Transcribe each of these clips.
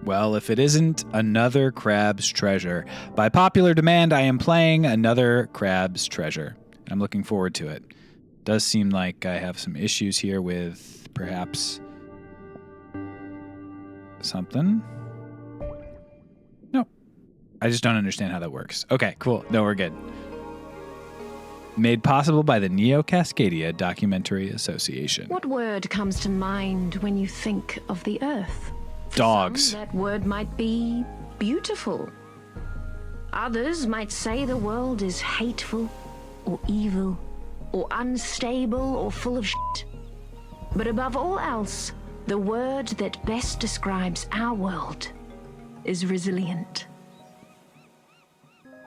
Well, if it isn't another Crab's Treasure. By popular demand, I am playing another Crab's Treasure. I'm looking forward to it. Does seem like I have some issues here with perhaps something. No. I just don't understand how that works. Okay, cool. No, we're good. Made possible by the Neo-Cascadia Documentary Association. What word comes to mind when you think of the Earth? For Dogs. some, that word might be beautiful. Others might say the world is hateful or evil or unstable or full of shit. But above all else, the word that best describes our world is resilient.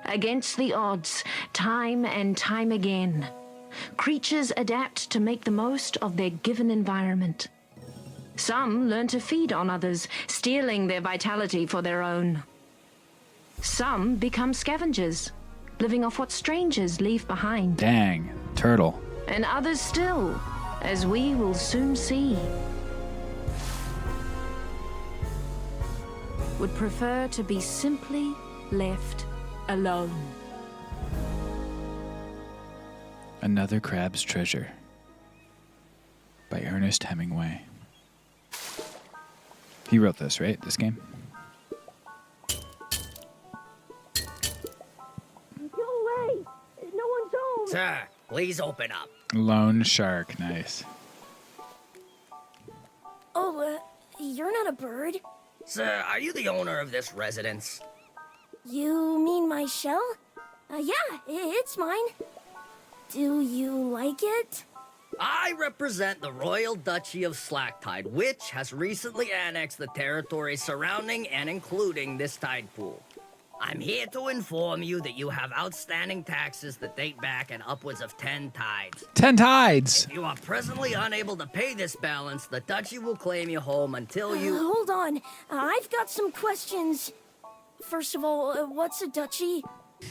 Against the odds, time and time again, creatures adapt to make the most of their given environment. Some learn to feed on others, stealing their vitality for their own. Some become scavengers, living off what strangers leave behind. Dang, turtle. And others still, as we will soon see, would prefer to be simply left alone. Another Crab's Treasure by Ernest Hemingway. He wrote this, right? This game? Go away! No one's home! Sir, please open up. Lone Shark, nice. Oh, you're not a bird. Sir, are you the owner of this residence? You mean my shell? Yeah, it's mine. Do you like it? I represent the Royal Duchy of Slacktide, which has recently annexed the territory surrounding and including this tide pool. I'm here to inform you that you have outstanding taxes that date back and upwards of 10 tides. 10 tides! If you are presently unable to pay this balance, the Duchy will claim you home until you... Hold on. I've got some questions. First of all, what's a duchy?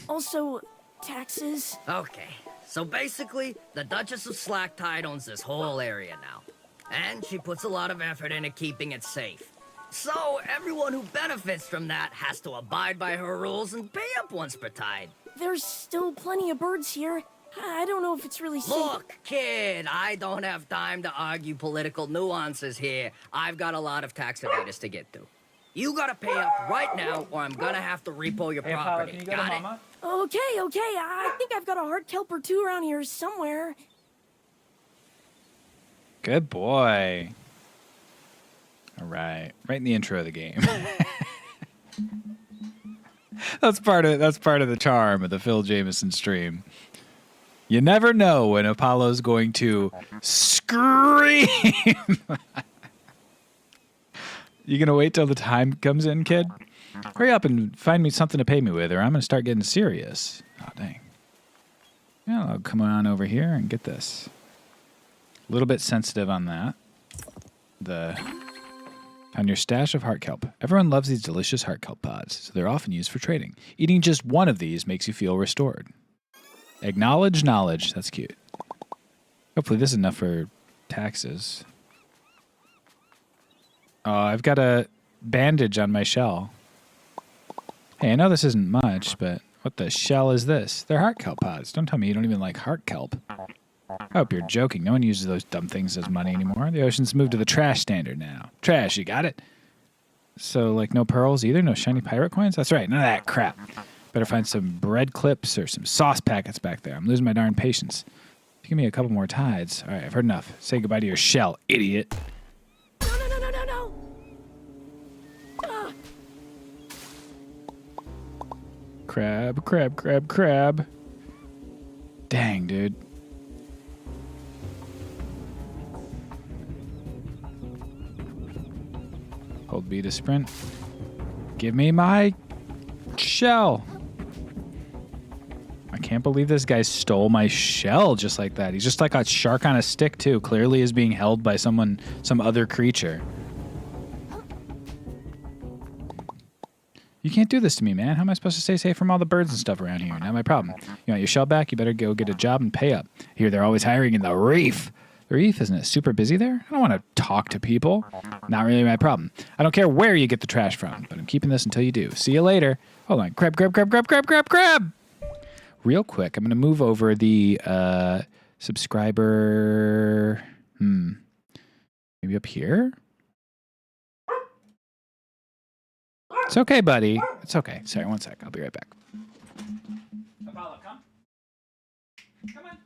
Also, taxes. Okay, so basically, the Duchess of Slacktide owns this whole area now. And she puts a lot of effort into keeping it safe. So, everyone who benefits from that has to abide by her rules and pay up once per tide. There's still plenty of birds here. I don't know if it's really safe. Look, kid, I don't have time to argue political nuances here. I've got a lot of tax evaders to get to. You gotta pay up right now, or I'm gonna have to repo your property. Can you go Got to it? Mama? Okay. I think I've got a hard kelp or two around here somewhere. Good boy. All right. Right in the intro of the game. That's part of the charm of the Phil Jameson stream. You never know when Apollo's going to scream. You gonna wait till the time comes in, kid? Hurry up and find me something to pay me with, or I'm gonna start getting serious. Oh, dang. Yeah, I'll come on over here and get this. A little bit sensitive on that. Found your stash of heart kelp. Everyone loves these delicious heart kelp pods, so they're often used for trading. Eating just one of these makes you feel restored. Acknowledge knowledge. That's cute. Hopefully this is enough for taxes. Oh, I've got a bandage on my shell. Hey, I know this isn't much, but what the shell is this? They're heart kelp pods. Don't tell me you don't even like heart kelp. I hope you're joking. No one uses those dumb things as money anymore. The ocean's moved to the trash standard now. Trash, you got it? So, like, no pearls either? No shiny pirate coins? That's right, none of that crap. Better find some bread clips or some sauce packets back there. I'm losing my darn patience. Give me a couple more tides. All right, I've heard enough. Say goodbye to your shell, idiot. No. Crab. Dang, dude. Hold B to sprint. Give me my shell. I can't believe this guy stole my shell just like that. He's just like a shark on a stick, too. Clearly is being held by some other creature. You can't do this to me, man. How am I supposed to stay safe from all the birds and stuff around here? Not my problem. You want your shell back? You better go get a job and pay up. Here, they're always hiring in the reef. Reef, isn't it super busy there? I don't want to talk to people. Not really my problem. I don't care where you get the trash from, but I'm keeping this until you do. See you later. Hold on. Grab. Real quick, I'm going to move over the subscriber. Maybe up here? It's okay, buddy. It's okay. Sorry, one sec. I'll be right back. Apollo, come. Come on.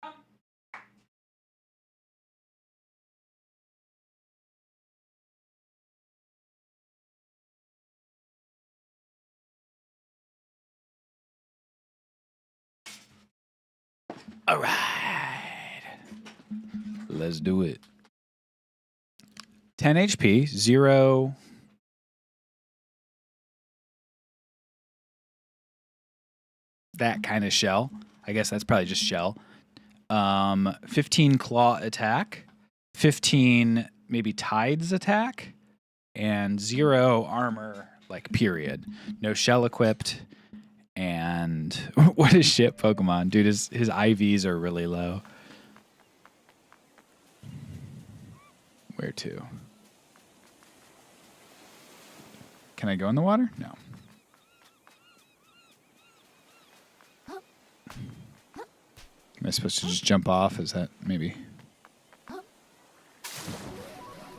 Come. All right. Let's do it. 10 HP, 0. That kind of shell. I guess that's probably just shell. 15 claw attack, 15 maybe tides attack, and 0 armor, like, period. No shell equipped. And what a shit Pokemon. Dude, his IVs are really low. Where to? Can I go in the water? No. Am I supposed to just jump off? Is that maybe?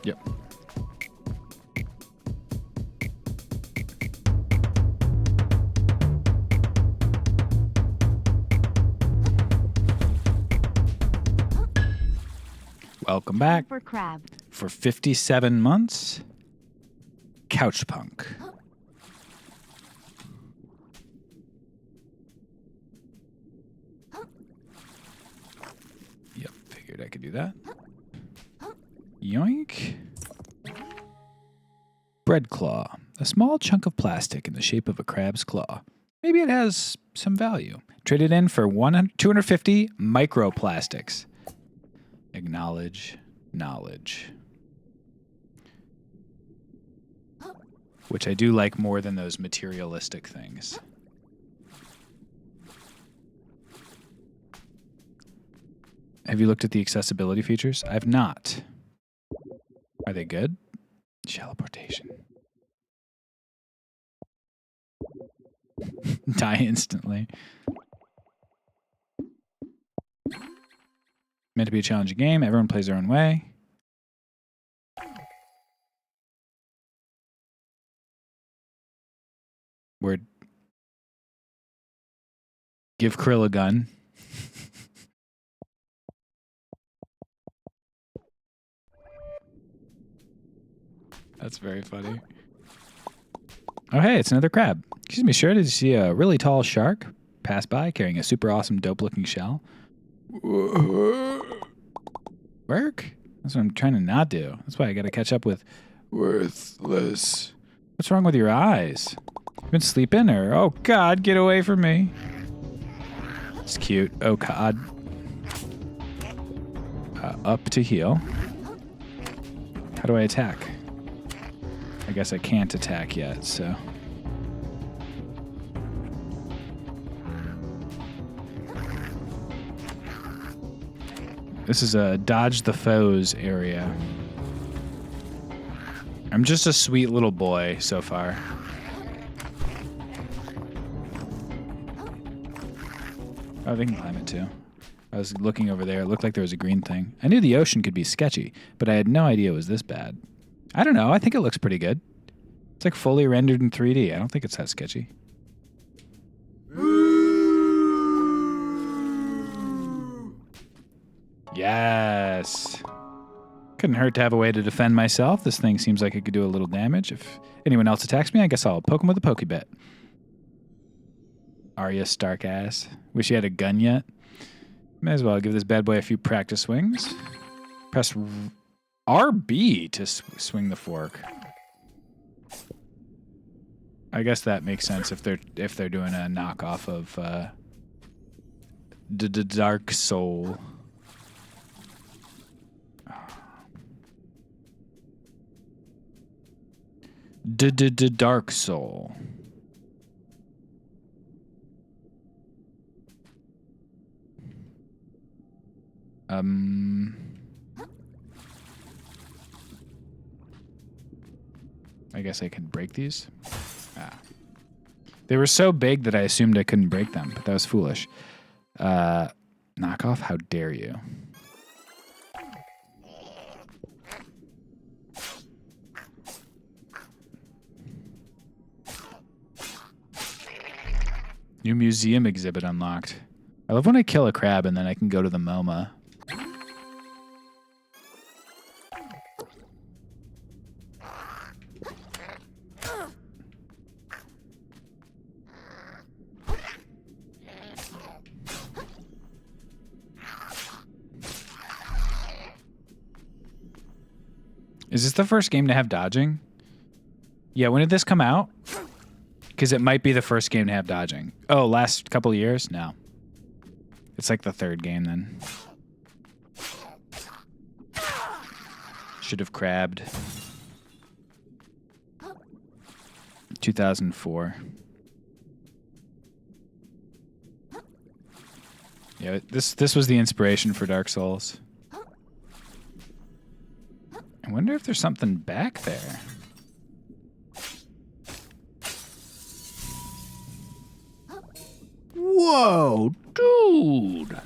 Yep. Welcome back. For crab. For 57 months, Couch Punk. Yep, figured I could do that. Yoink. Bread claw. A small chunk of plastic in the shape of a crab's claw. Maybe it has some value. Traded in for 250 microplastics. Acknowledge knowledge. Which I do like more than those materialistic things. Have you looked at the accessibility features? I've not. Are they good? Teleportation. Die instantly. Meant to be a challenging game. Everyone plays their own way. Word. Give Krill a gun. That's very funny. Oh, hey, it's another crab. Excuse me, sir, did you see a really tall shark pass by carrying a super awesome, dope-looking shell? Work? That's what I'm trying to not do. That's why I gotta catch up with worthless. What's wrong with your eyes? You been sleeping or? Oh, God, get away from me. It's cute. Oh, God. Up to heal. How do I attack? I guess I can't attack yet, so. This is a dodge the foes area. I'm just a sweet little boy so far. Oh, they can climb it too. I was looking over there. It looked like there was a green thing. I knew the ocean could be sketchy, but I had no idea it was this bad. I don't know. I think it looks pretty good. It's like fully rendered in 3D. I don't think it's that sketchy. Yes. Couldn't hurt to have a way to defend myself. This thing seems like it could do a little damage. If anyone else attacks me, I guess I'll poke him with a Pokebet. Arya Stark ass. Wish you had a gun yet. May as well give this bad boy a few practice swings. Press RB to swing the fork. I guess that makes sense if they're doing a knockoff of Dark Soul. Dark Soul. I guess I can break these. Ah. They were so big that I assumed I couldn't break them, but that was foolish. Knock off, how dare you? New museum exhibit unlocked. I love when I kill a crab and then I can go to the MoMA. Is this the first game to have dodging? Yeah, when did this come out? Because it might be the first game to have dodging. Oh, last couple of years? No. It's like the third game then. Should have crabbed. 2004. Yeah, this was the inspiration for Dark Souls. I wonder if there's something back there. Whoa, dude!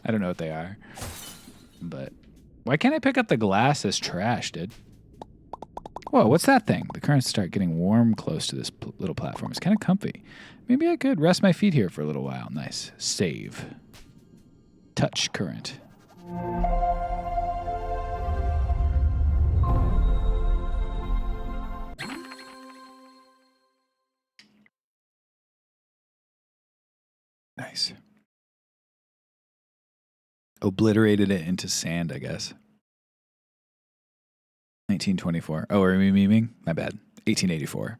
I don't know what they are. But why can't I pick up the glass as trash, dude? Whoa, what's that thing? The currents start getting warm close to this little platform. It's kind of comfy. Maybe I could rest my feet here for a little while. Nice. Save. Touch current. Nice. Obliterated it into sand, I guess. 1924. Oh, are we memeing? My bad. 1884.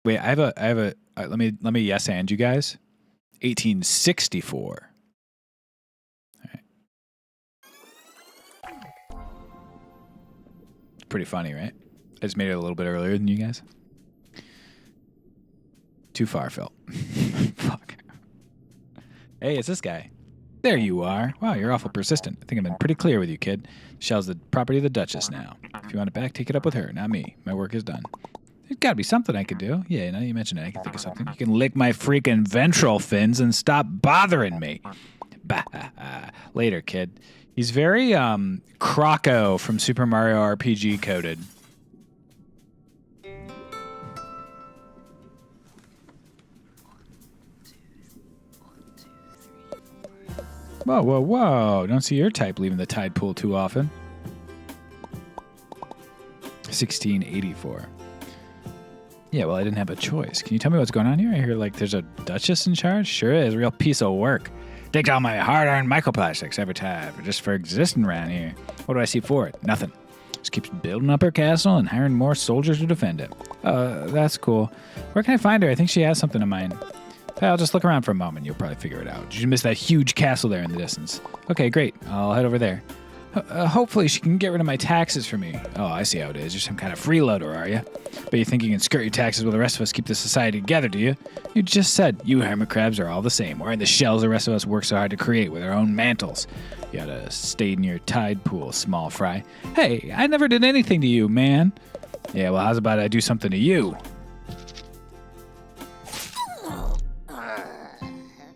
Wait, I have a. Let me yes and you guys. 1864. All right. It's pretty funny, right? I just made it a little bit earlier than you guys. Too far, Phil. Fuck. Hey, it's this guy. There you are. Wow, you're awful persistent. I think I've been pretty clear with you, kid. The shell's the property of the Duchess now. If you want it back, take it up with her, not me. My work is done. There's got to be something I could do. Yeah, now you mentioned it, I can think of something. You can lick my freaking ventral fins and stop bothering me. Bah. Later, kid. He's very Croco from Super Mario RPG coded. Whoa, whoa, whoa. Don't see your type leaving the tide pool too often. 1684. Yeah, well, I didn't have a choice. Can you tell me what's going on here? I hear like there's a duchess in charge? Sure is. A real piece of work. Takes all my hard-earned microplastics every time just for existing around here. What do I see for it? Nothing. Just keeps building up her castle and hiring more soldiers to defend it. That's cool. Where can I find her? I think she has something in mind. I'll just look around for a moment. You'll probably figure it out. Did you miss that huge castle there in the distance? Okay, great. I'll head over there. Hopefully she can get rid of my taxes for me. Oh, I see how it is. You're some kind of freeloader, are you? But you think you can skirt your taxes while the rest of us keep the society together, do you? You just said you hermit crabs are all the same, wearing the shells the rest of us work so hard to create with our own mantles. You oughta stay in your tide pool, small fry. Hey, I never did anything to you, man. Yeah, well, how's about I do something to you?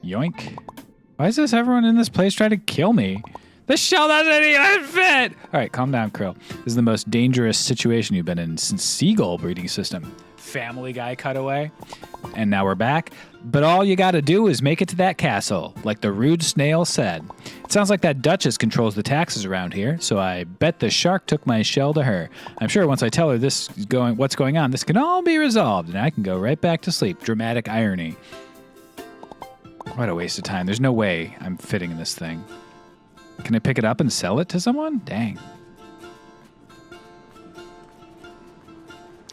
Yoink. Why is this everyone in this place trying to kill me? The shell doesn't even fit! Alright, calm down, Krill. This is the most dangerous situation you've been in since seagull breeding system. Family Guy cutaway. And now we're back. But all you gotta do is make it to that castle, like the rude snail said. It sounds like that Duchess controls the taxes around here, so I bet the shark took my shell to her. I'm sure once I tell her what's going on, this can all be resolved, and I can go right back to sleep. Dramatic irony. What a waste of time. There's no way I'm fitting in this thing. Can I pick it up and sell it to someone? Dang.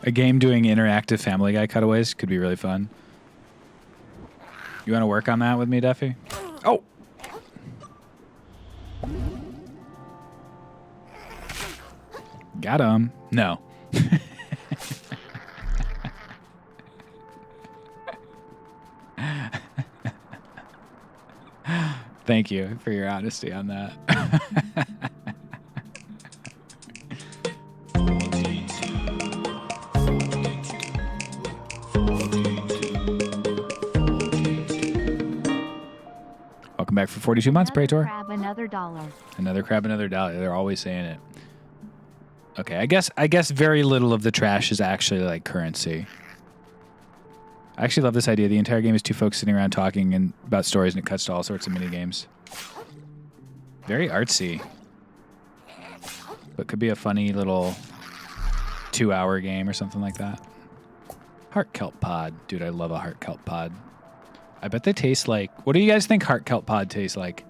A game doing interactive Family Guy cutaways could be really fun. You want to work on that with me, Duffy? Oh! Got him. No. Thank you for your honesty on that. Welcome back for 42 months, Praetor. Crab, another dollar. Another crab, another dollar. They're always saying it. Okay, I guess very little of the trash is actually like currency. I actually love this idea. The entire game is two folks sitting around talking and about stories, and it cuts to all sorts of mini games. Very artsy, but could be a funny little 2-hour game or something like that. Heart kelp pod, dude. I love a heart kelp pod. I bet they taste like. What do you guys think heart kelp pod tastes like?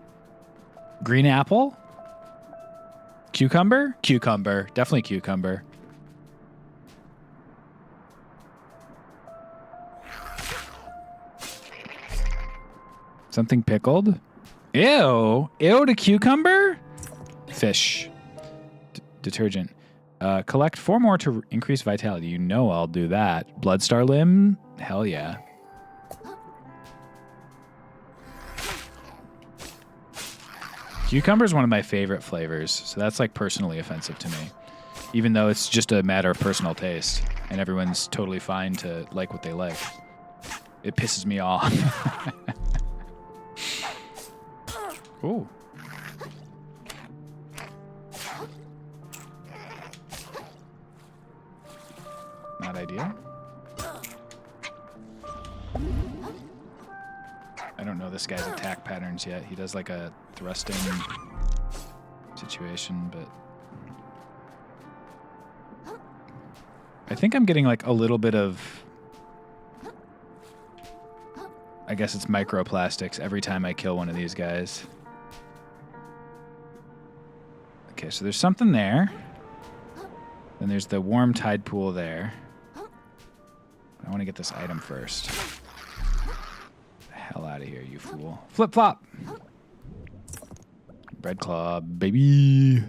Green apple? Cucumber? Cucumber. Definitely cucumber. Something pickled? Ew. Ew to cucumber? Fish. Detergent. Collect 4 more to increase vitality. You know I'll do that. Bloodstar limb? Hell yeah. Cucumber is one of my favorite flavors, so that's like personally offensive to me. Even though it's just a matter of personal taste, and everyone's totally fine to like what they like. It pisses me off. Ooh. Not ideal. I don't know this guy's attack patterns yet. He does like a thrusting situation, but I think I'm getting like a little bit of, I guess it's microplastics every time I kill one of these guys. Okay, so there's something there. Then there's the warm tide pool there. I want to get this item first. Hell out of here, you fool. Flip flop. Bread claw, baby. You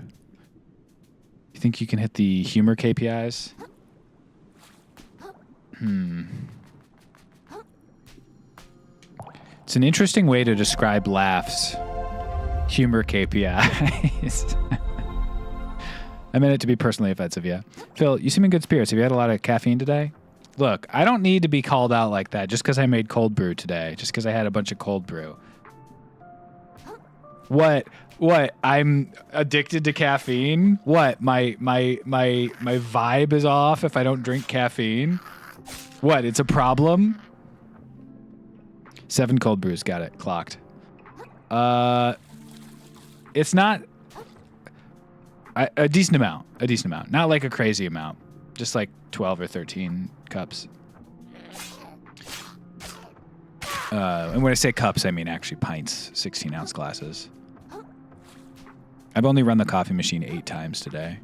think you can hit the humor KPIs? It's an interesting way to describe laughs. Humor KPIs. I meant it to be personally offensive, yeah. Phil, you seem in good spirits. Have you had a lot of caffeine today? Look, I don't need to be called out like that just because I made cold brew today. Just because I had a bunch of cold brew. What? I'm addicted to caffeine? What? My vibe is off if I don't drink caffeine? What? It's a problem? 7 cold brews. Got it. Clocked. It's not a decent amount. A decent amount. Not like a crazy amount. Just like 12 or 13 cups. And when I say cups, I mean actually pints, 16-ounce glasses. I've only run the coffee machine 8 times today.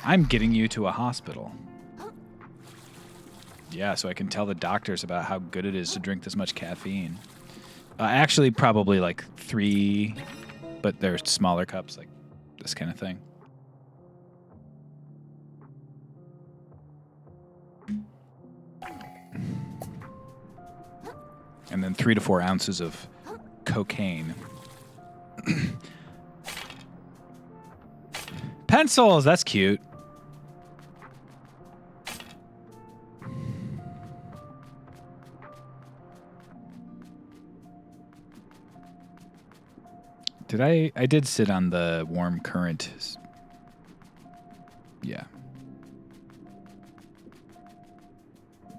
I'm getting you to a hospital. Yeah, so I can tell the doctors about how good it is to drink this much caffeine. Actually, probably like 3, but they're smaller cups, like this kind of thing. And then 3 to 4 ounces of cocaine. Pencils, that's cute. I did sit on the warm current. Yeah.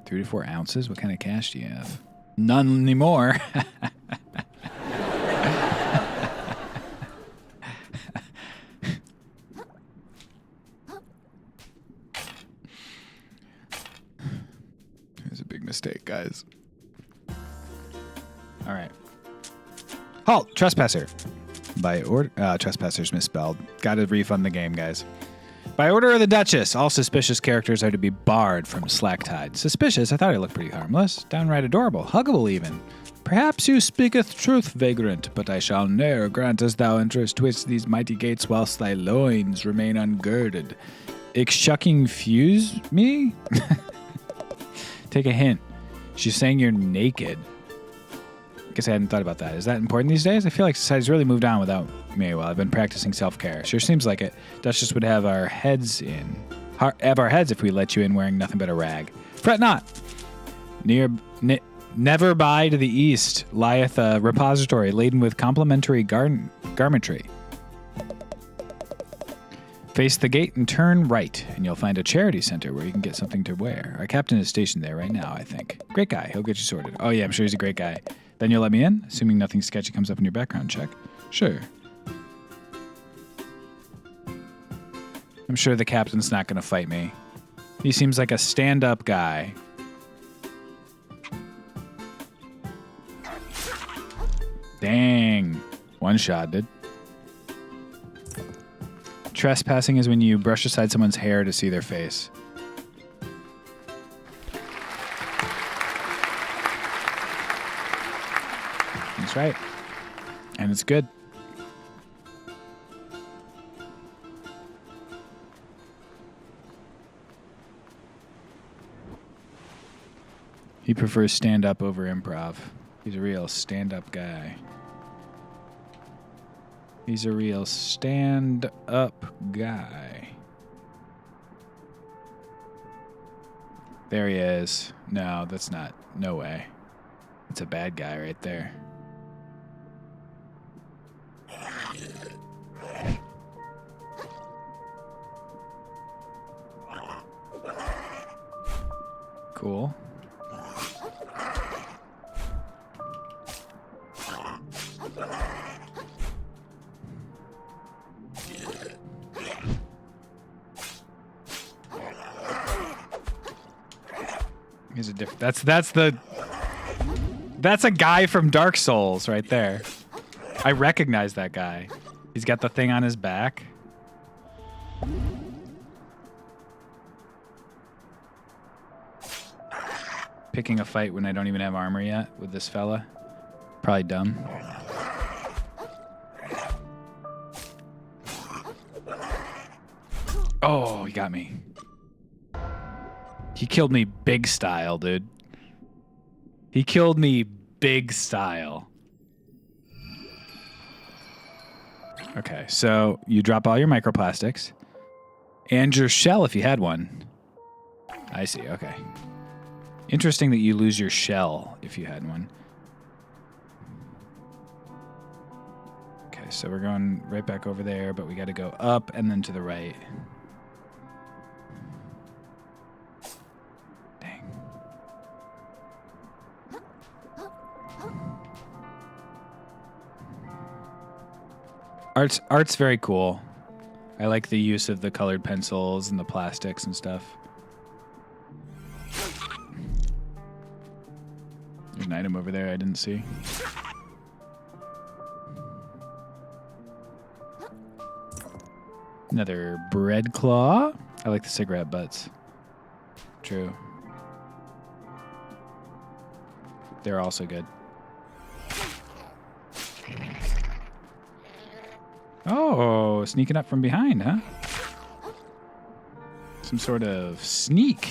3 to 4 ounces? What kind of cash do you have? None anymore. It was a big mistake, guys. All right. Halt! Trespasser. By order... Trespasser's misspelled. Gotta refund the game, guys. By order of the Duchess, all suspicious characters are to be barred from Slacktide. Suspicious? I thought I looked pretty harmless. Downright adorable. Huggable, even. Perhaps you speaketh truth, vagrant, but I shall ne'er grant as thou enterest twist these mighty gates whilst thy loins remain ungirded. Exchucking fuse me? Take a hint. She's saying you're naked. Guess I hadn't thought about that. Is that important these days? I feel like society's really moved on without me while I've been practicing self-care. Sure seems like it. Duchess would have our heads if we let you in wearing nothing but a rag. Fret not. Never by to the east lieth a repository laden with complimentary garmentry. Face the gate and turn right, and you'll find a charity center where you can get something to wear. Our captain is stationed there right now, I think. Great guy. He'll get you sorted. Oh, yeah, I'm sure he's a great guy. Then you'll let me in, assuming nothing sketchy comes up in your background check. Sure. I'm sure the captain's not going to fight me. He seems like a stand-up guy. Dang. One shot, dude. Trespassing is when you brush aside someone's hair to see their face. That's right. And it's good. He prefers stand-up over improv. He's a real stand-up guy. He's a real stand-up guy. There he is. No, that's not. No way. It's a bad guy right there. Cool. He's a different. That's a guy from Dark Souls right there. I recognize that guy. He's got the thing on his back. Picking a fight when I don't even have armor yet with this fella. Probably dumb. Oh, he got me. He killed me big style, dude. He killed me big style. Okay, so you drop all your microplastics and your shell if you had one. I see, okay. Interesting that you lose your shell if you had one. Okay, so we're going right back over there, but we got to go up and then to the right. Dang. Art's very cool. I like the use of the colored pencils and the plastics and stuff. There's an item over there I didn't see. Another bread claw. I like the cigarette butts. True. They're also good. Oh, sneaking up from behind, huh? Some sort of sneak.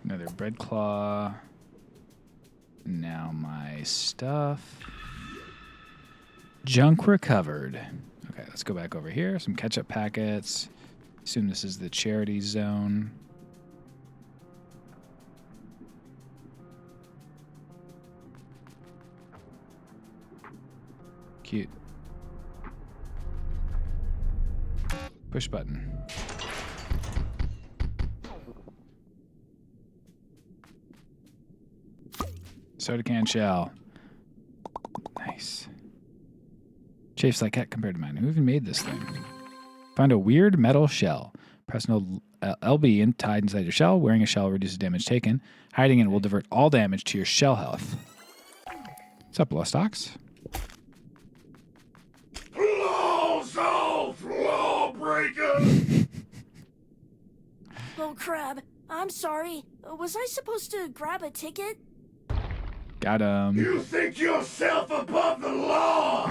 Another bread claw. Now my stuff. Junk recovered. Okay, let's go back over here. Some ketchup packets. Assume this is the charity zone. Cute. Push button. Soda can shell. Nice. Chafes like heck compared to mine. Who even made this thing? Found a weird metal shell. Press no LB and tied inside your shell. Wearing a shell reduces damage taken. Hiding it will divert all damage to your shell health. What's up, Lostox? Flow breaker! Oh, crab. I'm sorry. Was I supposed to grab a ticket? Got him. You think yourself above the law,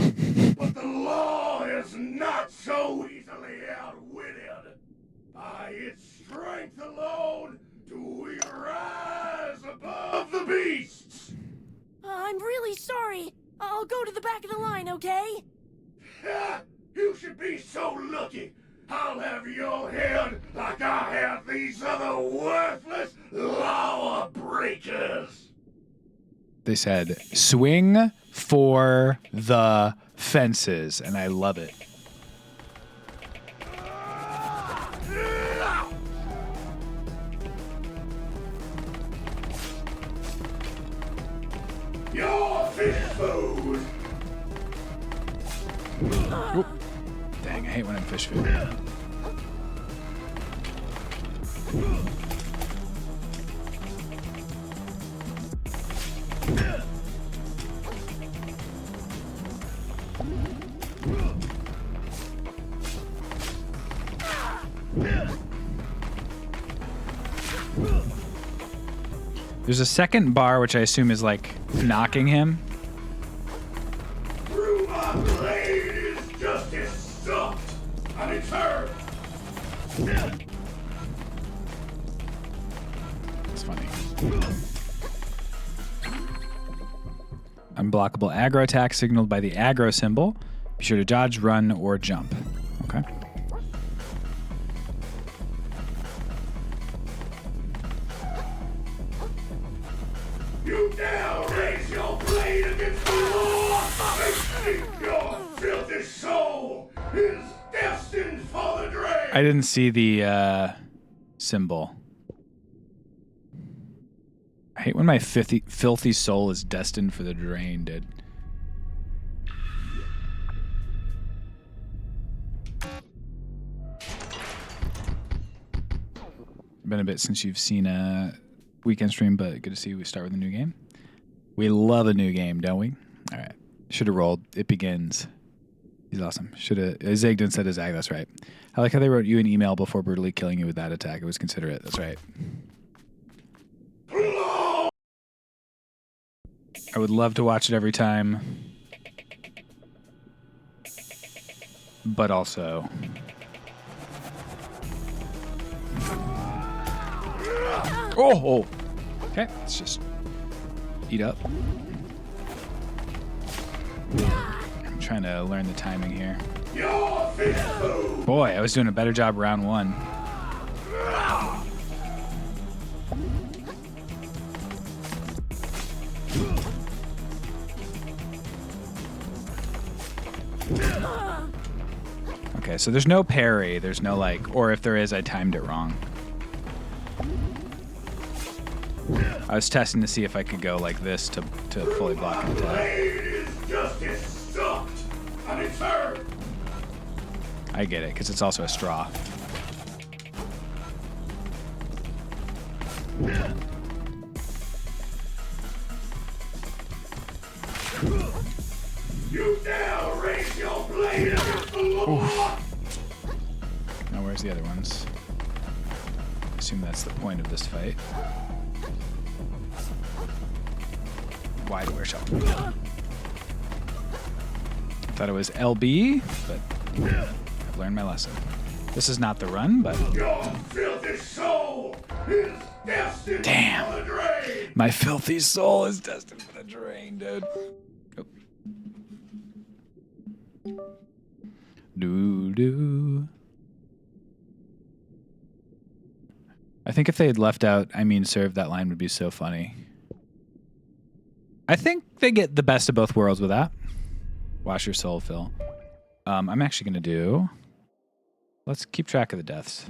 but the law is not so easily outwitted. By its strength alone do we rise above the beasts. I'm really sorry. I'll go to the back of the line, okay? Ha! You should be so lucky. I'll have your head like I have these other worthless law breakers. They said, swing for the fences, and I love it. Your fish food. Oop. Dang, I hate when I'm fish food. There's a second bar, which I assume is like knocking him. Through my blade is justice stuffed, and it's her. It's funny. Unblockable aggro attack signaled by the aggro symbol. Be sure to dodge, run, or jump. Okay. You now raise your blade against the law and think your filthy soul is destined for the grave. I didn't see the symbol. I hate when my filthy soul is destined for the drain, dude. Been a bit since you've seen a weekend stream, but good to see we start with a new game. We love a new game, don't we? All right. Should have rolled. It begins. He's awesome. Should have. Zagden said his ag. That's right. I like how they wrote you an email before brutally killing you with that attack. It was considerate. That's right. I would love to watch it every time. But also... Oh! Okay, let's just eat up. I'm trying to learn the timing here. Boy, I was doing a better job round one. Okay, so there's no parry. There's no like, or if there is, I timed it wrong. I was testing to see if I could go like this to fully block an attack. I get it, because it's also a straw. You now raise your blade against the law. Now where's the other ones? I assume that's the point of this fight. Wide aware shell. Thought it was LB, but I've learned my lesson. This is not the run, but Your filthy soul is destined for the grave. my filthy soul is destined for the drain, dude. Oh. Doo-doo. I think if they had left out, I mean served, that line would be so funny. I think they get the best of both worlds with that. Wash your soul, Phil. I'm actually going to do... Let's keep track of the deaths.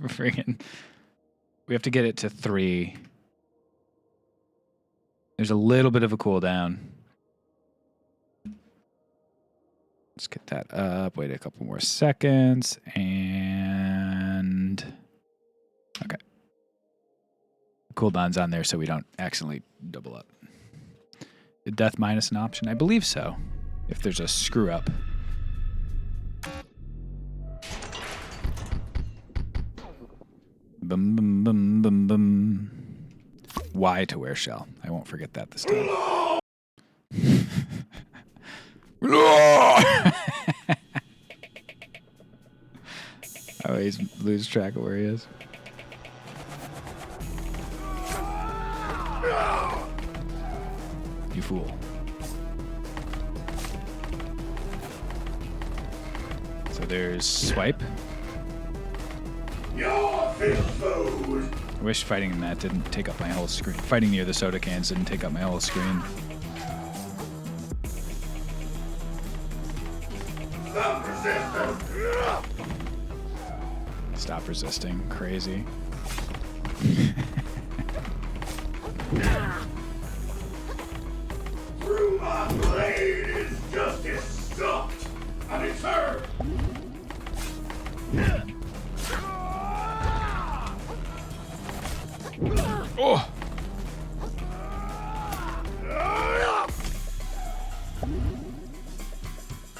Friggin'. We have to get it to 3. There's a little bit of a cooldown. Let's get that up. Wait a couple more seconds. And... Okay. Cooldown's on there so we don't accidentally double up. death minus an option? I believe so. If there's a screw up. Bum, bum, bum, bum, bum. Y to wear shell. I won't forget that this time. I always lose track of where he is. You fool. So there's swipe. I wish fighting in that didn't take up my whole screen. Fighting near the soda cans didn't take up my whole screen. Stop resisting. Crazy. Through my blade is justice stopped, and it's her. Oh!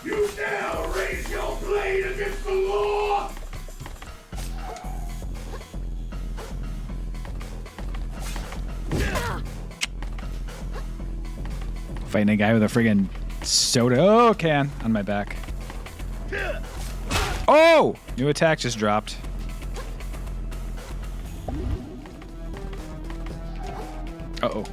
You dare raise your blade against the law? Fighting a guy with a friggin' soda can on my back. Oh! New attack just dropped. Uh-oh.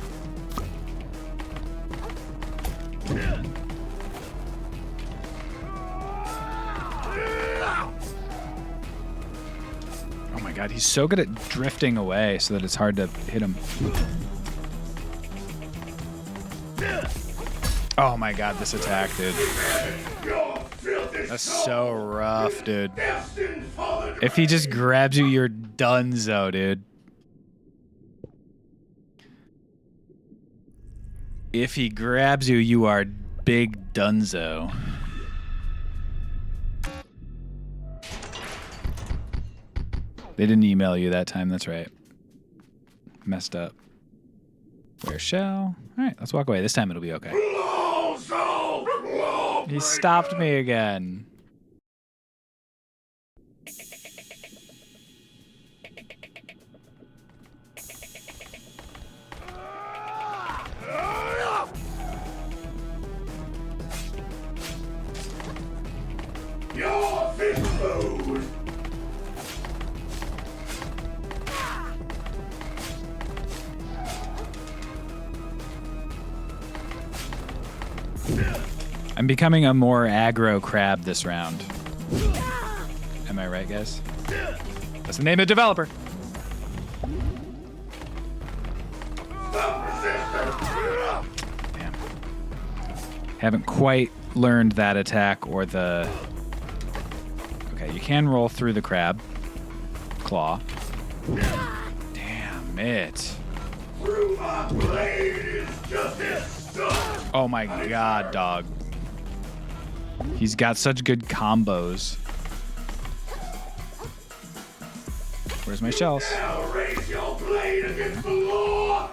Oh my god, he's so good at drifting away so that it's hard to hit him. Oh my god, this attack, dude. That's so rough, dude. If he just grabs you, you're donezo, dude. If he grabs you, you are big dunzo. They didn't email you that time, that's right. Messed up. Where shall? Alright, let's walk away. This time it'll be okay. He stopped me again. Your fist food. I'm becoming a more aggro crab this round. Am I right, guys? That's the name of the developer. Damn. Haven't quite learned that attack or the... Okay, you can roll through the crab. Claw. Damn it. Oh my god, dog. He's got such good combos. Where's my shells? Now raise your blade against the law.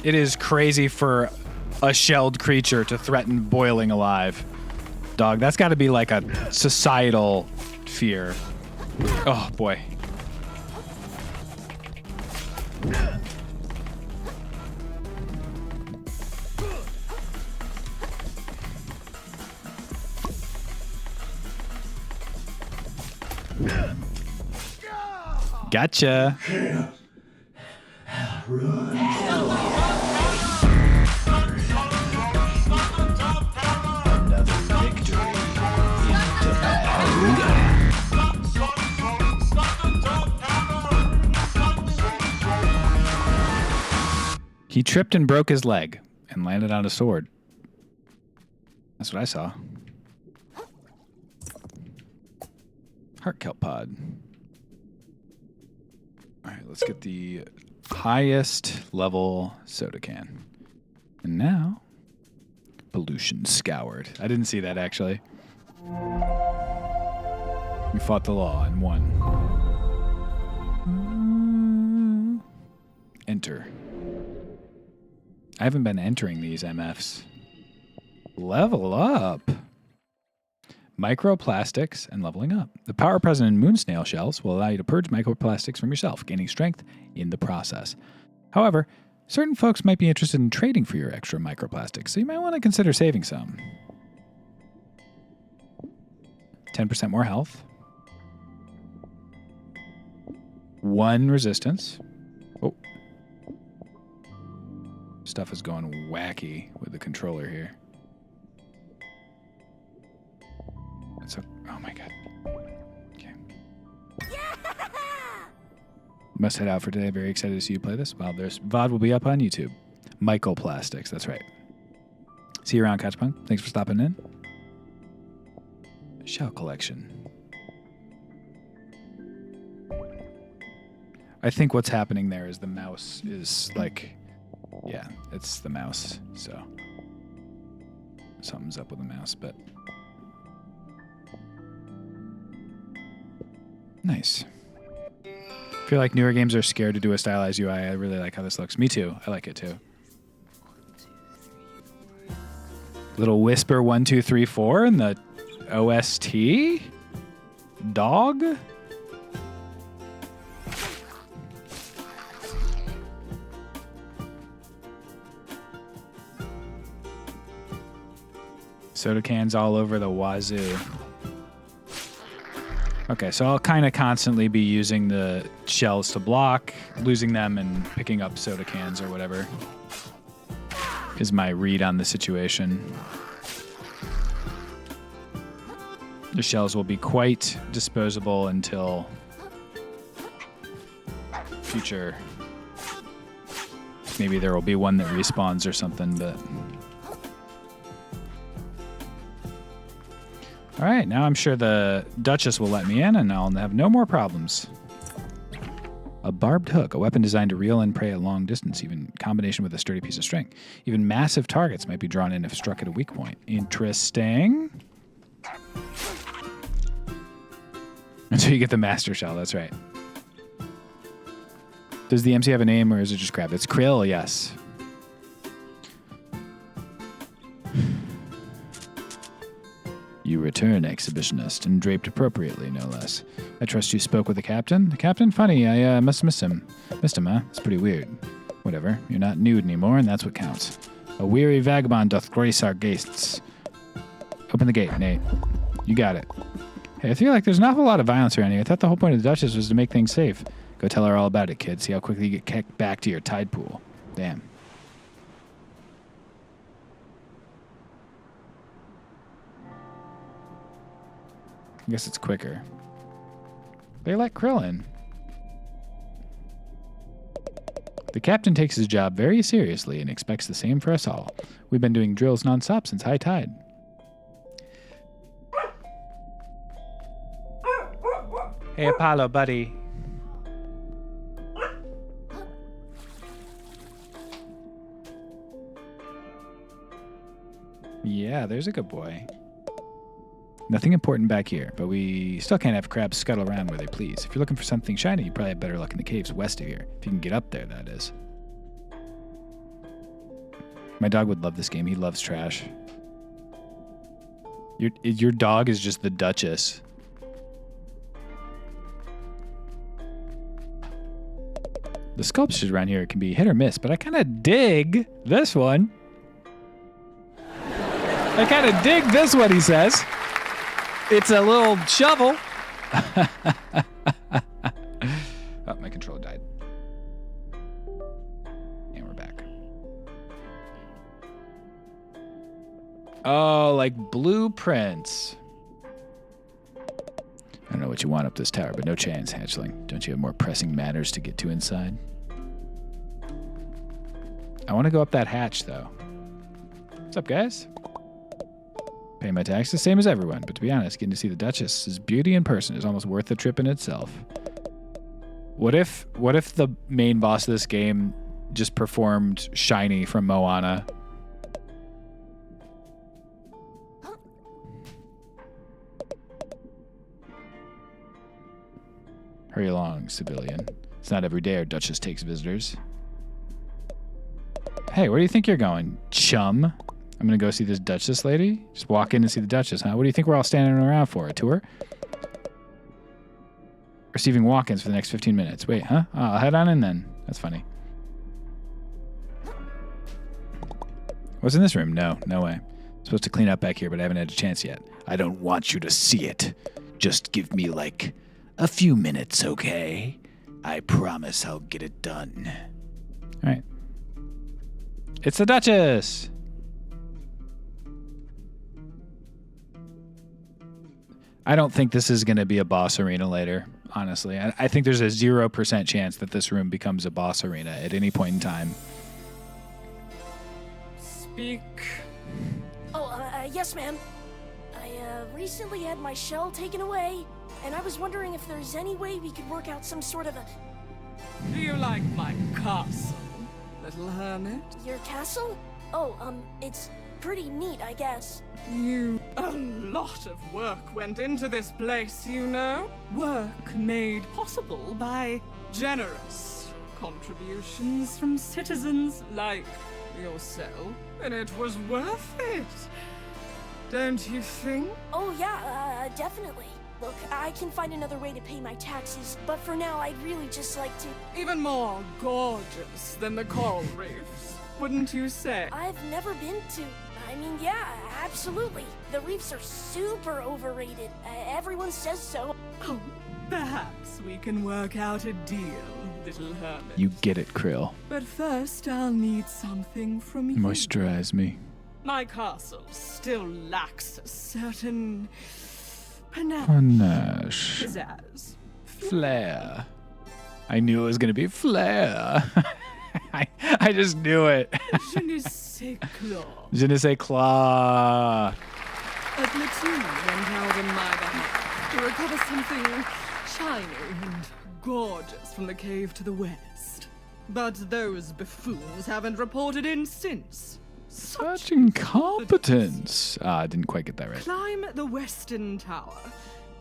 It is crazy for a shelled creature to threaten boiling alive. Dog, that's got to be like a societal fear. Oh, boy. Gotcha. Another victory into Aruga. He tripped and broke his leg and landed on a sword. That's what I saw. Heart kelp pod. All right, let's get the highest level soda can. And now, pollution scoured. I didn't see that actually. We fought the law and won. Enter. I haven't been entering these MFs. Level up. Microplastics and leveling up. The power present in moon snail shells will allow you to purge microplastics from yourself, gaining strength in the process. However, certain folks might be interested in trading for your extra microplastics, so you might want to consider saving some. 10% more health. 1 resistance. Oh. Stuff is going wacky with the controller here. Oh my god. Okay. Must head out for today. Very excited to see you play this. Well, there's VOD will be up on YouTube. Microplastics, that's right. See you around, Catchpunk. Thanks for stopping in. Shell collection. I think what's happening there is the mouse is like, yeah, it's the mouse. So something's up with the mouse, but nice. I feel like newer games are scared to do a stylized UI. I really like how this looks. Me too. I like it too. Little whisper 1, 2, 3, 4 in the OST. Dog. Soda cans all over the wazoo. Okay, so I'll kind of constantly be using the shells to block, losing them, and picking up soda cans or whatever is my read on the situation. The shells will be quite disposable until future. Maybe there will be one that respawns or something, but... All right, now I'm sure the Duchess will let me in and I'll have no more problems. A barbed hook, a weapon designed to reel in prey at long distance, even in combination with a sturdy piece of string. Even massive targets might be drawn in if struck at a weak point. Interesting. Until you get the Master Shell, that's right. Does the MC have a name or is it just crab? It's Krill, yes. You return, exhibitionist, and draped appropriately, no less. I trust you spoke with the captain? The captain? Funny, I must have missed him. Missed him, huh? It's pretty weird. Whatever, you're not nude anymore, and that's what counts. A weary vagabond doth grace our guests. Open the gate, Nate. You got it. Hey, I feel like there's an awful lot of violence around here. I thought the whole point of the Duchess was to make things safe. Go tell her all about it, kid. See how quickly you get kicked back to your tide pool. Damn. I guess it's quicker. They let Krill in. The captain takes his job very seriously and expects the same for us all. We've been doing drills nonstop since high tide. Hey, Apollo, buddy. Yeah, there's a good boy. Nothing important back here, but we still can't have crabs scuttle around where they please. If you're looking for something shiny, you probably have better luck in the caves west of here. If you can get up there, that is. My dog would love this game. He loves trash. Your dog is just the Duchess. The sculptures around here can be hit or miss, but I kind of dig this one. I kind of dig this one, he says. It's a little shovel. Oh, my controller died. Oh, like blueprints. I don't know what you want up this tower, but no chance, hatchling. Don't you have more pressing matters to get to inside? I want to go up that hatch, though. What's up, guys? Pay my taxes, same as everyone. But to be honest, getting to see the Duchess's beauty in person is almost worth the trip in itself. What if the main boss of this game just performed Shiny from Moana? Hurry along, civilian. It's not every day our Duchess takes visitors. Hey, where do you think you're going, chum? I'm gonna go see this Duchess lady? Just walk in and see the Duchess, huh? What do you think we're all standing around for? A tour? Receiving walk-ins for the next 15 minutes. Wait, huh? Oh, I'll head on in then. That's funny. What's in this room? No way. I'm supposed to clean up back here, but I haven't had a chance yet. I don't want you to see it. Just give me, like, a few minutes, okay? I promise I'll get it done. All right. It's the Duchess! I don't think this is going to be a boss arena later, honestly. I think there's a 0% chance that this room becomes a boss arena at any point in time. Speak. Oh, yes, ma'am. I recently had my shell taken away, and I was wondering if there's any way we could work out some sort of a... Do you like my castle, little hermit? Your castle? Oh, it's pretty neat, I guess. A lot of work went into this place, you know. Work made possible by generous contributions from citizens like yourself. And it was worth it. Don't you think? Oh, yeah, definitely. Look, I can find another way to pay my taxes, but for now, I'd really just like to... Even more gorgeous than the coral reefs, wouldn't you say? I've never been to... I mean, yeah, absolutely. The reefs are super overrated. Everyone says so. Oh, perhaps we can work out a deal, little hermit. You get it, Krill. But first, I'll need something from you. Moisturize me. My castle still lacks a certain Panache. pizzazz. Flair. I knew it was going to be flair. I just knew it. Je ne sais quoi. Je ne sais quoi. A platoon went out on my behalf to recover something shiny and gorgeous from the cave to the west. But those buffoons haven't reported in since. Such incompetence. I didn't quite get that right. Climb the western tower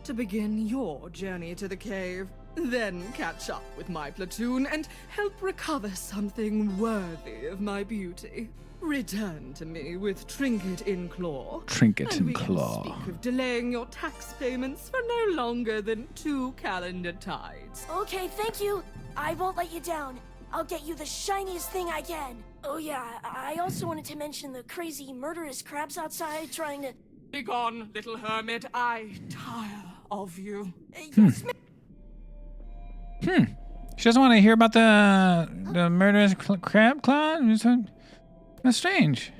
to begin your journey to the cave. Then catch up with my platoon and help recover something worthy of my beauty. Return to me with trinket in claw. Trinket and in we claw. can speak of delaying your tax payments for no longer than 2 calendar tides. Okay, thank you. I won't let you down. I'll get you the shiniest thing I can. Oh yeah, I also wanted to mention the crazy murderous crabs outside trying to... Begone, little hermit. I tire of you. Yes, ma'am. She doesn't want to hear about the murderous crab claw? That's strange.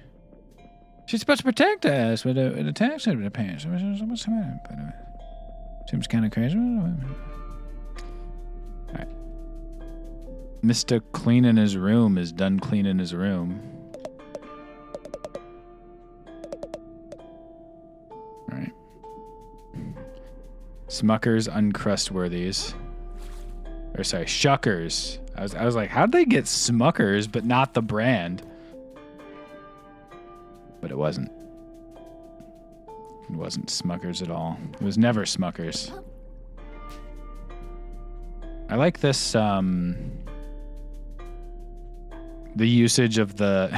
She's supposed to protect us with a tax to pay. What's the matter? Seems kind of crazy. All right. Mr. Cleaning his room is done cleaning his room. All right. Smucker's Uncrustworthies. Or sorry, Shuckers. I was like, how'd they get Smuckers but not the brand? But it wasn't. It wasn't Smuckers at all. It was never Smuckers. I like this, the usage of the...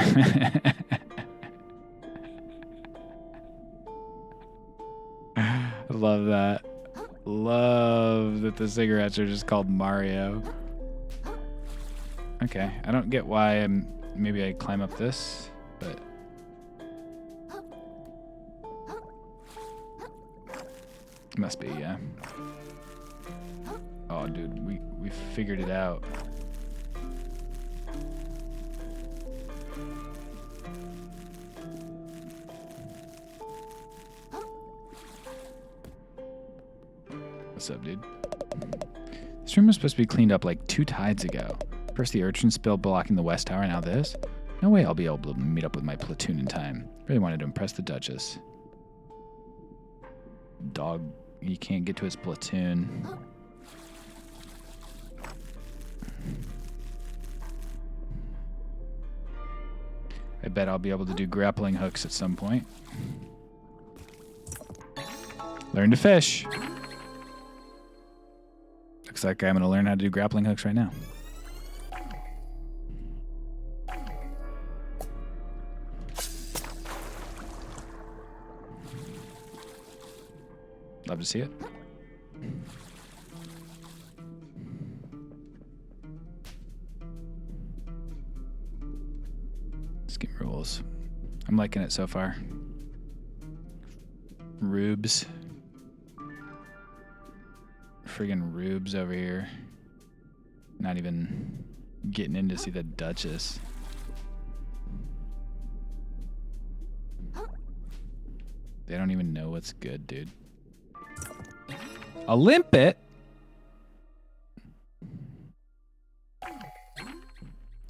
I love that. Love that the cigarettes are just called Mario. Okay, I don't get why maybe I climb up this, but... Must be, yeah. Oh, dude, we figured it out. What's up, dude? This room was supposed to be cleaned up like 2 tides ago. First the urchin spill blocking the west tower, now this? No way I'll be able to meet up with my platoon in time. Really wanted to impress the Duchess. Dog, he can't get to his platoon. I bet I'll be able to do grappling hooks at some point. Learn to fish. Looks like I'm going to learn how to do grappling hooks right now. Love to see it. Scheme rules. I'm liking it so far. Rubes. Friggin' rubes over here. Not even getting in to see the Duchess. They don't even know what's good, dude. A limpet?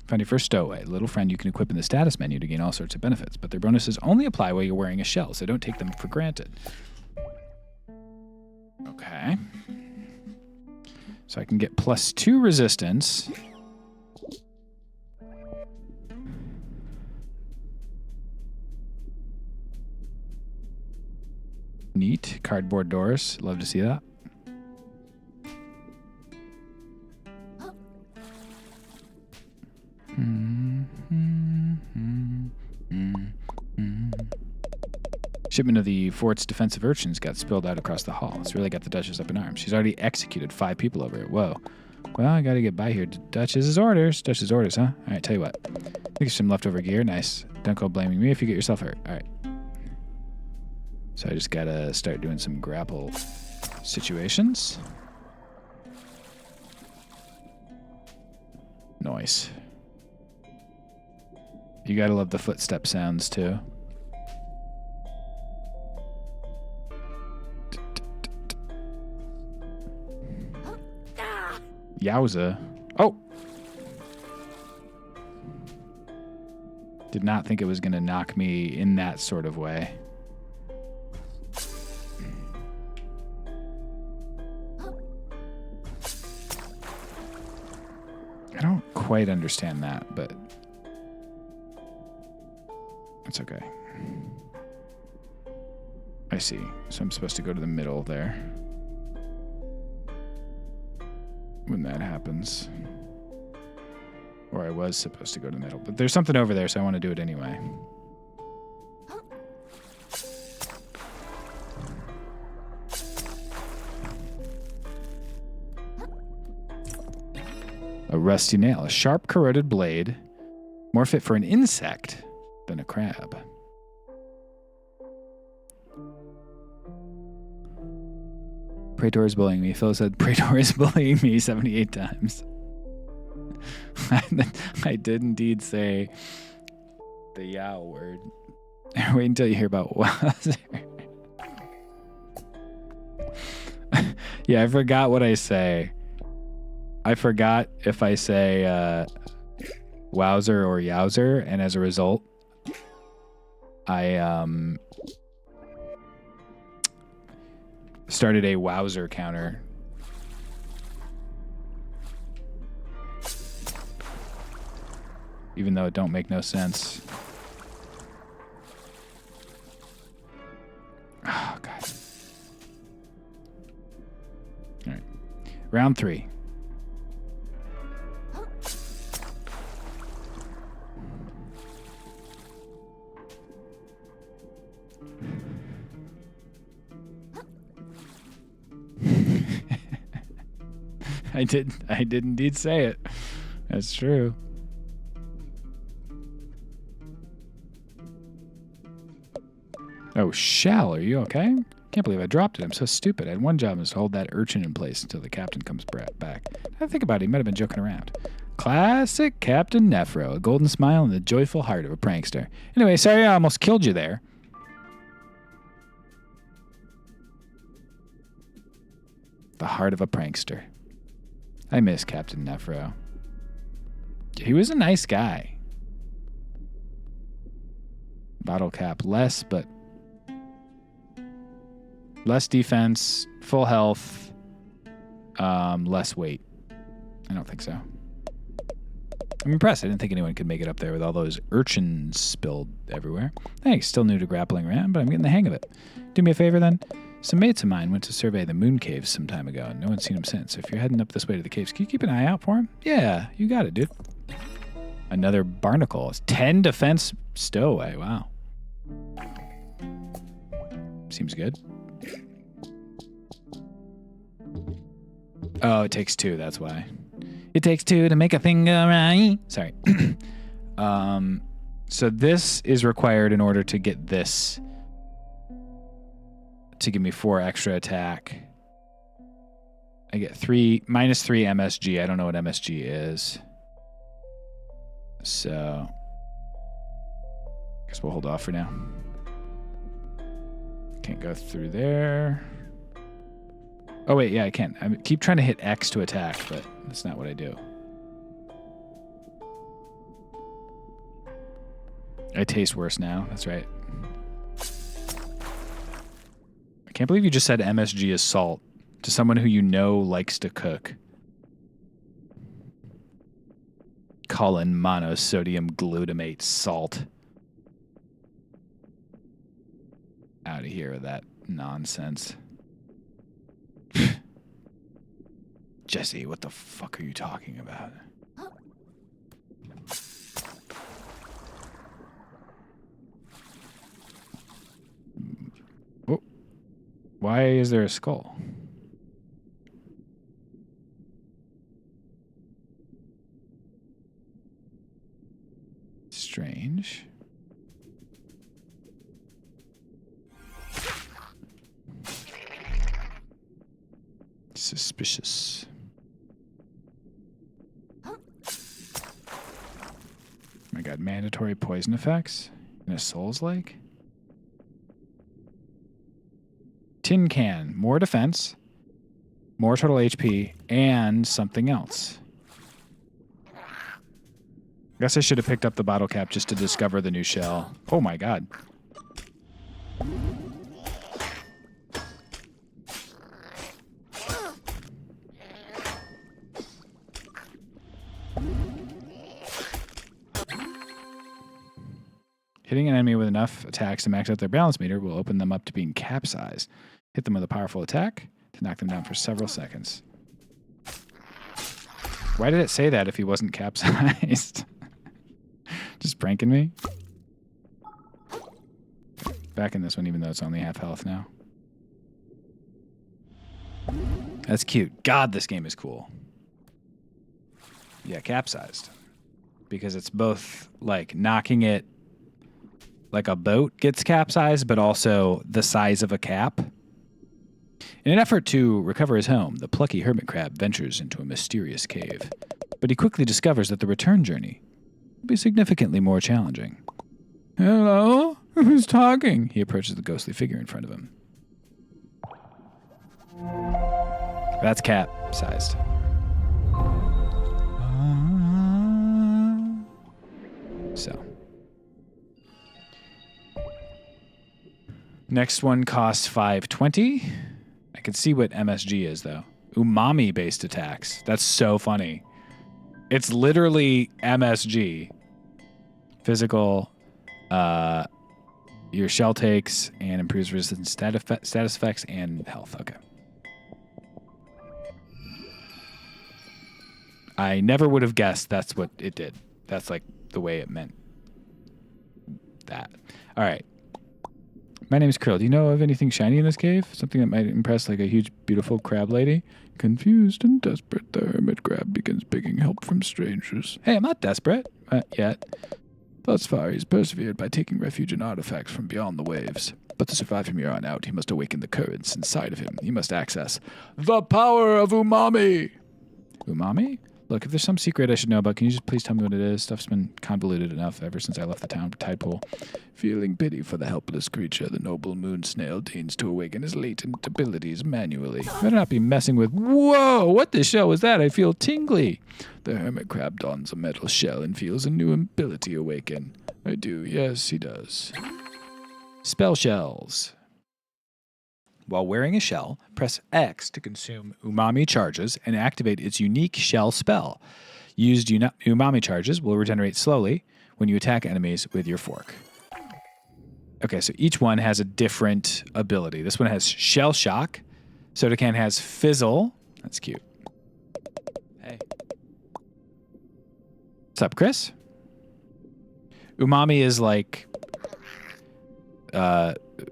Found your first stowaway. Little friend you can equip in the status menu to gain all sorts of benefits, but their bonuses only apply while you're wearing a shell, so don't take them for granted. Okay. So I can get +2 resistance. Neat. Cardboard doors. Love to see that. Shipment of the fort's defensive urchins got spilled out across the hall. It's really got the Duchess up in arms. She's already executed 5 people over it. Whoa. Well, I gotta get by here. Duchess's orders. Duchess's orders, huh? Alright, tell you what. Think of some leftover gear. Nice. Don't go blaming me if you get yourself hurt. Alright. So I just gotta start doing some grapple situations. Nice. You gotta love the footstep sounds too. Yowza. Oh! Did not think it was gonna knock me in that sort of way. I don't quite understand that, but it's okay. I see. So I'm supposed to go to the middle there when that happens. Or I was supposed to go to the middle. But there's something over there, so I want to do it anyway. A rusty nail. A sharp, corroded blade. More fit for an insect than a crab. Praetor is bullying me. Phil said Praetor is bullying me 78 times. I did indeed say the yow word. Wait until you hear about Wowzer. Yeah, I forgot what I say. I forgot if I say Wowzer or Yowzer, and as a result, I started a Wowzer counter. Even though it don't make no sense. Oh, God. All right. Round 3. I did indeed say it. That's true. Oh, shell, are you okay? Can't believe I dropped it. I'm so stupid. I had one job, was to hold that urchin in place until the captain comes back. I think about it, he might have been joking around. Classic Captain Nephro, a golden smile and the joyful heart of a prankster. Anyway, sorry I almost killed you there. The heart of a prankster. I miss Captain Nephro. He was a nice guy. Bottle cap less, but less defense, full health, less weight. I don't think so. I'm impressed. I didn't think anyone could make it up there with all those urchins spilled everywhere. Thanks. Still new to grappling around, but I'm getting the hang of it. Do me a favor then. Some mates of mine went to survey the moon caves some time ago, and no one's seen them since. So if you're heading up this way to the caves, can you keep an eye out for him? Yeah, you got it, dude. Another barnacle. It's 10 defense stowaway. Wow. Seems good. Oh, it takes 2. That's why. It takes 2 to make a thing go right. Sorry. So this is required in order to get this to give me 4 extra attack. I get -3 MSG. I don't know what MSG is. So I guess we'll hold off for now. Can't go through there. Oh, wait, yeah, I can. I keep trying to hit X to attack, but that's not what I do. I taste worse now. That's right. I can't believe you just said MSG is salt to someone who you know likes to cook. Calling monosodium glutamate salt. Out of here with that nonsense. Jesse, what the fuck are you talking about? Oh, why is there a skull? Strange. Suspicious. Oh my god, mandatory poison effects in a Souls Lake? Tin can, more defense, more total HP, and something else. I guess I should have picked up the bottle cap just to discover the new shell. Oh my god. Hitting an enemy with enough attacks to max out their balance meter will open them up to being capsized. Hit them with a powerful attack to knock them down for several seconds. Why did it say that if he wasn't capsized? Just pranking me? Back in this one, even though it's only half health now. That's cute. God, this game is cool. Yeah, capsized. Because it's both like knocking it like a boat gets capsized, but also the size of a cap. In an effort to recover his home, the plucky hermit crab ventures into a mysterious cave. But he quickly discovers that the return journey will be significantly more challenging. Hello? Who's talking? He approaches the ghostly figure in front of him. That's capsized. So. Next one costs $5.20. I can see what MSG is, though. Umami-based attacks. That's so funny. It's literally MSG. Physical, your shell takes and improves resistance status effects and health. Okay. I never would have guessed that's what it did. That's like the way it meant that. All right. My name is Krill. Do you know of anything shiny in this cave? Something that might impress like a huge, beautiful crab lady? Confused and desperate, the hermit crab begins begging help from strangers. Hey, I'm not desperate. Yet. Thus far, he's persevered by taking refuge in artifacts from beyond the waves. But to survive from here on out, he must awaken the currents inside of him. He must access the power of umami. Umami? Look, if there's some secret I should know about, can you just please tell me what it is? Stuff's been convoluted enough ever since I left the tide pool. Feeling pity for the helpless creature, the noble moon snail deigns to awaken his latent abilities manually. Better not be messing with... Whoa! What the shell was that? I feel tingly. The hermit crab dons a metal shell and feels a new ability awaken. I do. Yes, he does. Spell shells. While wearing a shell, press X to consume umami charges and activate its unique shell spell. Used umami charges will regenerate slowly when you attack enemies with your fork. Okay, so each one has a different ability. This one has shell shock. Soda can has fizzle. That's cute. Hey. What's up, Chris? Umami is like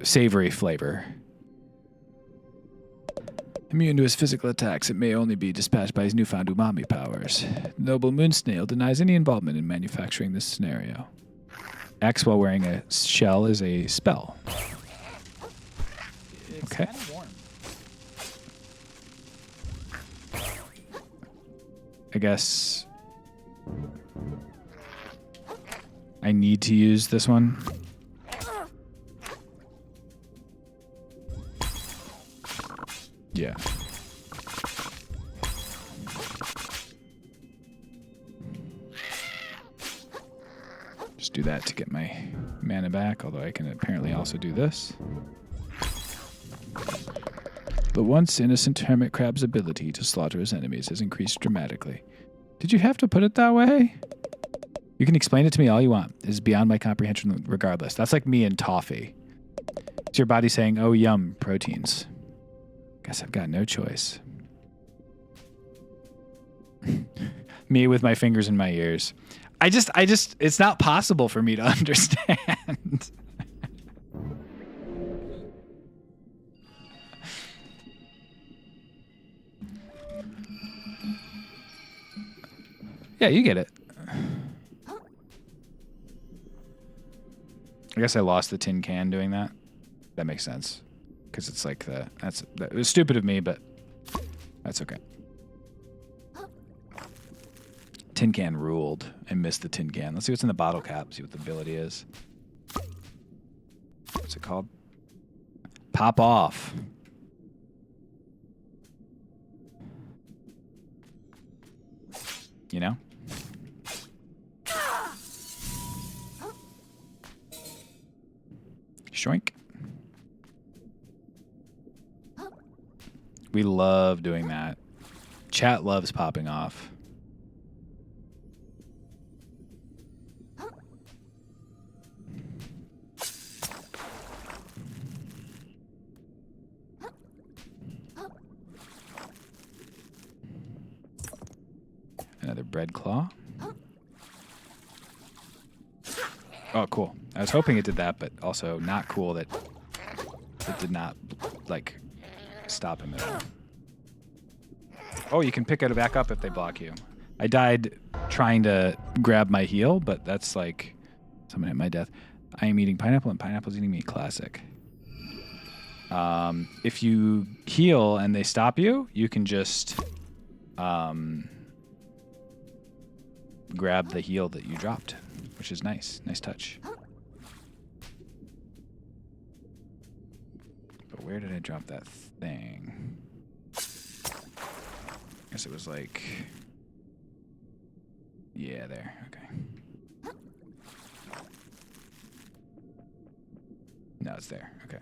savory flavor. Immune to his physical attacks, it may only be dispatched by his newfound umami powers. The noble moon snail denies any involvement in manufacturing this scenario. X while wearing a shell is a spell. It's okay. Kind of warm. I guess I need to use this one. Yeah. Just do that to get my mana back, although I can apparently also do this. But once innocent hermit crab's ability to slaughter his enemies has increased dramatically. Did you have to put it that way? You can explain it to me all you want. It is beyond my comprehension regardless. That's like me and toffee. It's your body saying, oh, yum, proteins. Guess I've got no choice. Me with my fingers in my ears. I just, it's not possible for me to understand. Yeah, you get it. I guess I lost the tin can doing that. That makes sense. Because it's like it was stupid of me, but that's okay. Tin can ruled. I missed the tin can. Let's see what's in the bottle cap. See what the ability is. What's it called? Pop off. You know? Shoink. We love doing that. Chat loves popping off. Another bread claw. Oh, cool. I was hoping it did that, but also not cool that it did not, like, stop him at all. Oh, you can pick it back up if they block you. I died trying to grab my heel, but that's like someone hit my death. I am eating pineapple, and pineapple's eating me. Classic. If you heal and they stop you, you can just grab the heal that you dropped, which is nice. Nice touch. But where did I drop that thing? I guess it was like... Yeah, there. Okay. No, it's there. Okay.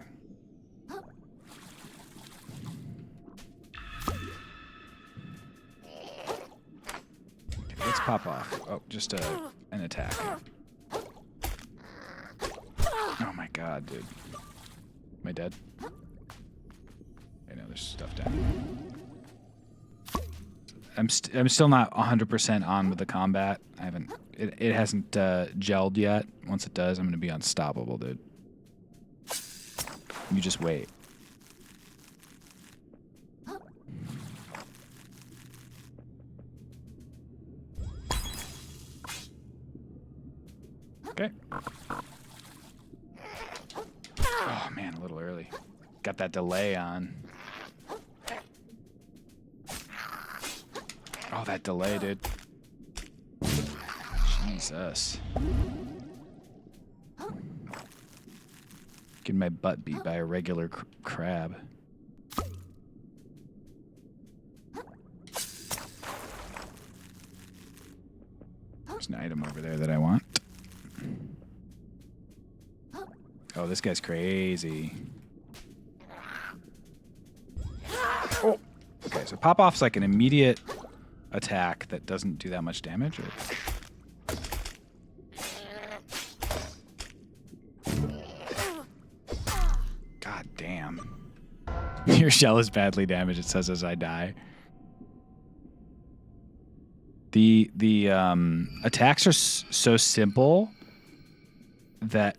Let's pop off. Oh, just an attack. Oh my god, dude. Am I dead? I know there's stuff down here. I'm still not 100% on with the combat. I haven't. It hasn't gelled yet. Once it does, I'm gonna be unstoppable, dude. You just wait. Okay. Oh man, a little early. Got that delay on. Oh, that delay, dude. Jesus. Getting my butt beat by a regular crab. There's an item over there that I want. Oh, this guy's crazy. Oh. Okay, so pop-off's like an immediate attack that doesn't do that much damage. God damn. Your shell is badly damaged, it says as I die. The attacks are so simple that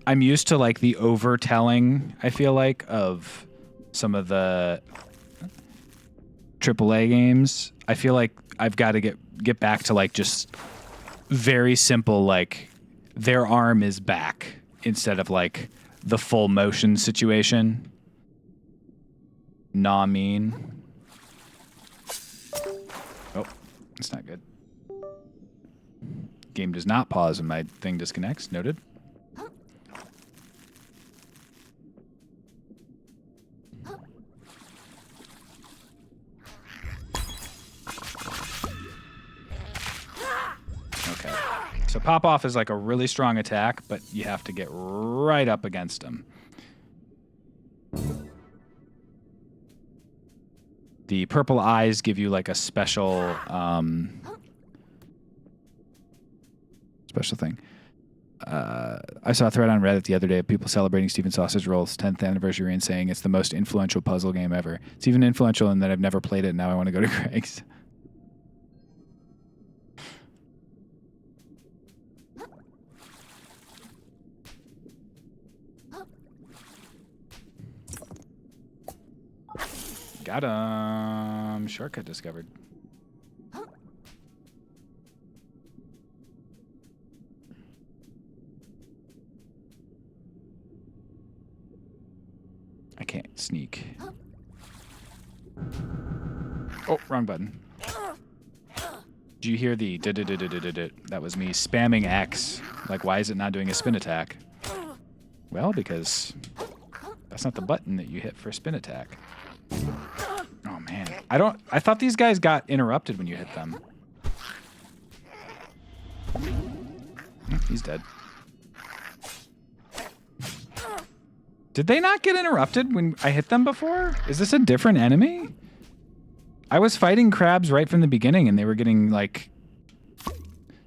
I'm used to like the overtelling, I feel like, of some of the AAA games. I feel like I've got to get back to like just very simple, like their arm is back instead of like the full motion situation. Nah, mean. Oh, that's not good. Game does not pause when my thing disconnects. Noted. Okay. So pop off is like a really strong attack, but you have to get right up against him. The purple eyes give you like a special special thing. I saw a thread on Reddit the other day of people celebrating Steven Sausage Roll's 10th anniversary and saying it's the most influential puzzle game ever. It's even influential in that I've never played it, and now I want to go to Greg's. Got him. Shortcut discovered. I can't sneak. Oh, wrong button. Did you hear the that was me spamming X. Like, why is it not doing a spin attack? Well, because that's not the button that you hit for a spin attack. Oh man. I thought these guys got interrupted when you hit them. He's dead. Did they not get interrupted when I hit them before? Is this a different enemy? I was fighting crabs right from the beginning and they were getting like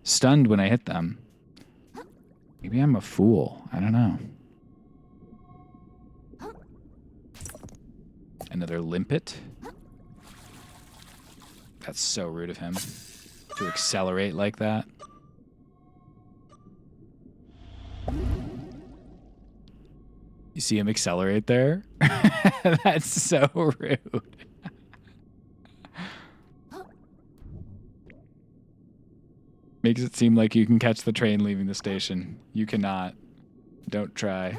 stunned when I hit them. Maybe I'm a fool. I don't know. Another limpet. That's so rude of him to accelerate like that. You see him accelerate there? That's so rude. Makes it seem like you can catch the train leaving the station. You cannot. Don't try.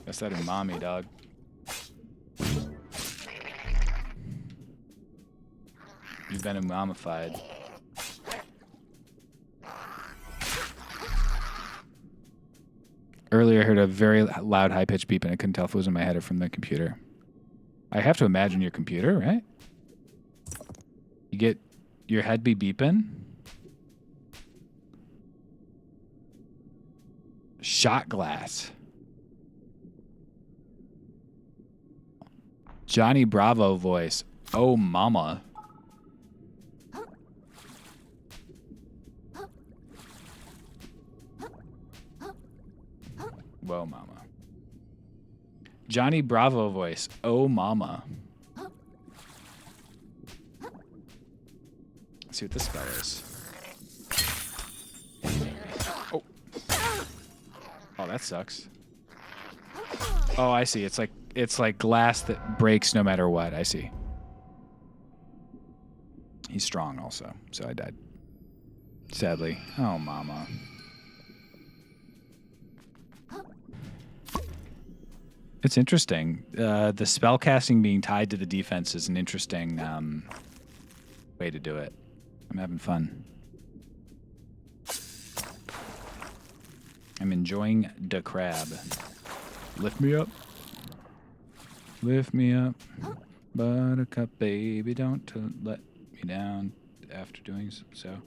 That's that umami, dog. You've been umamified. Earlier I heard a very loud, high-pitched beep and I couldn't tell if it was in my head or from the computer. I have to imagine your computer, right? You get your head be beeping? Shot glass. Johnny Bravo voice. Oh, mama. Whoa, mama. Johnny Bravo voice. Oh, mama. Let's see what this spell is. Oh. Oh, that sucks. Oh, I see. It's like glass that breaks no matter what. I see. He's strong also, so I died. Sadly. Oh, mama. It's interesting. The spell casting being tied to the defense is an interesting way to do it. I'm having fun. I'm enjoying the crab. Lift me up. Lift me up. Buttercup, baby, don't let me down after doing so.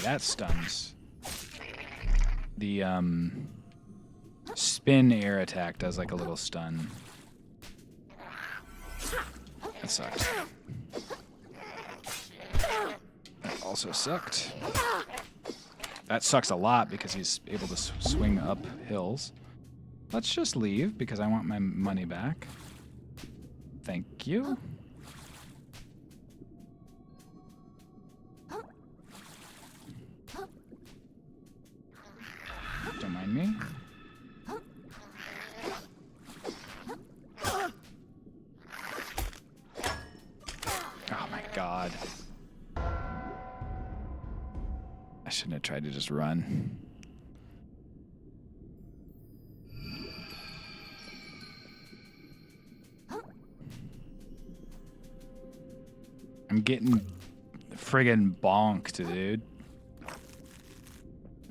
That stuns. The spin air attack does like a little stun. That sucks. That also sucked. That sucks a lot because he's able to swing up hills. Let's just leave because I want my money back. Thank you. Don't mind me. Oh my god. I shouldn't have tried to just run. I'm getting friggin' bonked, dude.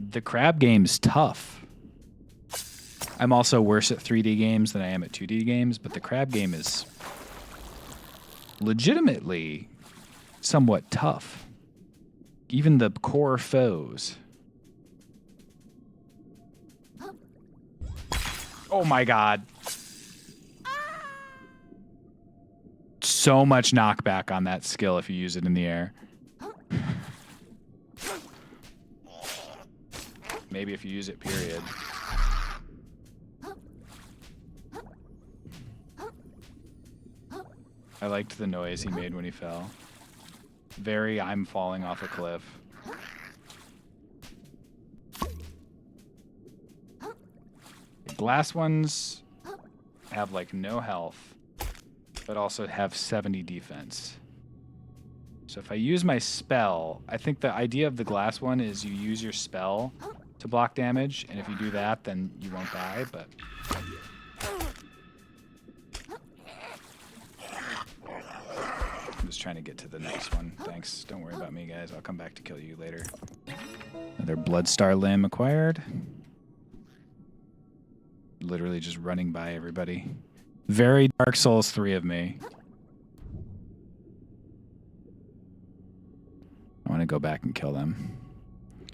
The crab game's tough. I'm also worse at 3D games than I am at 2D games, but the crab game is legitimately somewhat tough. Even the core foes. Oh my god. So much knockback on that skill if you use it in the air. Maybe if you use it, period. I liked the noise he made when he fell. Very, I'm falling off a cliff. Glass ones have like no health, but also have 70 defense. So if I use my spell, I think the idea of the glass one is you use your spell to block damage, and if you do that, then you won't die, but... I'm just trying to get to the next one. Thanks. Don't worry about me, guys. I'll come back to kill you later. Another Bloodstar limb acquired. Literally just running by everybody. Very Dark Souls 3 of me. I want to go back and kill them.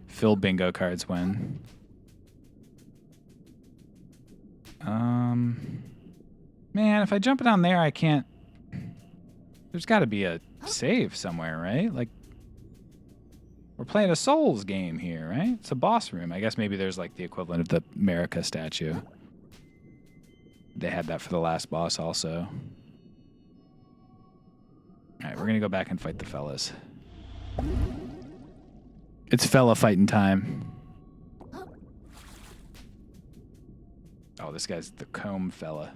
Fill bingo cards when. Man, if I jump down there, I can't. There's got to be a save somewhere, right? Like, we're playing a Souls game here, right? It's a boss room. I guess maybe there's like the equivalent of the America statue. They had that for the last boss also. All right, we're gonna go back and fight the fellas. It's fella fighting time. Oh, this guy's the comb fella.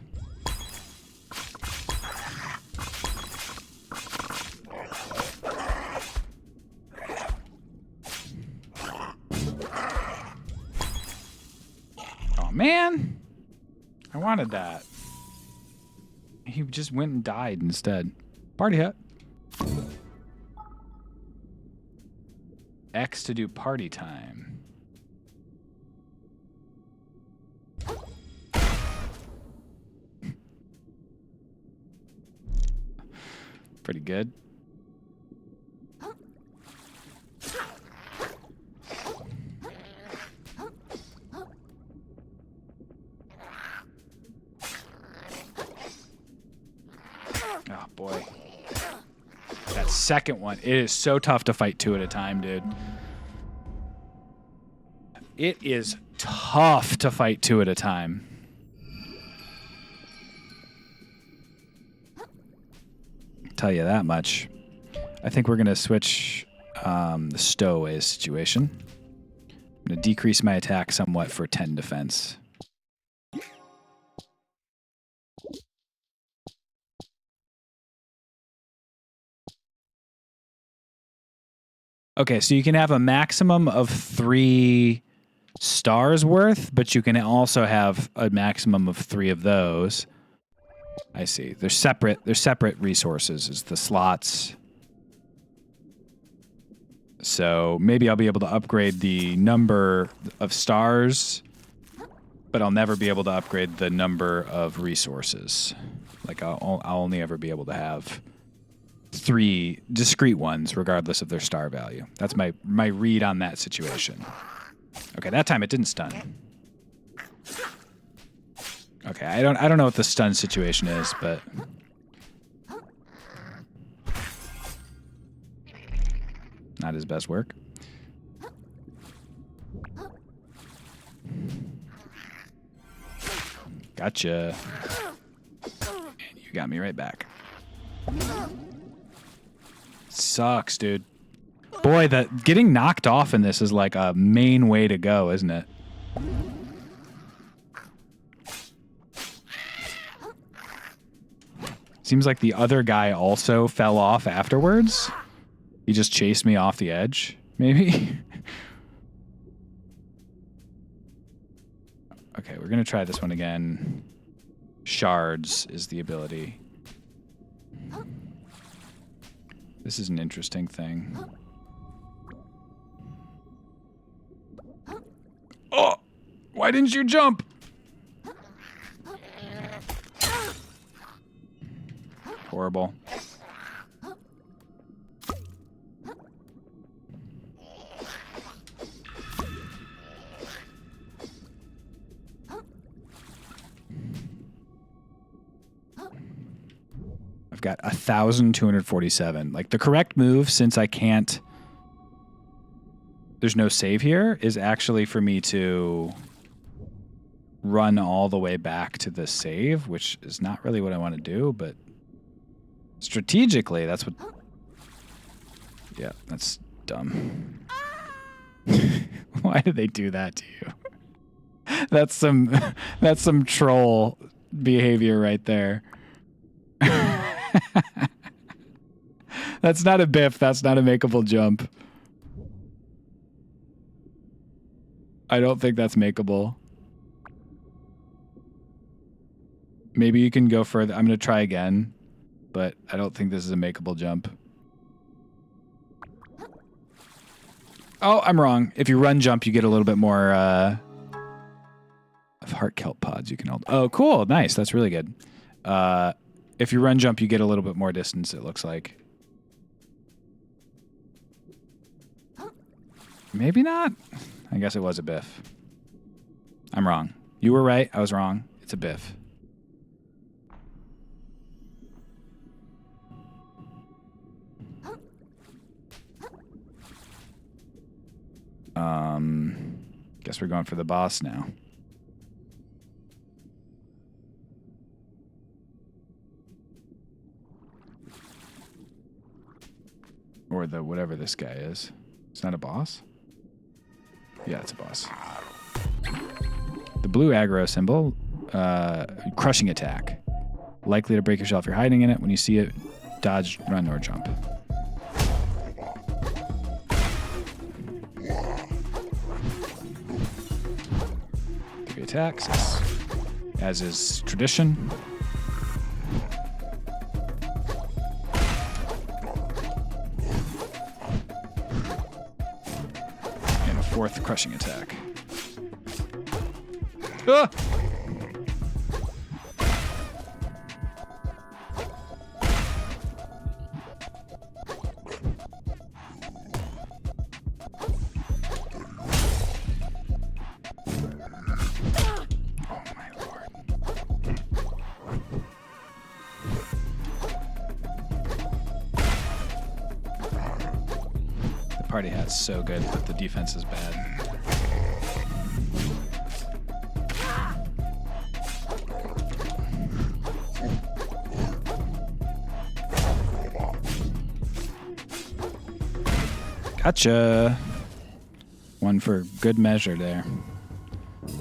Oh, man. I wanted that. He just went and died instead. Party hat. X to do party time. Pretty good. Oh boy. That second one, it is so tough to fight two at a time, dude. It is tough to fight two at a time. Tell you that much. I think we're gonna switch the stowaway situation. I'm going to decrease my attack somewhat for 10 defense. Okay, so you can have a maximum of 3 stars worth, but you can also have a maximum of 3 of those. I see. They're separate resources is the slots. So maybe I'll be able to upgrade the number of stars, but I'll never be able to upgrade the number of resources. Like I'll only ever be able to have 3 discrete ones, regardless of their star value. That's my read on that situation. Okay, that time it didn't stun. Okay, I don't know what the stun situation is, but not his best work. Gotcha. And you got me right back. Sucks, dude. Boy, getting knocked off in this is like a main way to go, isn't it? Seems like the other guy also fell off afterwards. He just chased me off the edge, maybe? Okay, we're going to try this one again. Shards is the ability. This is an interesting thing. Oh! Why didn't you jump? Horrible. I've got 1,247. Like the correct move, since I can't, there's no save here, is actually for me to run all the way back to the save, which is not really what I want to do, but strategically, that's what... Yeah, that's dumb. Why did they do that to you? That's some troll behavior right there. That's not a biff. That's not a makeable jump. I don't think that's makeable. Maybe you can go further. I'm going to try again, but I don't think this is a makeable jump. Oh, I'm wrong. If you run jump, you get a little bit more of heart kelp pods you can hold. Oh, cool. Nice. That's really good. If you run jump, you get a little bit more distance, it looks like. Maybe not. I guess it was a biff. I'm wrong. You were right. I was wrong. It's a biff. Guess we're going for the boss now. Or the whatever this guy is. It's not a boss? Yeah, it's a boss. The blue aggro symbol, crushing attack. Likely to break your shell if you're hiding in it. When you see it, dodge, run, or jump. 3 attacks, as is tradition. And a 4th crushing attack. Ah! Party hat's so good, but the defense is bad. Gotcha. one for good measure there.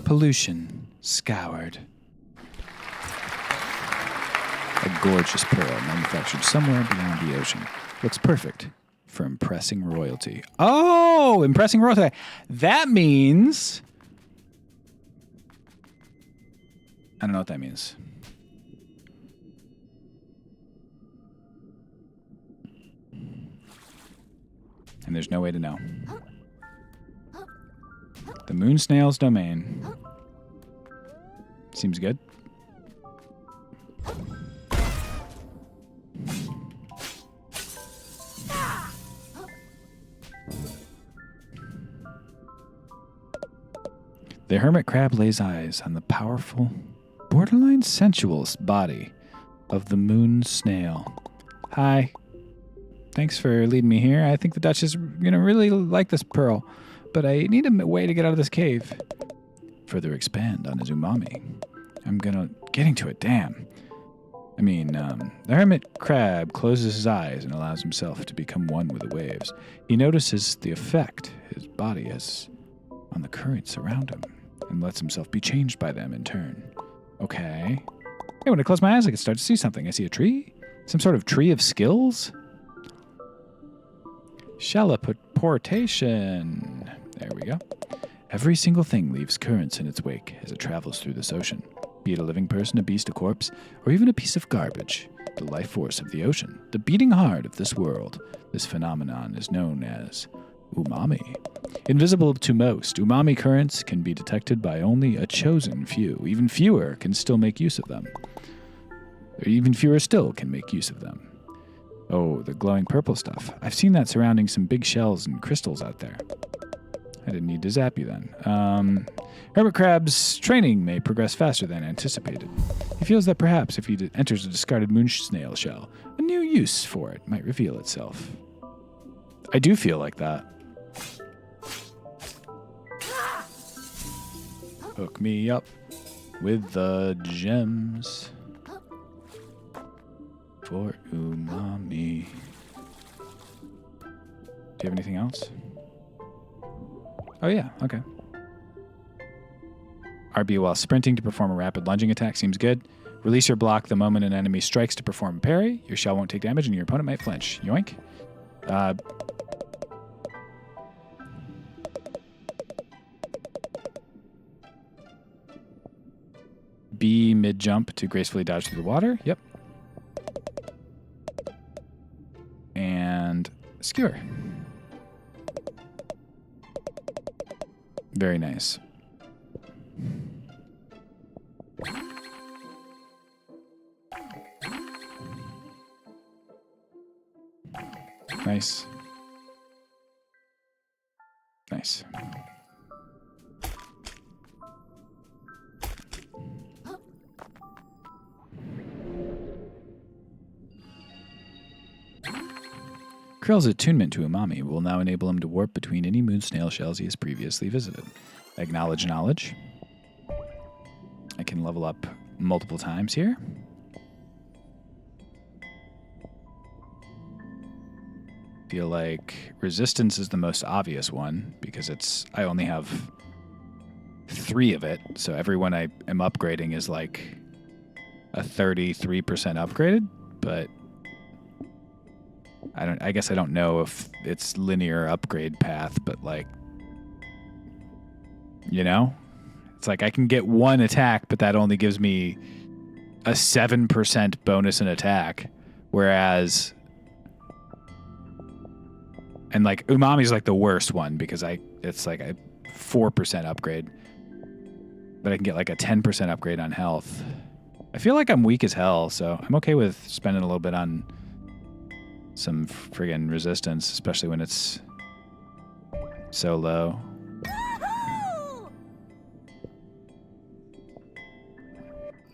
Pollution scoured. A gorgeous pearl manufactured somewhere beyond the ocean. Looks perfect for impressing royalty. Oh, impressing royalty. That means... I don't know what that means. And there's no way to know. The moon snail's domain. Seems good. The hermit crab lays eyes on the powerful, borderline sensual body of the moon snail. Hi. Thanks for leading me here. I think the Dutch is going to really like this pearl, but I need a way to get out of this cave. Further expand on his umami. Getting to it, damn. The hermit crab closes his eyes and allows himself to become one with the waves. He notices the effect his body has on the currents around him and lets himself be changed by them in turn. Okay. Hey, when I close my eyes, I can start to see something. I see a tree? Some sort of tree of skills? Shalaportation. There we go. Every single thing leaves currents in its wake as it travels through this ocean. Be it a living person, a beast, a corpse, or even a piece of garbage. The life force of the ocean, the beating heart of this world. This phenomenon is known as umami. Invisible to most, umami currents can be detected by only a chosen few. Even fewer can still make use of them. Or even fewer still can make use of them. Oh, the glowing purple stuff. I've seen that surrounding some big shells and crystals out there. I didn't need to zap you then. Hermit crab's training may progress faster than anticipated. He feels that perhaps if he enters a discarded moon snail shell, a new use for it might reveal itself. I do feel like that. Hook me up with the gems for umami. Do you have anything else? Oh yeah, okay. RB while sprinting to perform a rapid lunging attack seems good. Release your block the moment an enemy strikes to perform a parry. Your shell won't take damage and your opponent might flinch. Yoink. B mid-jump to gracefully dodge through the water. Yep. And skewer. Very nice. Nice. Nice. Krill's attunement to umami will now enable him to warp between any moon snail shells he has previously visited. Acknowledge knowledge. I can level up multiple times here. Feel like resistance is the most obvious one because I only have 3 of it, so every one I am upgrading is like a 33% upgraded, but I guess I don't know if it's linear upgrade path, but like, you know, it's like I can get 1 attack, but that only gives me a 7% bonus in attack, whereas, and like umami's like the worst one because it's like a 4% upgrade, but I can get like a 10% upgrade on health. I feel like I'm weak as hell, so I'm okay with spending a little bit on some friggin' resistance, especially when it's so low.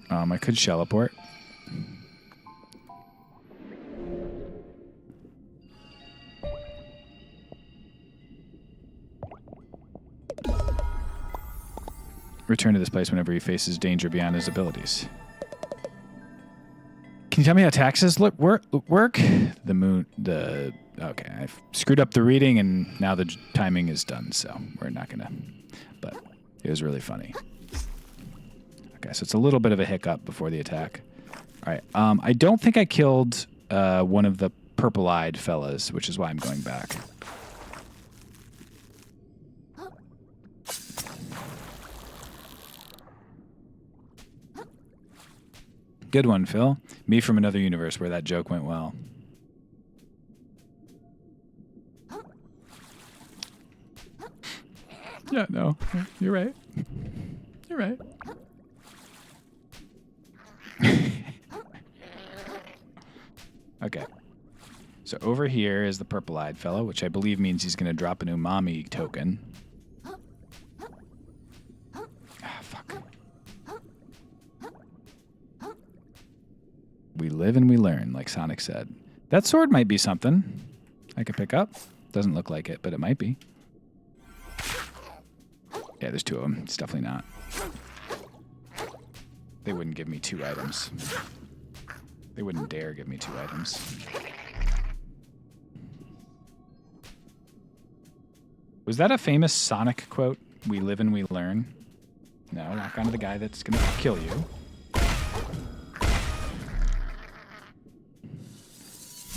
I could shelleport. Return to this place whenever he faces danger beyond his abilities. Can you tell me how taxes work? The moon, okay, I've screwed up the reading and now the timing is done, so we're not gonna, but it was really funny. Okay, so it's a little bit of a hiccup before the attack. All right, I don't think I killed one of the purple-eyed fellas, which is why I'm going back. Good one, Phil. Me from another universe where that joke went well. Yeah, no, you're right. You're right. Okay. So over here is the purple-eyed fellow, which I believe means he's going to drop an umami token. Ah, fuck. We live and we learn, like Sonic said. That sword might be something I could pick up. Doesn't look like it, but it might be. Yeah, there's two of them. It's definitely not. They wouldn't give me 2 items. They wouldn't dare give me 2 items. Was that a famous Sonic quote? We live and we learn? No, lock onto the guy that's gonna kill you.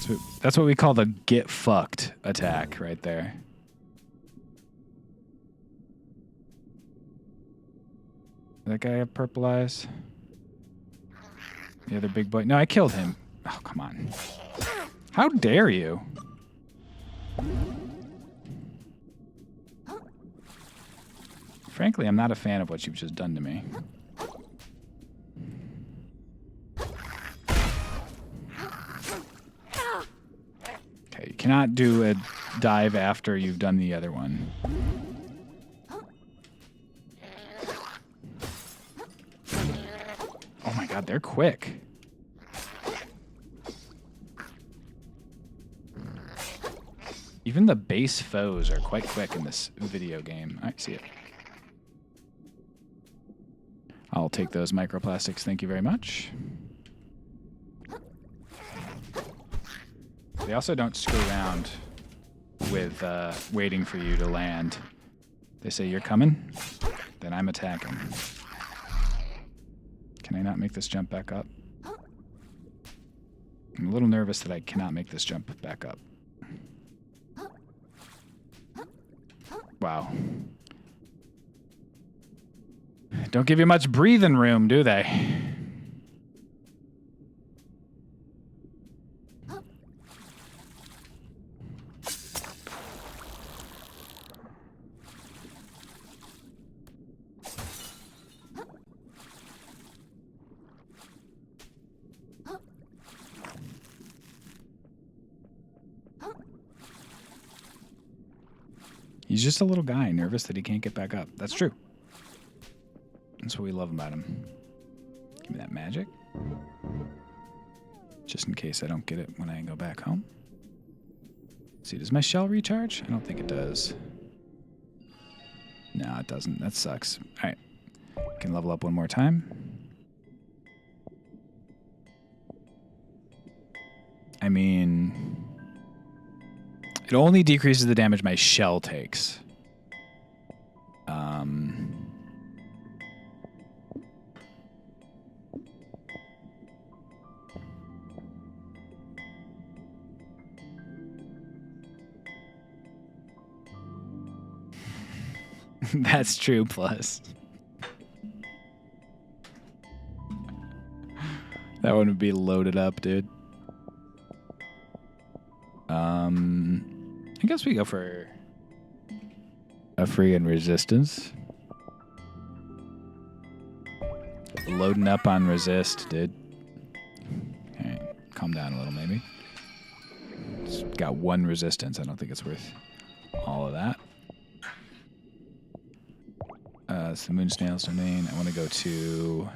So that's what we call the get fucked attack right there. That guy have purple eyes? The other big boy? No, I killed him. Oh, come on. How dare you? Frankly, I'm not a fan of what you've just done to me. Okay, you cannot do a dive after you've done the other one. Oh my god, they're quick. Even the base foes are quite quick in this video game. I see it. I'll take those microplastics, thank you very much. They also don't screw around with waiting for you to land. They say, you're coming? Then I'm attacking. Can I not make this jump back up? I'm a little nervous that I cannot make this jump back up. Wow. Don't give you much breathing room, do they? He's just a little guy, nervous that he can't get back up. That's true. That's what we love about him. Give me that magic. Just in case I don't get it when I go back home. See, does my shell recharge? I don't think it does. No, it doesn't. That sucks. All right. Can level up one more time. I mean, it only decreases the damage my shell takes. That's true, plus. That one would be loaded up, dude. I guess we go for a friggin' resistance. Loading up on resist, dude. Alright, calm down a little, maybe. It's got 1 resistance. I don't think it's worth all of that. It's the Moon Snail's domain. I want to go to...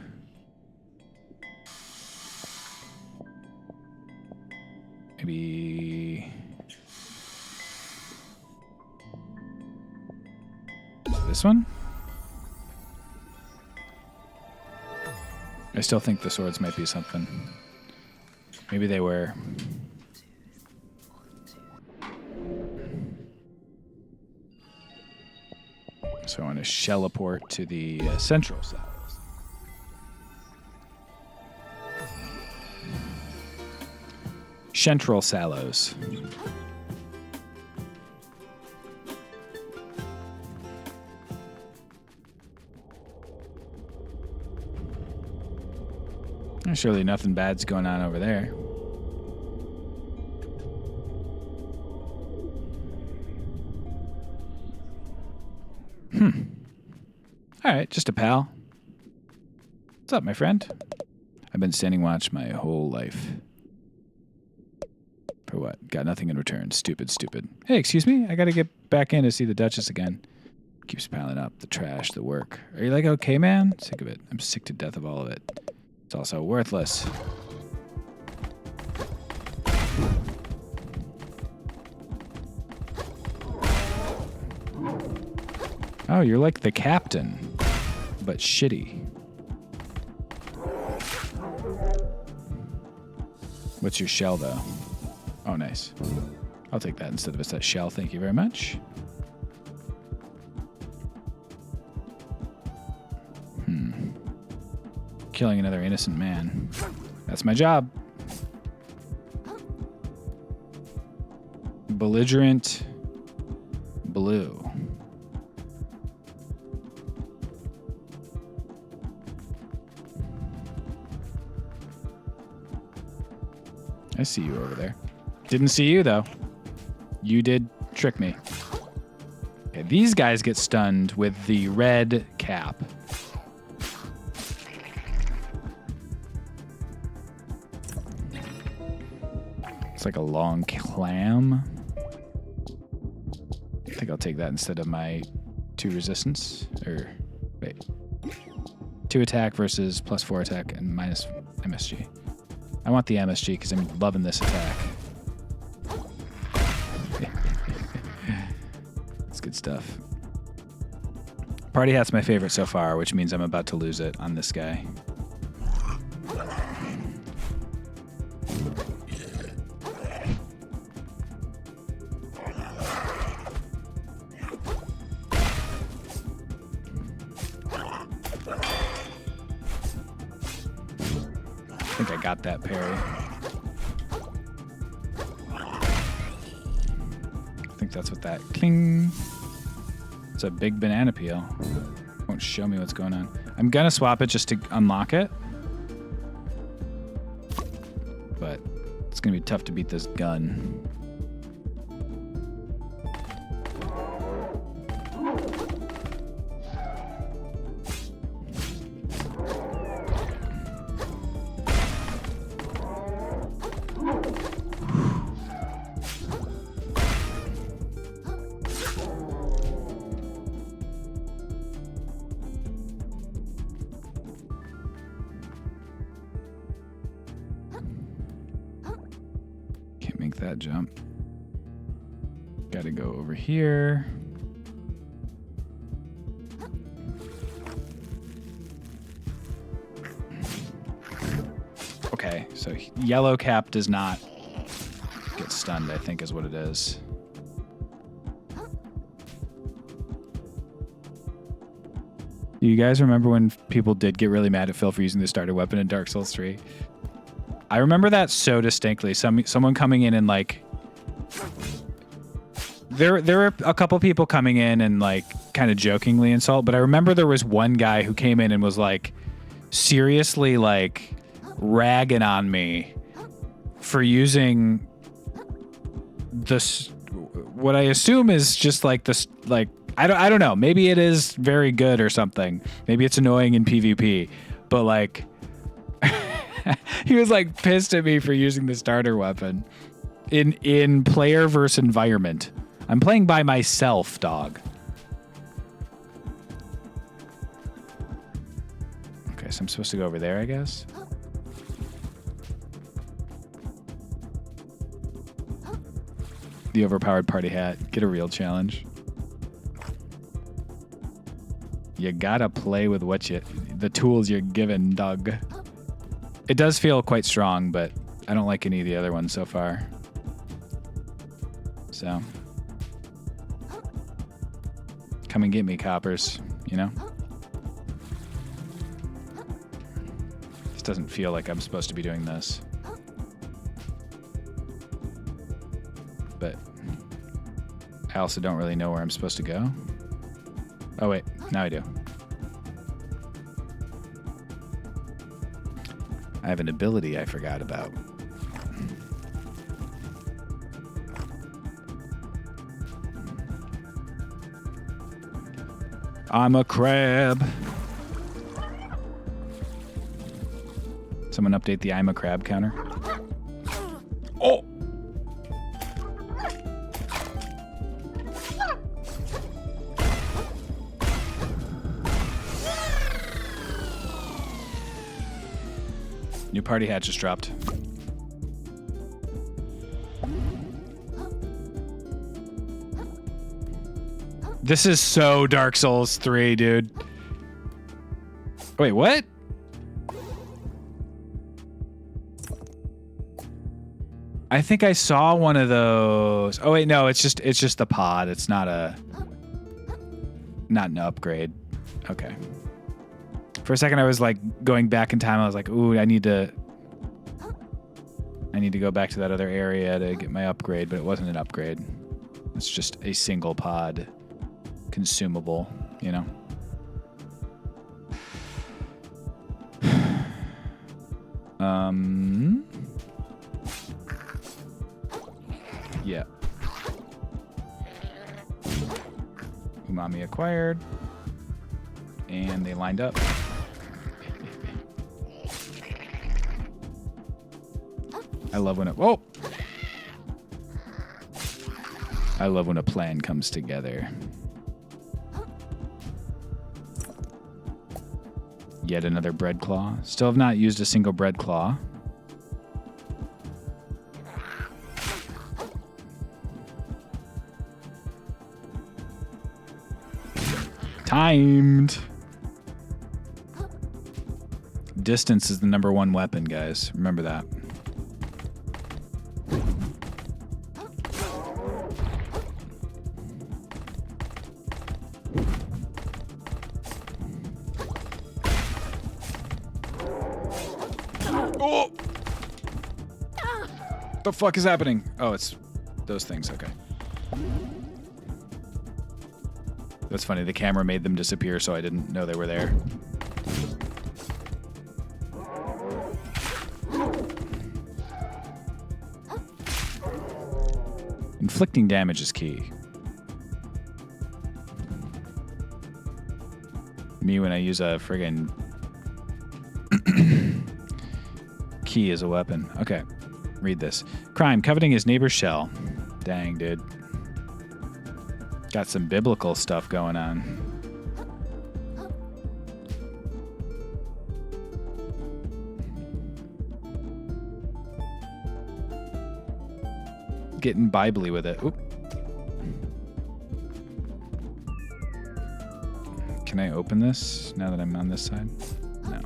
maybe... this one? I still think the swords might be something. Maybe they were. So I want to shelleport to the central side. Central Sallows. Surely nothing bad's going on over there. All right, just a pal. What's up, my friend? I've been standing watch my whole life. For what? Got nothing in return. Stupid, stupid. Hey, excuse me? I gotta get back in to see the Duchess again. Keeps piling up. The trash, the work. Are you like okay, man? Sick of it. I'm sick to death of all of it. It's also worthless. Oh, you're like the captain, but shitty. What's your shell, though? Oh, nice. I'll take that instead of a set shell. Thank you very much. Killing another innocent man. That's my job. Belligerent blue. I see you over there. Didn't see you, though. You did trick me. Okay, these guys get stunned with the red cap. It's like a long clam. I think I'll take that instead of my 2 resistance. Or, wait. 2 attack versus +4 attack and minus MSG. I want the MSG because I'm loving this attack. It's good stuff. Party hat's my favorite so far, which means I'm about to lose it on this guy. I think I got that parry. I think that's what that cling. It's a big banana peel. Won't show me what's going on. I'm gonna swap it just to unlock it. But it's gonna be tough to beat this gun. Make that jump. Gotta go over here. Okay, so yellow cap does not get stunned, I think is what it is. Do you guys remember when people did get really mad at Phil for using the starter weapon in Dark Souls 3? I remember that so distinctly. Someone coming in and like, there were a couple people coming in and like kind of jokingly insult, but I remember there was one guy who came in and was like seriously like ragging on me for using this, what I assume is just like this, like I don't know, maybe it is very good or something. Maybe it's annoying in PvP, but like he was like pissed at me for using the starter weapon in player versus environment. I'm playing by myself, dog. Okay, so I'm supposed to go over there, I guess. The overpowered party hat. Get a real challenge. You gotta play with the tools you're given, dog. It does feel quite strong, but I don't like any of the other ones so far. So, come and get me, coppers, you know? This doesn't feel like I'm supposed to be doing this. But I also don't really know where I'm supposed to go. Oh, wait. Now I do. I have an ability I forgot about. I'm a crab. Someone update the I'm a crab counter. Oh! New party hat just dropped. This is so Dark Souls 3, dude. Wait, what? I think I saw one of those. Oh wait, no, it's just the pod. It's not an upgrade. Okay. For a second I was like going back in time. I was like, "Ooh, I need to go back to that other area to get my upgrade," but it wasn't an upgrade. It's just a single pod consumable, you know. Yeah. Umami acquired. And they lined up. I love when it... Whoa! I love when a plan comes together. Yet another bread claw. Still have not used a single bread claw. Timed. Distance is the #1 weapon, guys. Remember that. Oh! The fuck is happening? Oh, it's those things. Okay. That's funny. The camera made them disappear, so I didn't know they were there. Inflicting damage is key. Me when I use a friggin' key as a weapon. Okay, read this. Crime, coveting his neighbor's shell. Dang, dude. Got some biblical stuff going on. Getting biblically with it. Oop. Can I open this now that I'm on this side? No.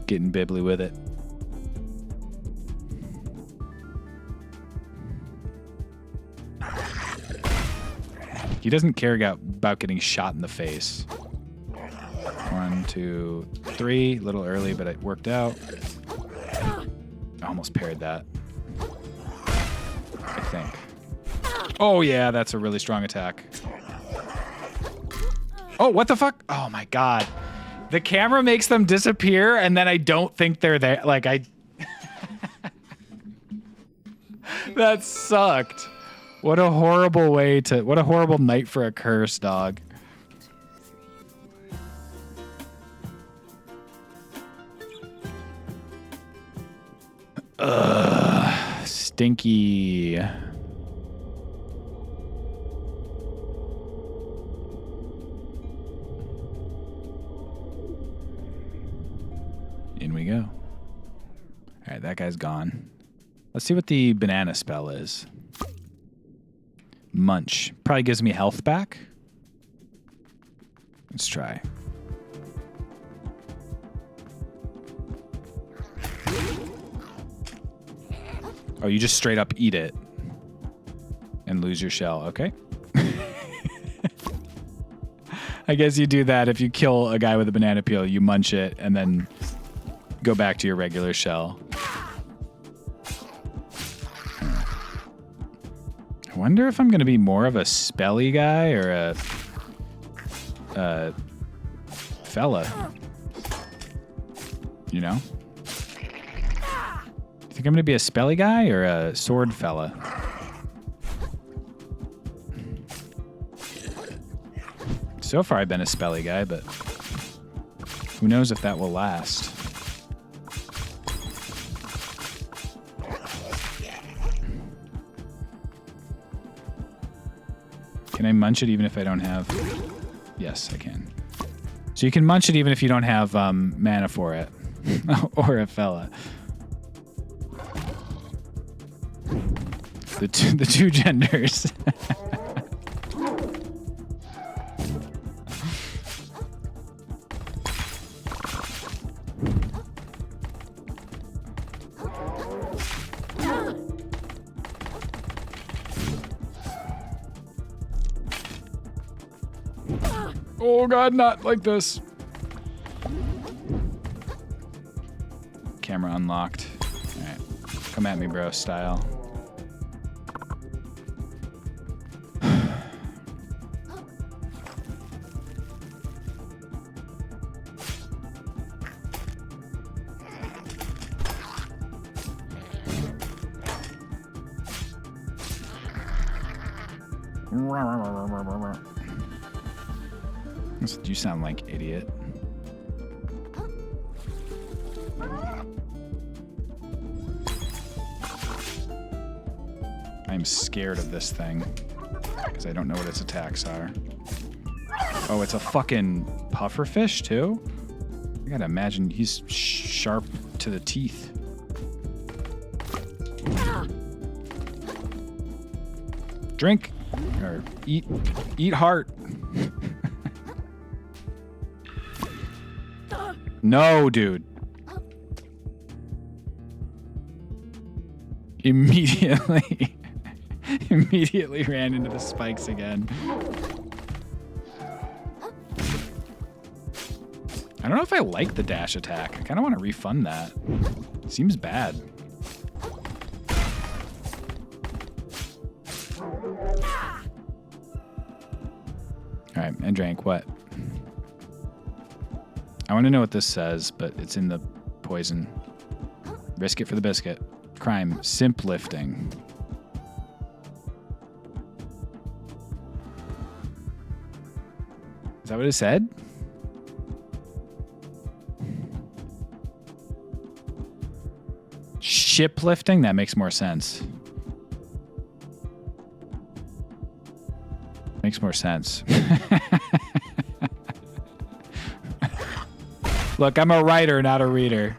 Getting bibbly with it. He doesn't care about getting shot in the face. 1, 2, 3. A little early, but it worked out. I almost parried that. I think. Oh, yeah, that's a really strong attack. Oh, what the fuck? Oh, my God. The camera makes them disappear, and then I don't think they're there. Like, I... That sucked. What a horrible way to... What a horrible night for a curse, dog. Ugh. Stinky. In we go. All right, that guy's gone. Let's see what the banana spell is. Munch. Probably gives me health back. Let's try. Oh, you just straight up eat it and lose your shell. Okay. I guess you do that if you kill a guy with a banana peel, you munch it and then go back to your regular shell. I wonder if I'm going to be more of a spelly guy or a fella. You know? You think I'm going to be a spelly guy or a sword fella? So far I've been a spelly guy, but who knows if that will last. Can I munch it even if I don't have... Yes, I can. So you can munch it even if you don't have mana for it. Or a fella. The two genders. Oh god, not like this. Camera unlocked. Alright. Come at me, bro, style. You sound like idiot. I'm scared of this thing because I don't know what its attacks are. Oh, it's a fucking pufferfish too? I gotta imagine he's sharp to the teeth. Drink or eat heart. No, dude. Immediately ran into the spikes again. I don't know if I like the dash attack. I kind of want to refund that. Seems bad. All right, and drank what? I want to know what this says, but it's in the poison. Risk it for the biscuit. Crime. Simp lifting. Is that what it said? Ship lifting? That makes more sense. Makes more sense. Look, I'm a writer, not a reader.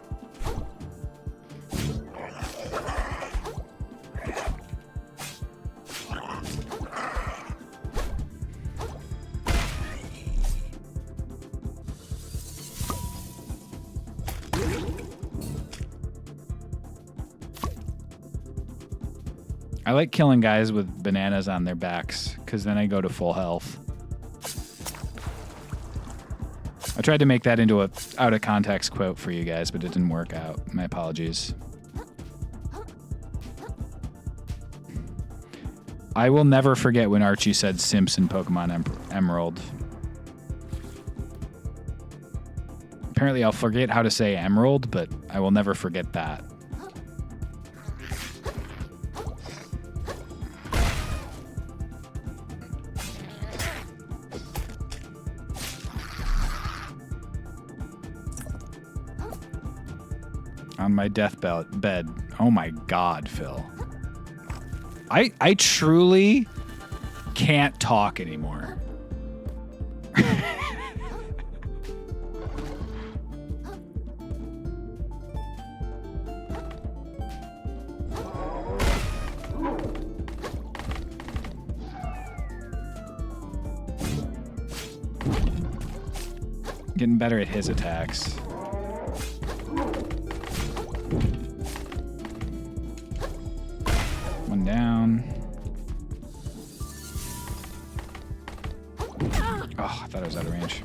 I like killing guys with bananas on their backs, because then I go to full health. I tried to make that into a out of context quote for you guys, but it didn't work out. My apologies. I will never forget when Archie said simps in Pokemon Emerald. Apparently I'll forget how to say emerald, but I will never forget that. On my deathbed. Oh my God, Phil. I truly can't talk anymore. Getting better at his attacks. One down. Oh, I thought I was out of range.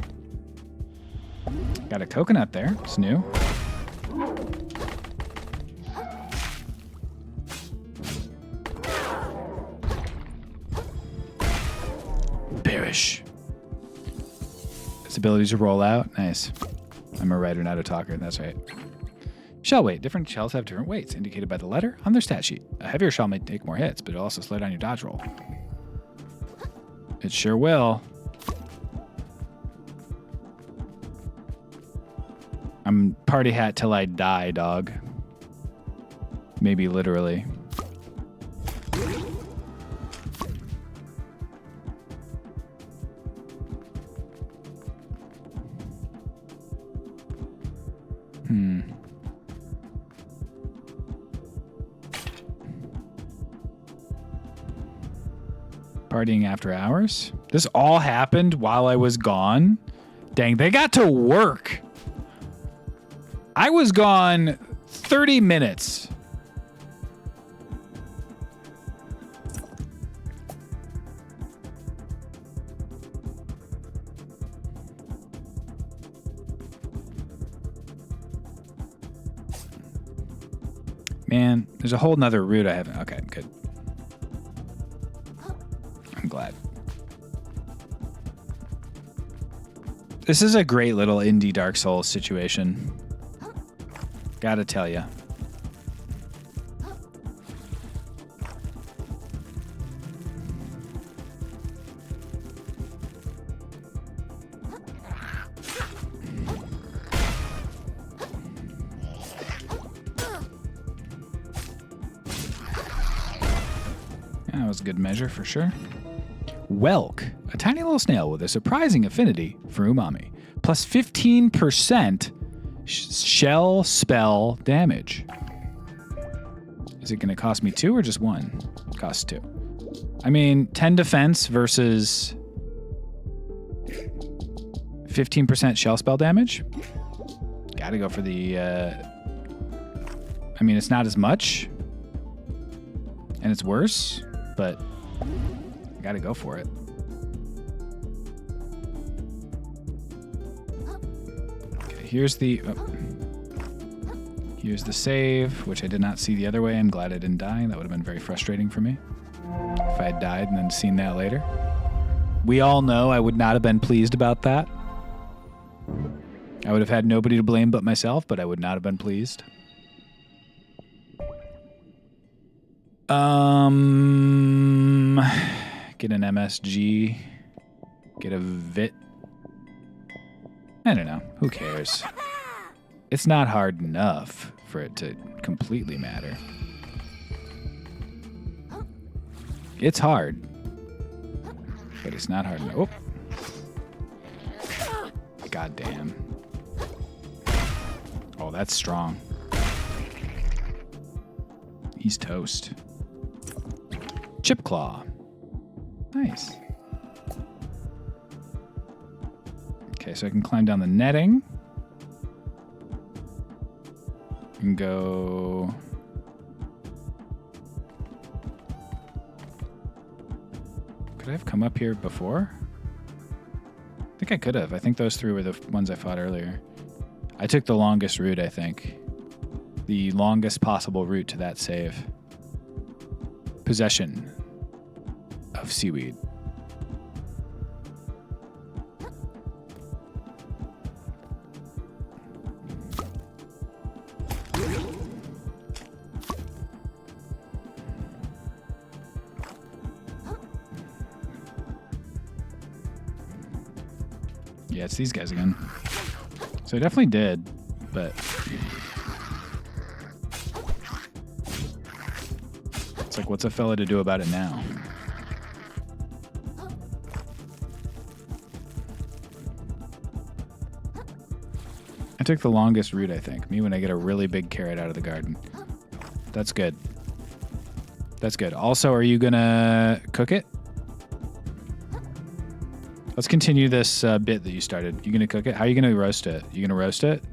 Got a coconut there. It's new. Perish. Its abilities to roll out. Nice. I'm a writer, not a talker. That's right. Shell weight. Different shells have different weights, indicated by the letter on their stat sheet. A heavier shell may take more hits, but it'll also slow down your dodge roll. It sure will. I'm party hat till I die, dog. Maybe literally. Partying after hours? This all happened while I was gone? Dang, they got to work. I was gone 30 minutes. Man, there's a whole nother route I haven't. Okay, good. I'm glad. This is a great little indie Dark Souls situation. Gotta tell ya. That was a good measure for sure. Whelk, a tiny little snail with a surprising affinity for umami. Plus 15% shell spell damage. Is it going to cost me 2 or just 1? Costs 2. I mean, 10 defense versus 15% shell spell damage. Gotta go for the... I mean, it's not as much. And it's worse, but I gotta go for it. Here's the save, which I did not see the other way. I'm glad I didn't die. That would have been very frustrating for me if I had died and then seen that later. We all know I would not have been pleased about that. I would have had nobody to blame but myself, but I would not have been pleased. Get an MSG. Get a VIT. I don't know. Who cares? It's not hard enough for it to completely matter. It's hard. But it's not hard enough. Oh. God damn. Oh, that's strong. He's toast. Chip Claw. Nice. Okay, so I can climb down the netting. And go... Could I have come up here before? I think I could have. I think those 3 were the ones I fought earlier. I took the longest route, I think. The longest possible route to that save. Possession of seaweed. Yeah, it's these guys again. So I definitely did, but... It's like, what's a fella to do about it now? I took the longest route, I think. Me when I get a really big carrot out of the garden. That's good. That's good. Also, are you gonna cook it? Let's continue this bit that you started. You gonna cook it? How are you gonna roast it? You gonna roast it?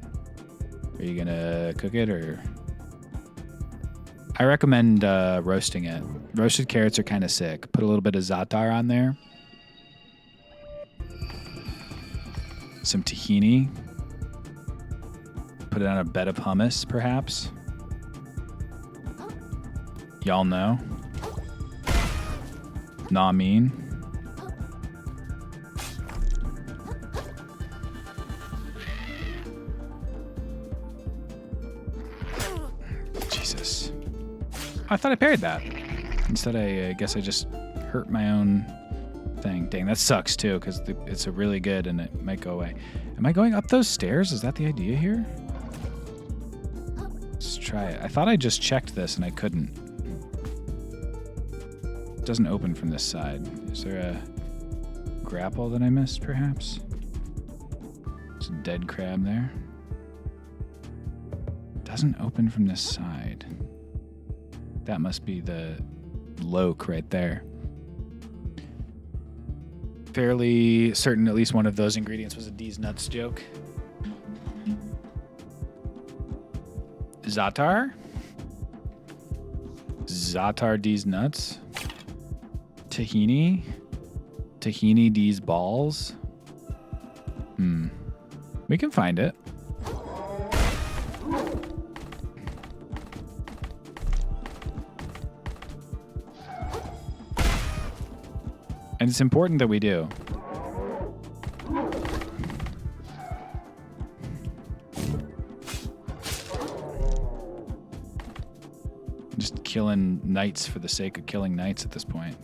Are you gonna cook it or? I recommend roasting it. Roasted carrots are kind of sick. Put a little bit of za'atar on there. Some tahini. Put it on a bed of hummus, perhaps. Y'all know. Nah mean. Jesus. I thought I parried that. Instead, I guess I just hurt my own thing. Dang, that sucks too, because it's a really good and it might go away. Am I going up those stairs? Is that the idea here? Let's try it. I thought I just checked this and I couldn't. It doesn't open from this side. Is there a grapple that I missed, perhaps? There's a dead crab there. Doesn't open from this side. That must be the loke right there. Fairly certain at least one of those ingredients was a D's nuts joke. Za'atar? Za'atar D's nuts? Tahini? Tahini D's balls? We can find it. And it's important that we do. Just killing knights for the sake of killing knights at this point.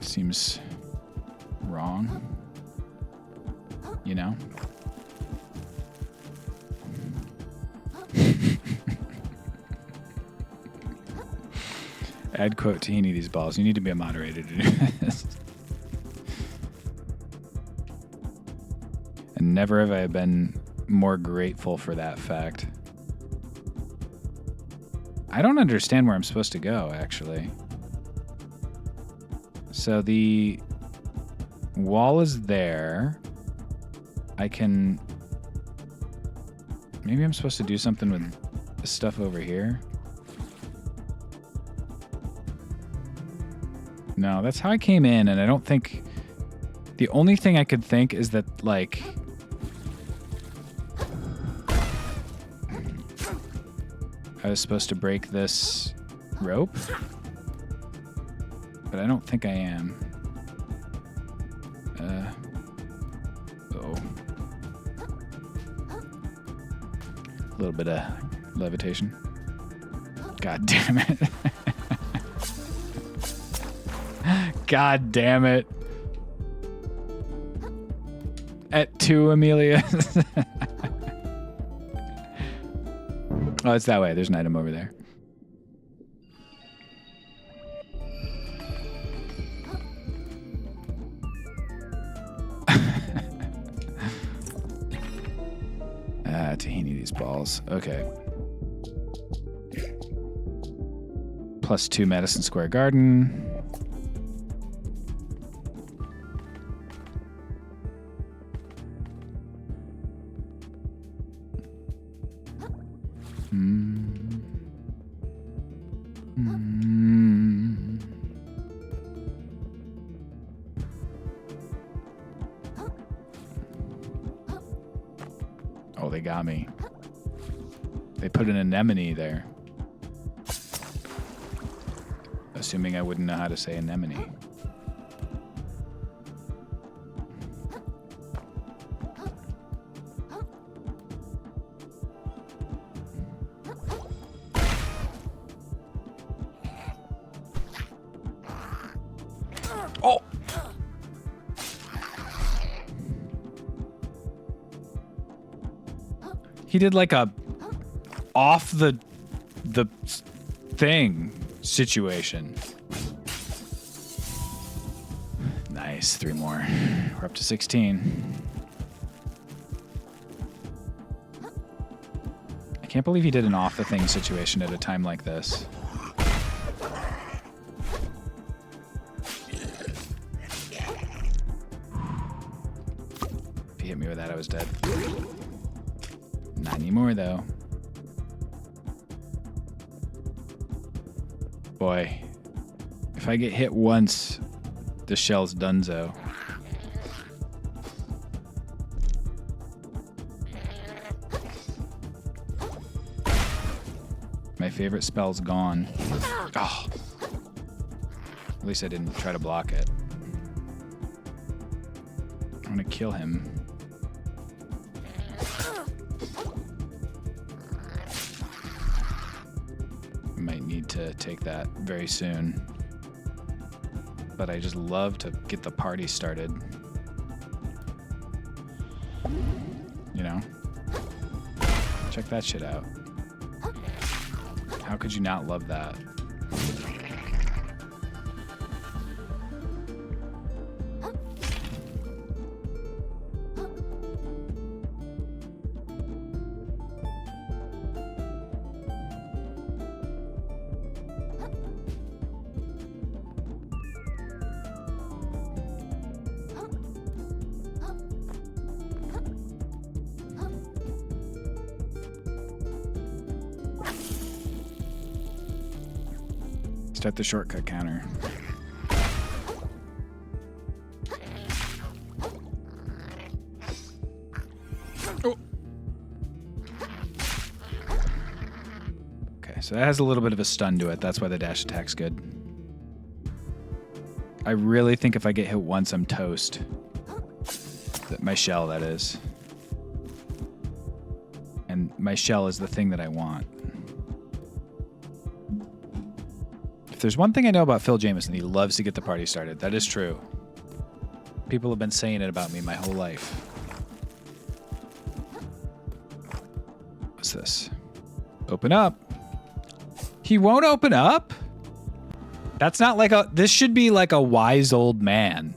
Seems wrong. You know? Add quote tahini these balls. You need to be a moderator to do this. And never have I been more grateful for that fact. I don't understand where I'm supposed to go, actually. So the wall is there. I can... Maybe I'm supposed to do something with the stuff over here. No, that's how I came in, and I don't think... The only thing I could think is that, like... I was supposed to break this rope? But I don't think I am. A little bit of levitation. God damn it. God damn it. At 2, Amelia. Oh, it's that way. There's an item over there. Tahini these balls. Okay. +2 Madison Square Garden. Oh, they got me. They put an anemone there. Assuming I wouldn't know how to say anemone. Oh! He did like a off the thing situation. Nice, 3 more. We're up to 16. I can't believe he did an off the thing situation at a time like this. he hit me with that, I was dead. Not anymore, though. Boy, if I get hit once, the shell's donezo. My favorite spell's gone. Oh. At least I didn't try to block it. I'm gonna kill him. I might need to take that very soon. But I just love to get the party started. You know? Check that shit out. How could you not love that? Start the shortcut counter. Oh. Okay, so that has a little bit of a stun to it. That's why the dash attack's good. I really think if I get hit once, I'm toast. My shell, that is. And my shell is the thing that I want. If there's one thing I know about Phil Jameson, he loves to get the party started. That is true. People have been saying it about me my whole life. What's this? Open up. He won't open up? That's not like a... This should be like a wise old man,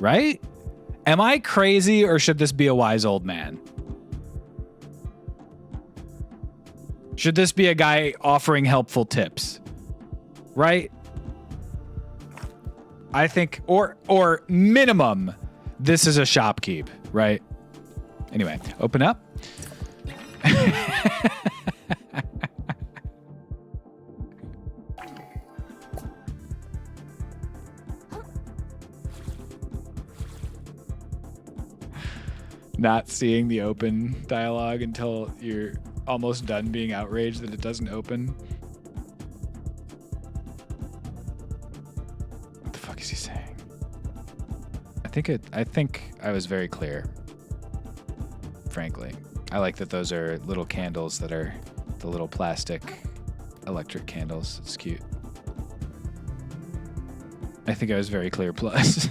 right? Am I crazy or should this be a wise old man? Should this be a guy offering helpful tips? Right? I think, or minimum, this is a shopkeep, right? Anyway, open up. Not seeing the open dialogue until you're almost done being outraged that it doesn't open. Is he saying? I think I was very clear. Frankly, I like that those are little candles that are the little plastic electric candles. It's cute. I think I was very clear. Plus.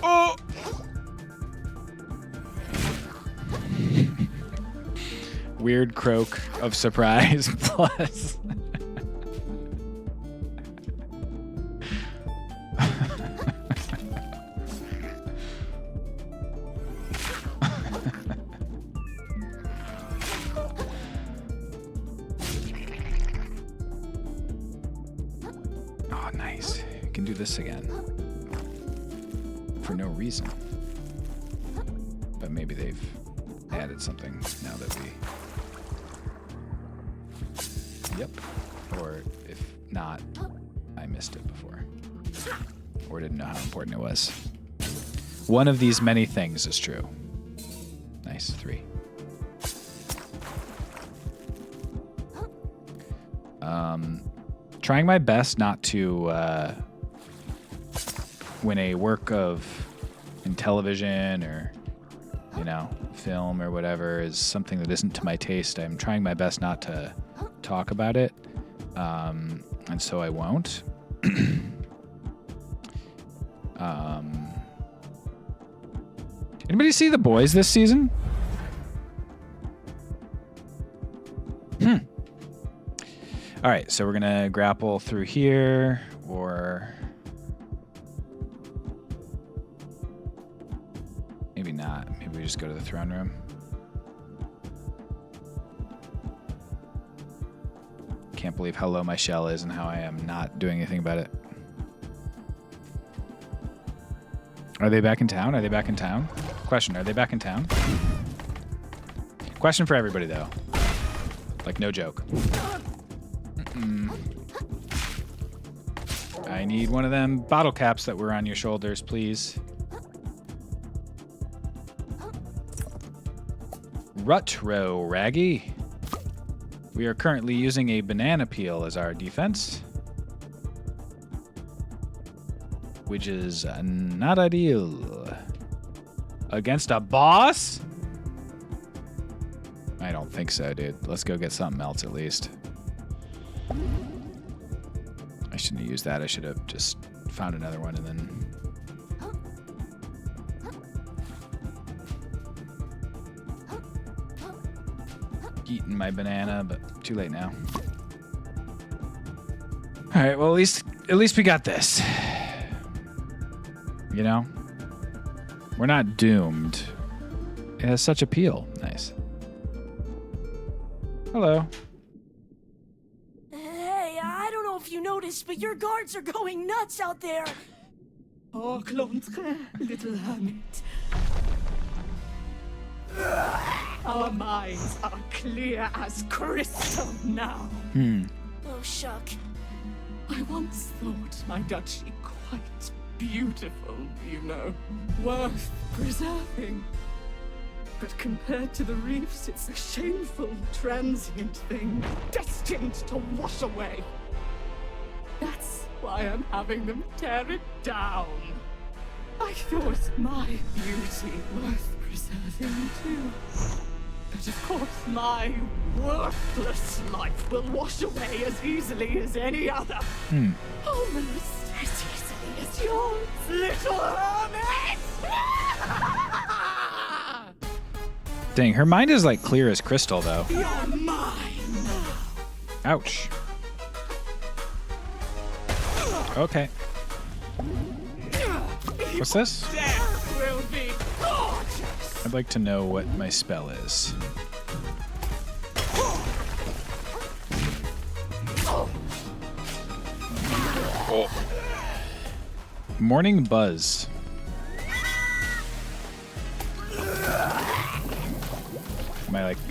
Oh! Weird croak of surprise plus. Oh, nice. You can do this again. For no reason. But maybe they've added something now that we... Yep. Or if not, I missed it before. Or didn't know how important it was. One of these many things is true. Nice. 3. Trying my best not to... when a work in television or, you know, film or whatever is something that isn't to my taste, I'm trying my best not to talk about it. And so I won't. Anybody see The Boys this season? All right, so we're going to grapple through here. Or maybe not. Maybe we just go to the throne room. Can't believe how low my shell is and how I am not doing anything about it. Are they back in town? Are they back in town? Question, are they back in town? Question for everybody, though. Like, no joke. I need one of them bottle caps that were on your shoulders, please. Rutro, Raggy. We are currently using a banana peel as our defense, which is not ideal. Against a boss? I don't think so, dude. Let's go get something else at least. I shouldn't have used that. I should have just found another one and then... eaten my banana, but too late now. All right, well, at least we got this. You know? We're not doomed. It has such appeal. Nice. Hello. Hey, I don't know if you noticed, but your guards are going nuts out there. Oh, Clontre, little hermit. Our minds are clear as crystal now. Oh, shuck. I once thought my duchy quite beautiful, you know, worth preserving. But compared to the reefs, it's a shameful, transient thing, destined to wash away. That's why I'm having them tear it down. I thought my beauty worth preserving too. But of course, my worthless life will wash away as easily as any other. Almost as easily as yours, little hermit! Dang, her mind is like clear as crystal, though. You're mine now. Ouch. Okay. What's this? Death will be gorgeous. I'd like to know what my spell is. Oh. Morning Buzz.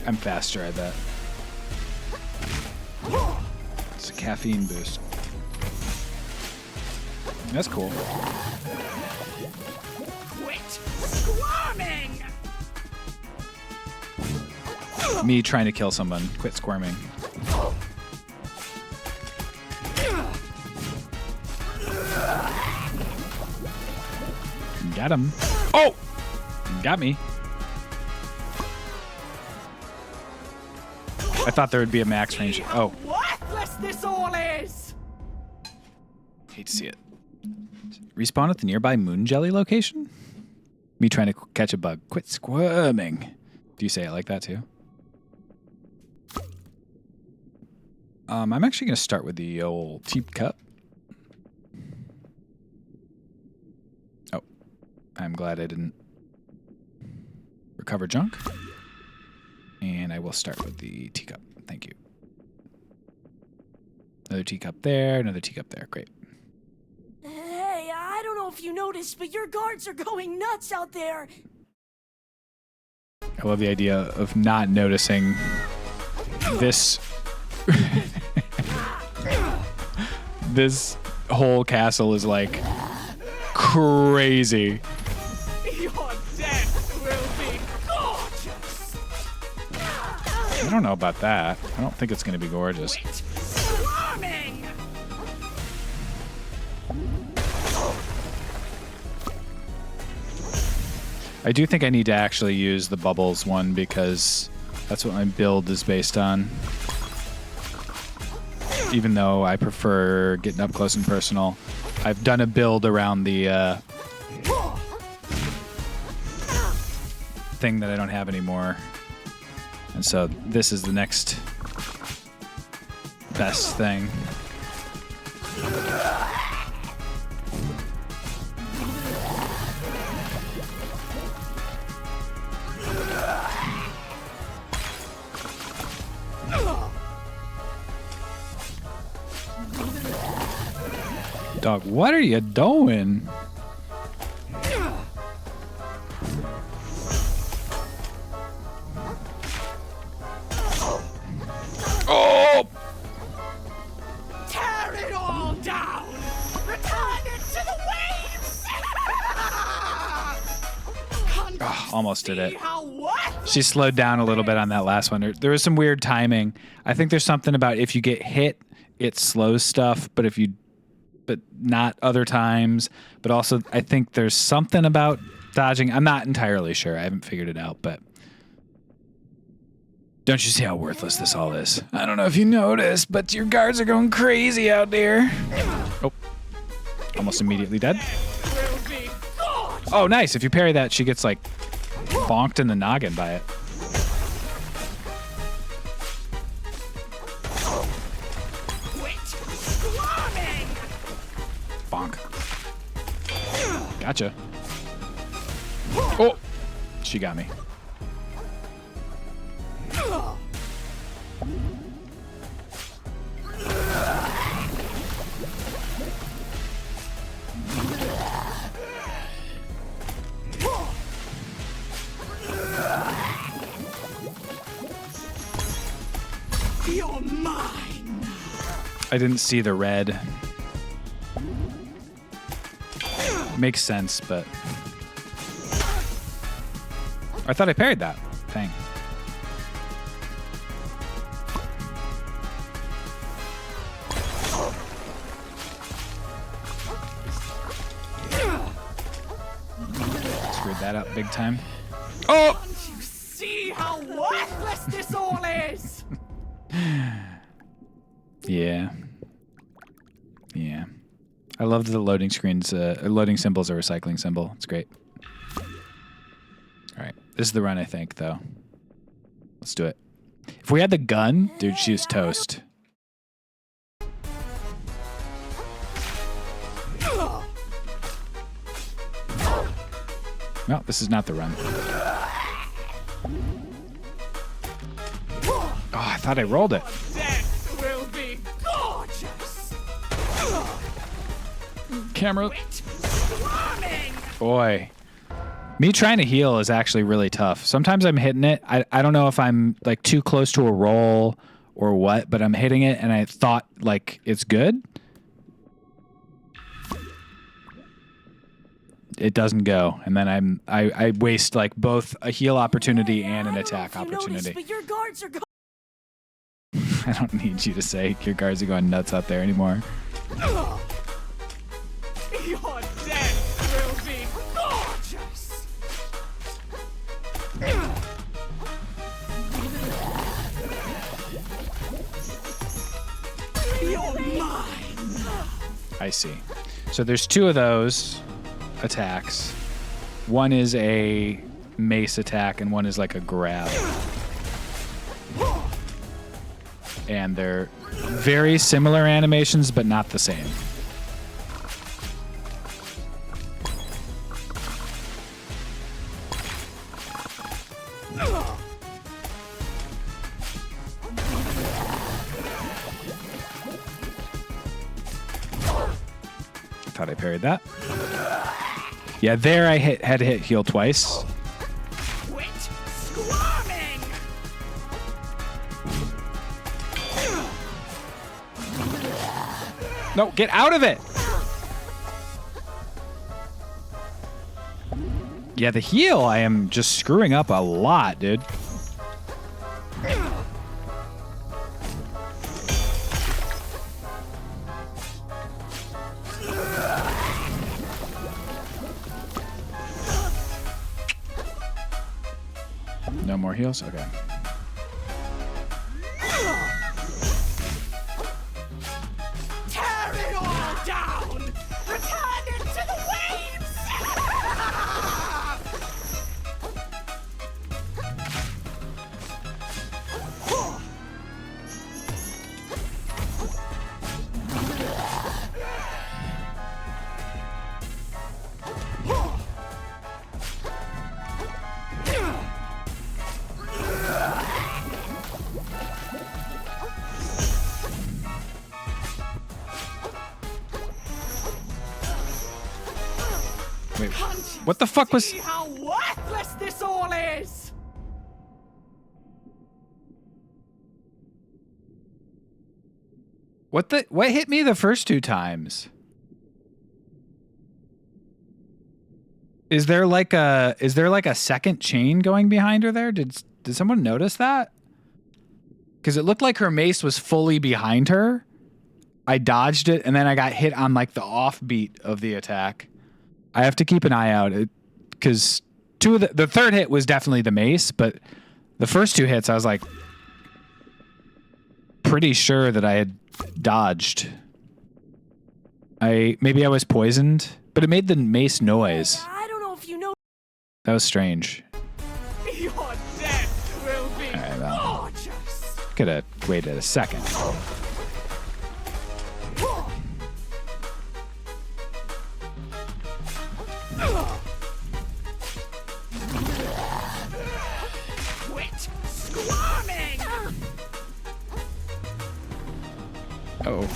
I'm faster, I bet. It's a caffeine boost. That's cool. Quit squirming! Me trying to kill someone. Quit squirming. Got him. Oh! Got me. I thought there would be a max range. Oh. Worthless this all is! Hate to see it. Respawn at the nearby Moon Jelly location? Me trying to catch a bug. Quit squirming. Do you say it like that too? I'm actually going to start with the old teacup. Oh. I'm glad I didn't recover junk. And I will start with the teacup. Thank you. Another teacup there, another teacup there. Great. Hey, I don't know if you noticed, but your guards are going nuts out there. I love the idea of not noticing this. This whole castle is like crazy. Your death will be gorgeous! I don't know about that. I don't think it's going to be gorgeous. Quit squirming! I do think I need to actually use the bubbles one because that's what my build is based on. Even though I prefer getting up close and personal, I've done a build around the thing that I don't have anymore. And so this is the next best thing. Dog, what are you doing? Oh! Tear it all down! Return it to the waves! Oh, almost did it. How worthless She slowed down a little bit on that last one. There was some weird timing. I think there's something about if you get hit, it slows stuff, but not other times. But also, I think there's something about dodging. I'm not entirely sure. I haven't figured it out, but don't you see how worthless this all is? I don't know if you noticed, but your guards are going crazy out there. Oh, almost immediately dead. will be good! Oh, nice. If you parry that, she gets like bonked in the noggin by it. Quit squirming! Bonk. Gotcha. Oh, she got me. You're mine! I didn't see the red. Makes sense, but I thought I parried that thing. Screwed that up big time. Oh! Don't you see how worthless this all is? Yeah. Yeah. I love that the loading screens, loading symbol's a recycling symbol. It's great. All right. This is the run, I think, though. Let's do it. If we had the gun, dude, she's toast. No, this is not the run. Oh, I thought I rolled it. Death will be gorgeous! Camera. Squirming! Boy. Me trying to heal is actually really tough. Sometimes I'm hitting it. I don't know if I'm like too close to a roll or what, but I'm hitting it and I thought like it's good. It doesn't go. And then I waste like both a heal opportunity and an attack I don't know if you opportunity. noticed, but your guards are I don't need you to say your guards are going nuts out there anymore. Your death will be gorgeous! You're mine! I see. So there's two of those attacks. One is a mace attack and one is like a grab. And they're very similar animations, but not the same. Thought I parried that. Yeah, there I had to hit heal twice. Quit squirming! No, get out of it! Yeah, the heal I am just screwing up a lot, dude. No more heals? Okay. Tear it all down! Return it to the waves! Wait, Can't you what the fuck was... see how worthless this all is? What hit me the first 2 times? Is there like a second chain going behind her there? Did someone notice that? Because it looked like her mace was fully behind her. I dodged it, and then I got hit on like the offbeat of the attack. I have to keep an eye out because the third hit was definitely the mace, but the first 2 hits I was like pretty sure that I had dodged. Maybe I was poisoned, but it made the mace noise. I don't know if you know. That was strange. Your death will be Alright, well. gorgeous. Could have waited a second. Quit squirming! Oh.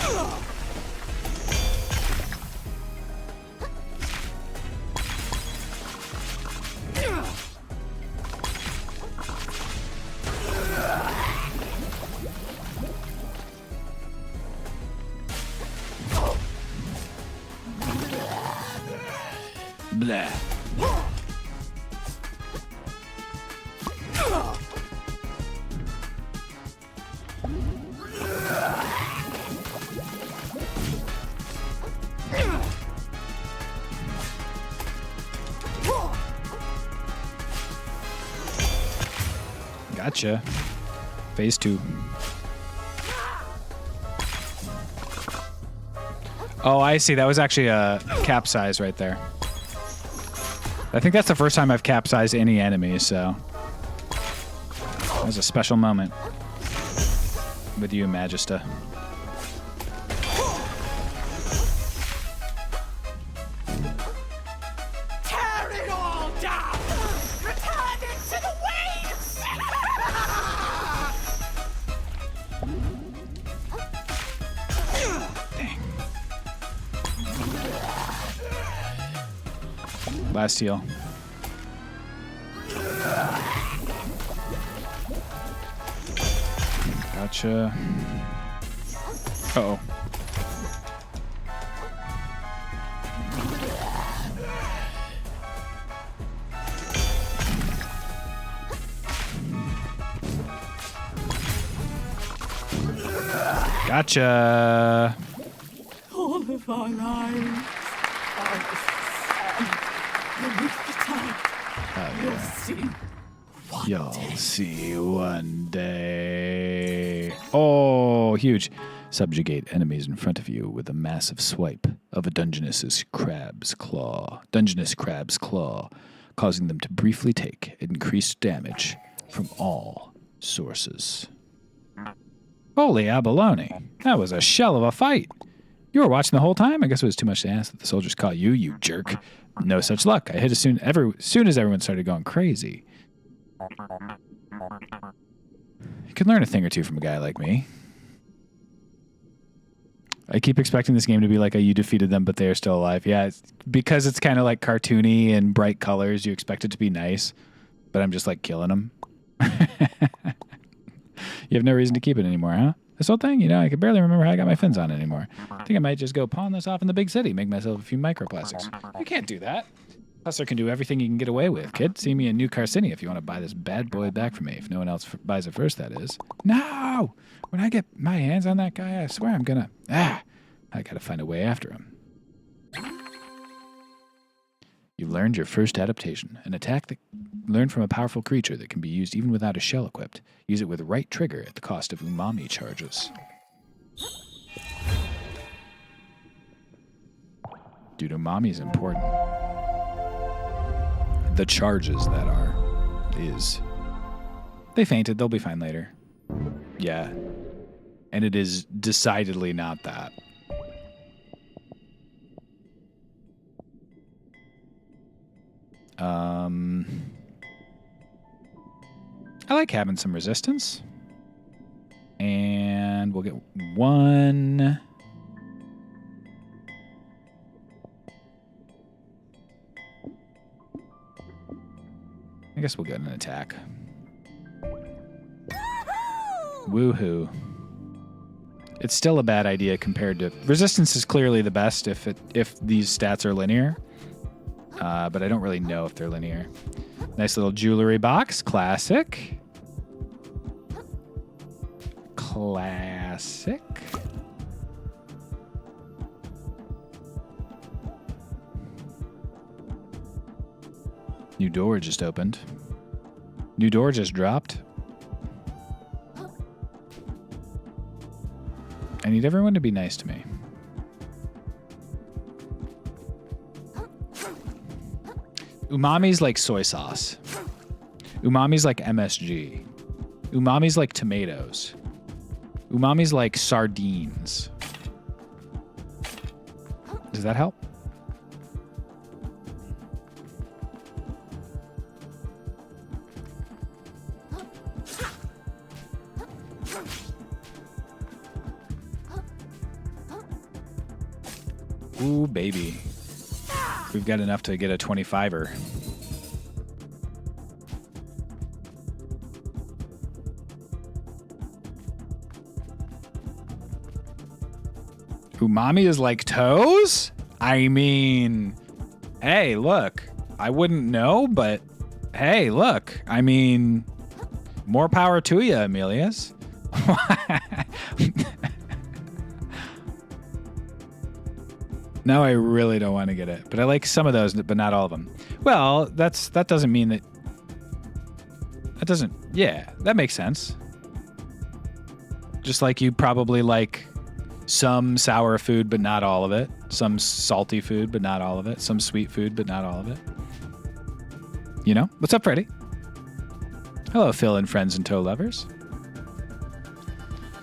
Blah. Gotcha. Phase 2. Oh, I see. That was actually a capsize right there. I think that's the first time I've capsized any enemy, so that was a special moment with you, Magista. Tear it all down! Return it to the waves! Last heal. Gotcha. Uh-oh. Gotcha. All of our lives are the same. And with the time, you'll see. You'll see one day. Oh, huge. Subjugate enemies in front of you with a massive swipe of a Dungeness crab's claw, causing them to briefly take increased damage from all sources. Holy abalone. That was a shell of a fight. You were watching the whole time? I guess it was too much to ask that the soldiers caught you, you jerk. No such luck. I hit as soon as everyone started going crazy. You can learn a thing or two from a guy like me. I keep expecting this game to be like a you defeated them, but they're still alive. Yeah, because it's kind of like cartoony and bright colors, you expect it to be nice, but I'm just like killing them. You have no reason to keep it anymore, huh? This whole thing, I can barely remember how I got my fins on anymore. I think I might just go pawn this off in the big city, make myself a few microplastics. You can't do that. Hustler can do everything you can get away with, kid. See me in New Carcinia if you want to buy this bad boy back from me. If no one else buys it first, that is. No! When I get my hands on that guy, I swear I'm gonna... I gotta find a way after him. You've learned your first adaptation. An attack that learned from a powerful creature that can be used even without a shell equipped. Use it with right trigger at the cost of umami charges. Dude, umami is important. The charges that are. They fainted. They'll be fine later. Yeah. And it is decidedly not that. I like having some resistance. And we'll get one. guess we'll get an attack. Woohoo. It's still a bad idea compared to... Resistance is clearly the best if these stats are linear. But I don't really know if they're linear. Nice little jewelry box. Classic. Classic. New door just opened. New door just dropped. I need everyone to be nice to me. Umami's like soy sauce. Umami's like MSG. Umami's like tomatoes. Umami's like sardines. Does that help? Ooh, baby. We've got enough to get a 25er. Umami is like toes? I mean, hey, look. I wouldn't know, but hey, look. I mean, more power to you, Emilius. Now I really don't want to get it, but I like some of those, but not all of them. Well, that doesn't mean that. That doesn't. Yeah, that makes sense. Just like you probably like some sour food, but not all of it. Some salty food, but not all of it. Some sweet food, but not all of it. You know? What's up, Freddy? Hello, Phil and friends and toe lovers.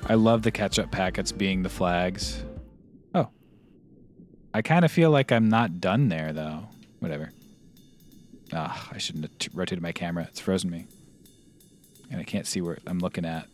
I love the ketchup packets being the flags. Oh. I kind of feel like I'm not done there, though. Whatever. Ah, I shouldn't have rotated my camera. It's frozen me. And I can't see where I'm looking at.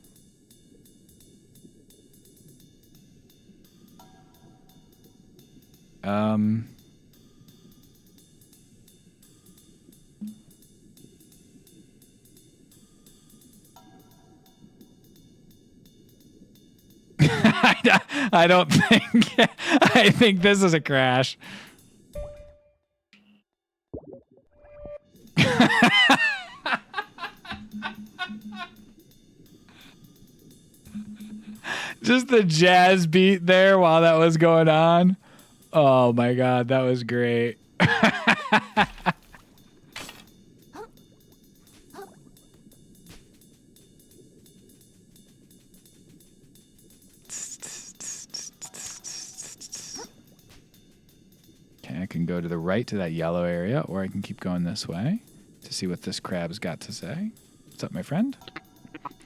I don't think. I think this is a crash. Just the jazz beat there while that was going on. Oh my God, that was great. Okay, I can go to the right to that yellow area, or I can keep going this way to see what this crab's got to say. What's up, my friend?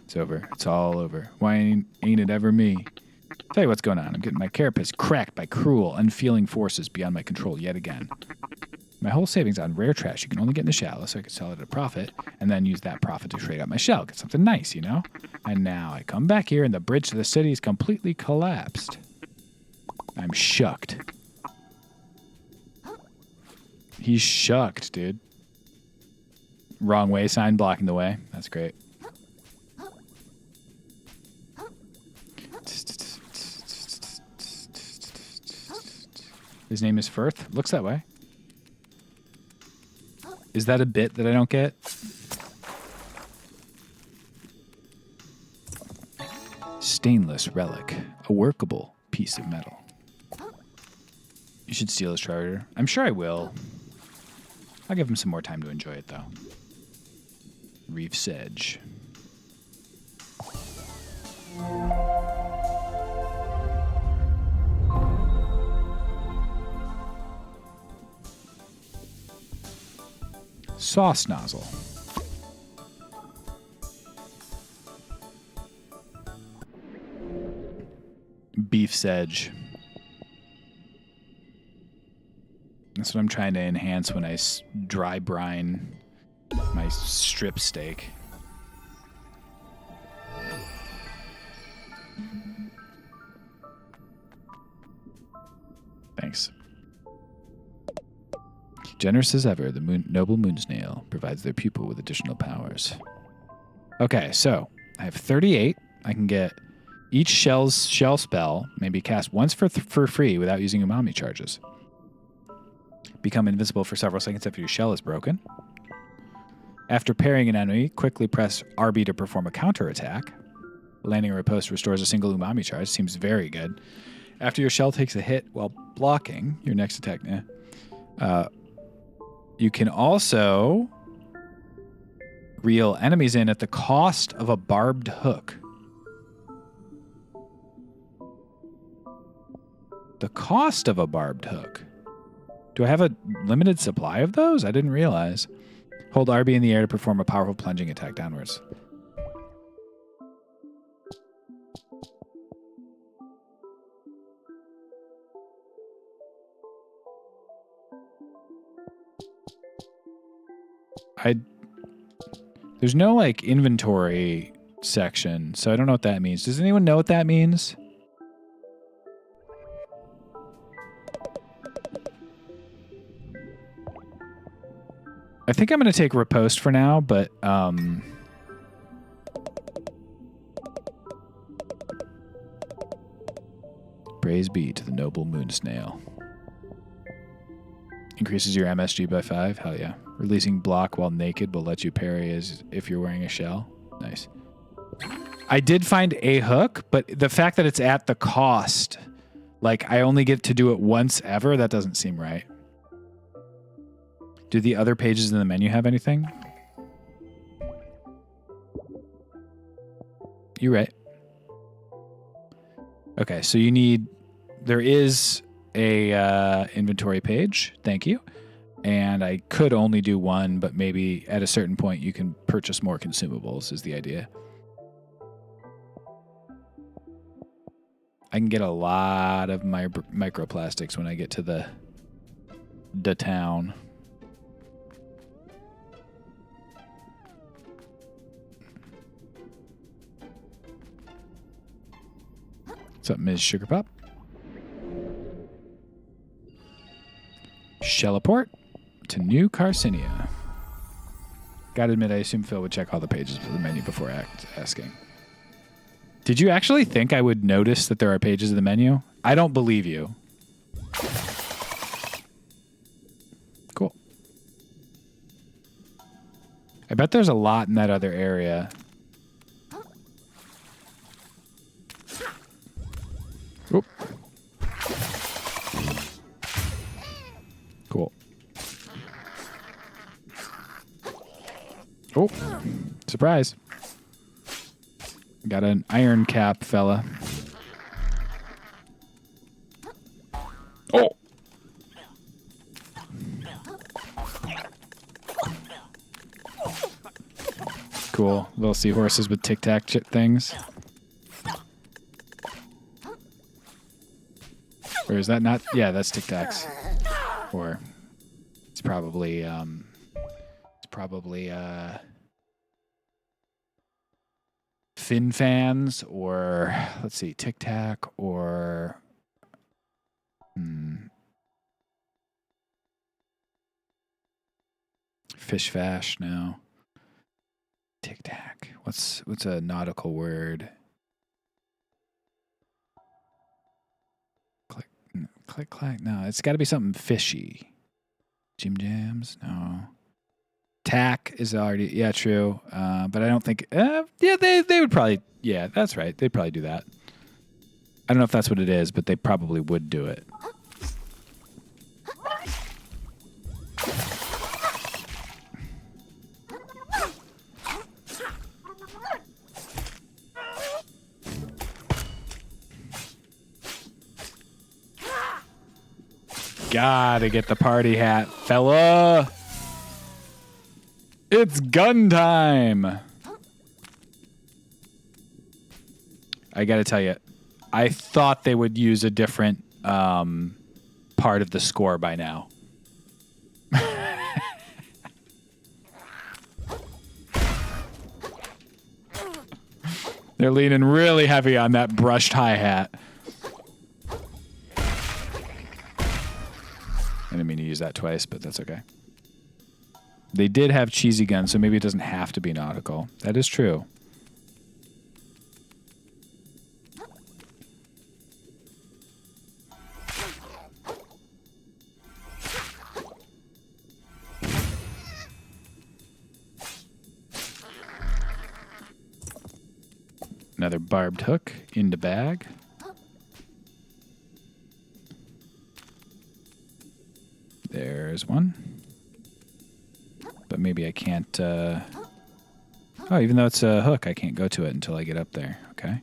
It's over. It's all over. Why ain't it ever me? Tell you what's going on. I'm getting my carapace cracked by cruel, unfeeling forces beyond my control yet again. My whole savings on rare trash you can only get in the shallow, so I could sell it at a profit, and then use that profit to trade out my shell. Get something nice, you know? And now I come back here, and the bridge to the city is completely collapsed. I'm shucked. He's shucked, dude. Wrong way sign blocking the way. That's great. His name is Firth. Looks that way. Is that a bit that I don't get? Stainless relic. A workable piece of metal. You should steal his charger. I'm sure I will. I'll give him some more time to enjoy it, though. Reef Sedge. Sauce nozzle. Beef sedge. That's what I'm trying to enhance when I dry brine my strip steak. Thanks. Generous as ever, the noble moon snail provides their pupil with additional powers. Okay, so I have 38. I can get each shell spell, maybe cast once for free without using umami charges. Become invincible for several seconds after your shell is broken. After parrying an enemy, quickly press RB to perform a counterattack. Landing a riposte restores a single umami charge. Seems very good. After your shell takes a hit while blocking your next attack, you can also reel enemies in at the cost of a barbed hook. The cost of a barbed hook. Do I have a limited supply of those? I didn't realize. Hold RB in the air to perform a powerful plunging attack downwards. There's no like inventory section, so I don't know what that means. Does anyone know what that means? I think I'm going to take riposte for now, but praise be to the noble moon snail. Increases your MSG by 5. Hell yeah. Releasing block while naked will let you parry as if you're wearing a shell. Nice. I did find a hook, but the fact that it's at the cost, like I only get to do it once ever, that doesn't seem right. Do the other pages in the menu have anything? You're right. Okay, so there is a inventory page. Thank you. And I could only do one, but maybe at a certain point you can purchase more consumables is the idea. I can get a lot of microplastics when I get to the town. What's up, Ms. Sugar Pop? Shelleport to New Carcinia. Gotta admit, I assume Phil would check all the pages of the menu before asking. Did you actually think I would notice that there are pages of the menu? I don't believe you. Cool. I bet there's a lot in that other area. Oop. Cool. Oh, surprise. Got an iron cap, fella. Oh! Cool. Little seahorses with tic-tac things. Or is that not? Yeah, that's tic-tacs. Or it's probably fin fans, or let's see, tic-tac, or fish fash. No, tic-tac. What's a nautical word? Click, clack. No, it's got to be something fishy. Jim jams? No. Tack is already, yeah, true. But I don't think, yeah, they would probably, yeah, that's right. They'd probably do that. I don't know if that's what it is, but they probably would do it. Gotta get the party hat, fella. It's gun time. I gotta tell you, I thought they would use a different part of the score by now. They're leaning really heavy on that brushed hi-hat. I didn't mean to use that twice, but that's okay. They did have cheesy guns, so maybe it doesn't have to be nautical. That is true. Another barbed hook into bag. There's one. But maybe I can't... Oh, even though it's a hook, I can't go to it until I get up there. Okay.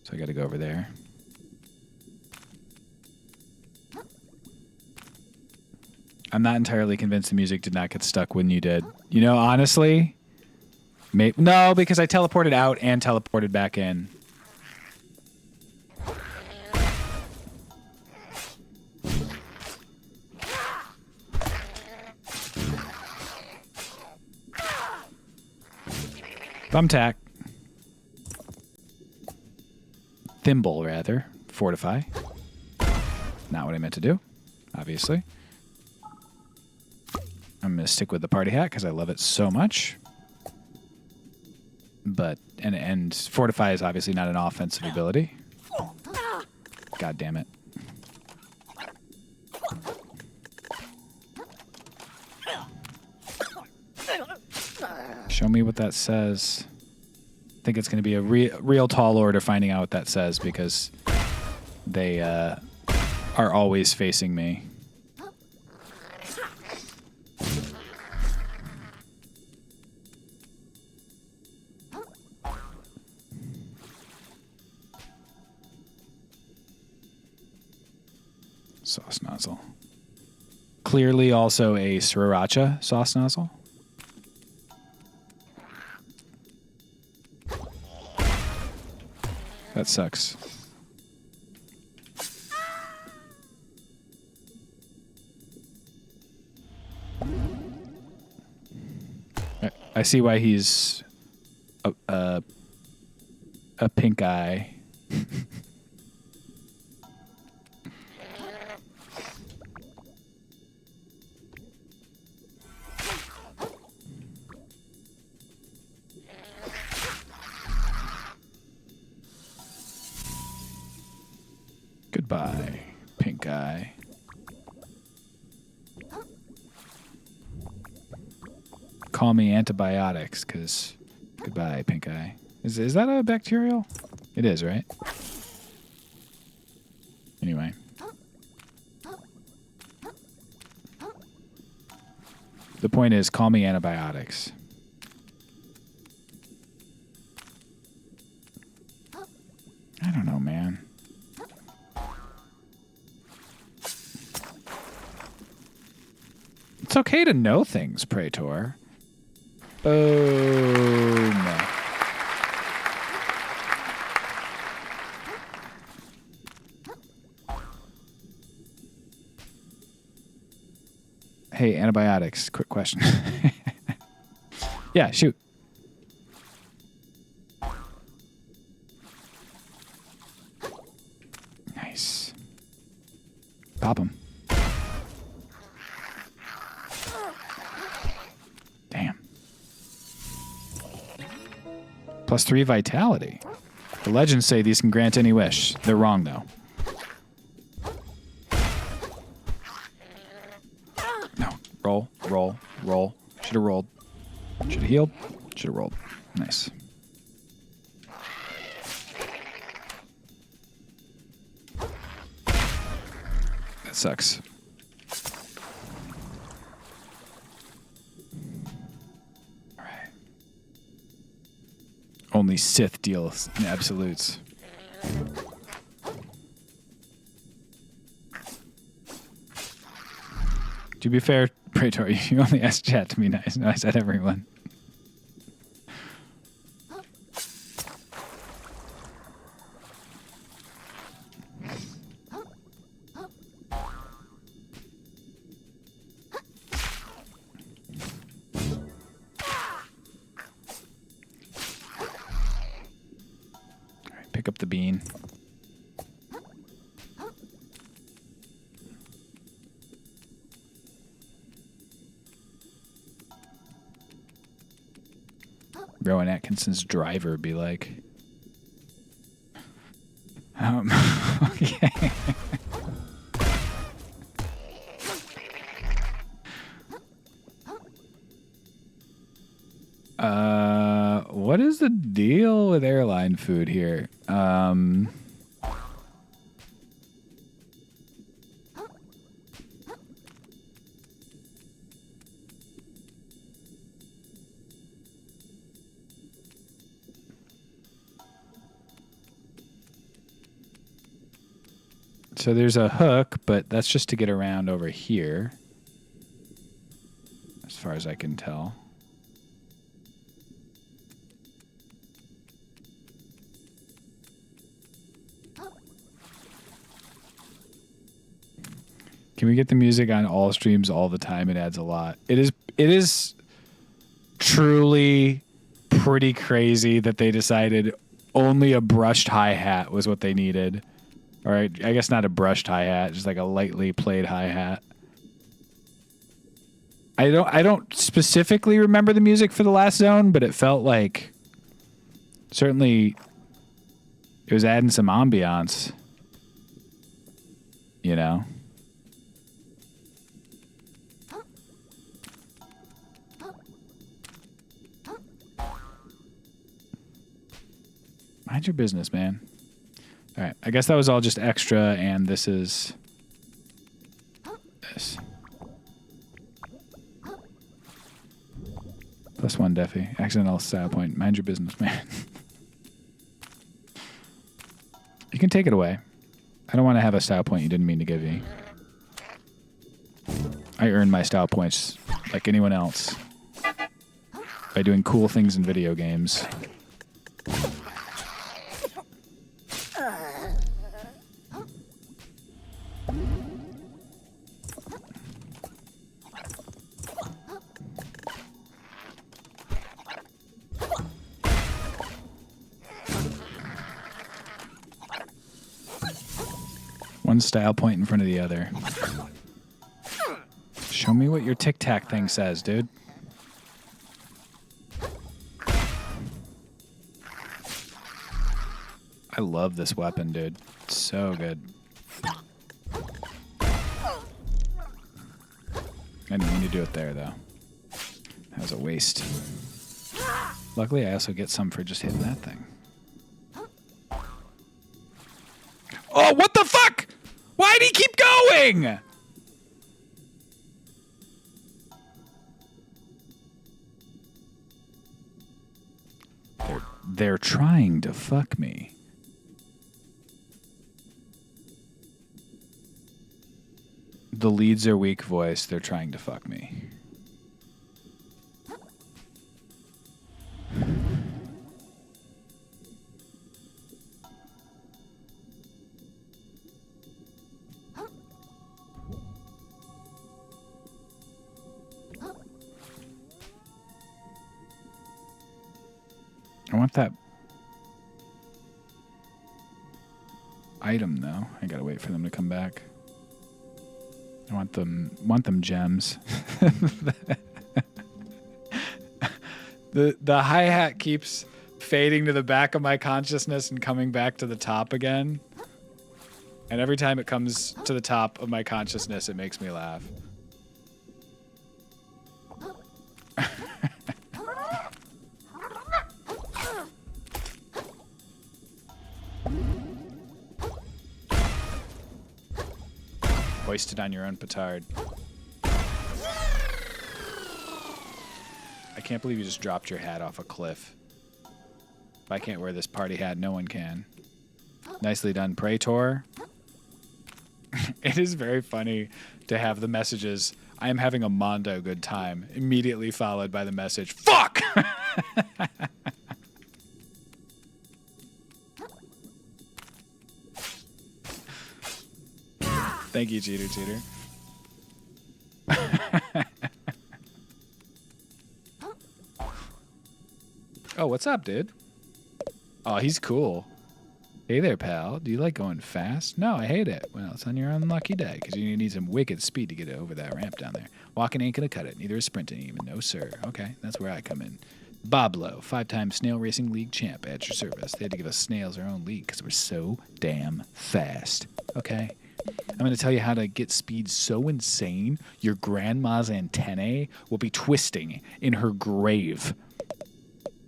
So I got to go over there. I'm not entirely convinced the music did not get stuck when you did. You know, honestly... No, because I teleported out and teleported back in. Thumbtack. Thimble, rather. Fortify. Not what I meant to do, obviously. I'm going to stick with the party hat because I love it so much. But, and Fortify is obviously not an offensive ability. God damn it. Show me what that says. I think it's going to be a real tall order finding out what that says because they are always facing me. Sauce nozzle. Clearly also a sriracha sauce nozzle. That sucks. I see why he's a pink eye. Goodbye, pink eye. Call me antibiotics, because goodbye, pink eye. Is that a bacterial? It is, right? Anyway. The point is, call me antibiotics. I don't know, man. It's okay to know things, Praetor. Boom. Hey, antibiotics. Quick question. Yeah, shoot. Nice. Pop him. Damn. +3 vitality. The legends say these can grant any wish. They're wrong, though. No. Roll, roll, roll. Should have rolled. Should have healed. Should have rolled. Nice. That sucks. All right. Only Sith deals in absolutes. To be fair, Praetor, you only asked chat to be nice. No, I said everyone. All right, pick up the bean. Rowan Atkinson's driver be like. Okay. What is the deal with airline food here? So there's a hook, but that's just to get around over here, as far as I can tell. Can we get the music on all streams all the time? It adds a lot. It is truly pretty crazy that they decided only a brushed hi-hat was what they needed. Or I guess not a brushed hi-hat, just like a lightly played hi-hat. I don't specifically remember the music for the last zone, but it felt like certainly it was adding some ambiance. You know? Mind your business, man. All right, I guess that was all just extra, and this is this. +1 Deafy. Accidental style point. Mind your business, man. You can take it away. I don't want to have a style point you didn't mean to give me. I earn my style points like anyone else by doing cool things in video games. One style point in front of the other. Show me what your Tic Tac thing says, dude. I love this weapon, dude. It's so good. I didn't mean to do it there, though. That was a waste. Luckily, I also get some for just hitting that thing. Oh, what the fuck? Why'd he keep going? They're trying to fuck me. The leads are weak voice. They're trying to fuck me. I want that item though. I gotta wait for them to come back. I want them gems. The hi-hat keeps fading to the back of my consciousness and coming back to the top again. And every time it comes to the top of my consciousness, it makes me laugh. Hoisted on your own petard. I can't believe you just dropped your hat off a cliff. If I can't wear this party hat, no one can. Nicely done, Praetor. It is very funny to have the messages, I am having a Mondo good time, immediately followed by the message, fuck! Thank you, Cheater. Oh, what's up, dude? Oh, he's cool. Hey there, pal. Do you like going fast? No, I hate it. Well, it's on your unlucky day, because you need some wicked speed to get over that ramp down there. Walking ain't gonna cut it. Neither is sprinting even. No, sir. Okay, that's where I come in. Boblo, 5-time Snail Racing League champ at your service. They had to give us snails our own league because we're so damn fast. Okay? I'm going to tell you how to get speed so insane your grandma's antennae will be twisting in her grave.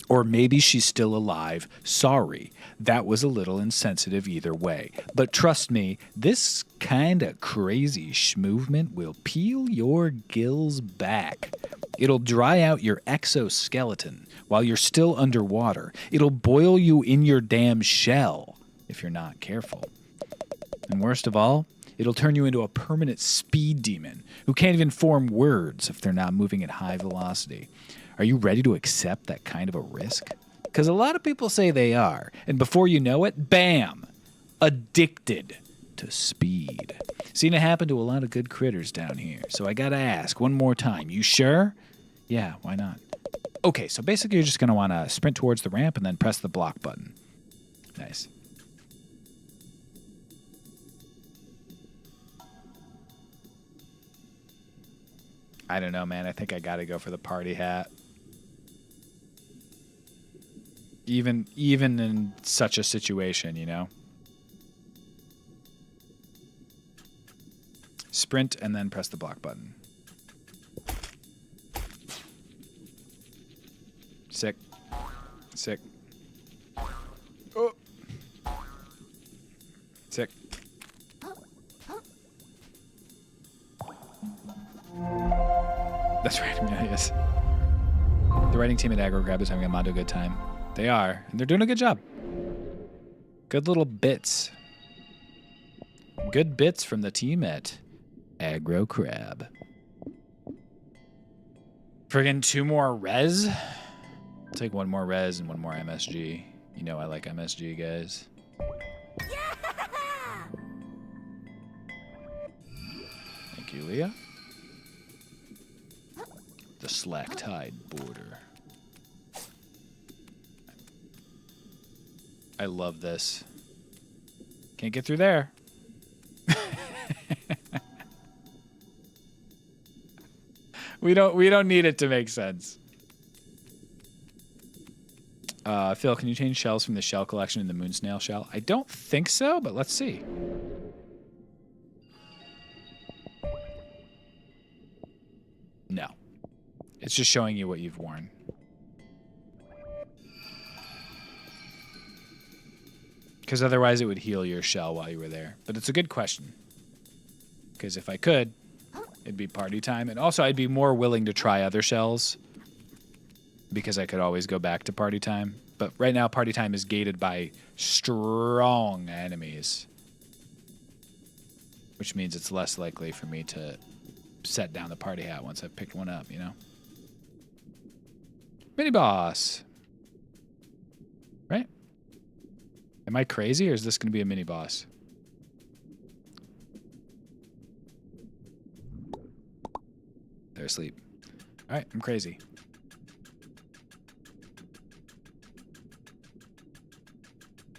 Or maybe she's still alive. Sorry, that was a little insensitive either way. But trust me, this kind of crazy movement will peel your gills back. It'll dry out your exoskeleton while you're still underwater. It'll boil you in your damn shell if you're not careful. And worst of all, it'll turn you into a permanent speed demon who can't even form words if they're not moving at high velocity. Are you ready to accept that kind of a risk? Because a lot of people say they are, and before you know it, bam, addicted to speed. Seen it happen to a lot of good critters down here, so I gotta ask one more time. You sure? Yeah, why not? Okay, so basically you're just gonna want to sprint towards the ramp and then press the block button. Nice. I don't know, man. I think I gotta go for the party hat. Even in such a situation, you know? Sprint and then press the block button. Sick. Sick. Oh. Sick. That's right, yes. The writing team at Aggro Grab is having a Mondo good time. They are, and they're doing a good job. Good little bits. Good bits from the team at Aggro Crab. Friggin' 2 more res? I'll take 1 more res and 1 more MSG. You know I like MSG, guys. Yeah! Thank you, Leah. The slack tide border. I love this. Can't get through there. We don't need it to make sense. Phil, can you change shells from the shell collection in the moon snail shell? I don't think so, but let's see. No. It's just showing you what you've worn. Because otherwise it would heal your shell while you were there. But it's a good question. Because if I could, it'd be party time. And also I'd be more willing to try other shells. Because I could always go back to party time. But right now party time is gated by strong enemies. Which means it's less likely for me to set down the party hat once I've picked one up, you know? Mini boss. Right? Am I crazy or is this going to be a mini boss? They're asleep. All right, I'm crazy.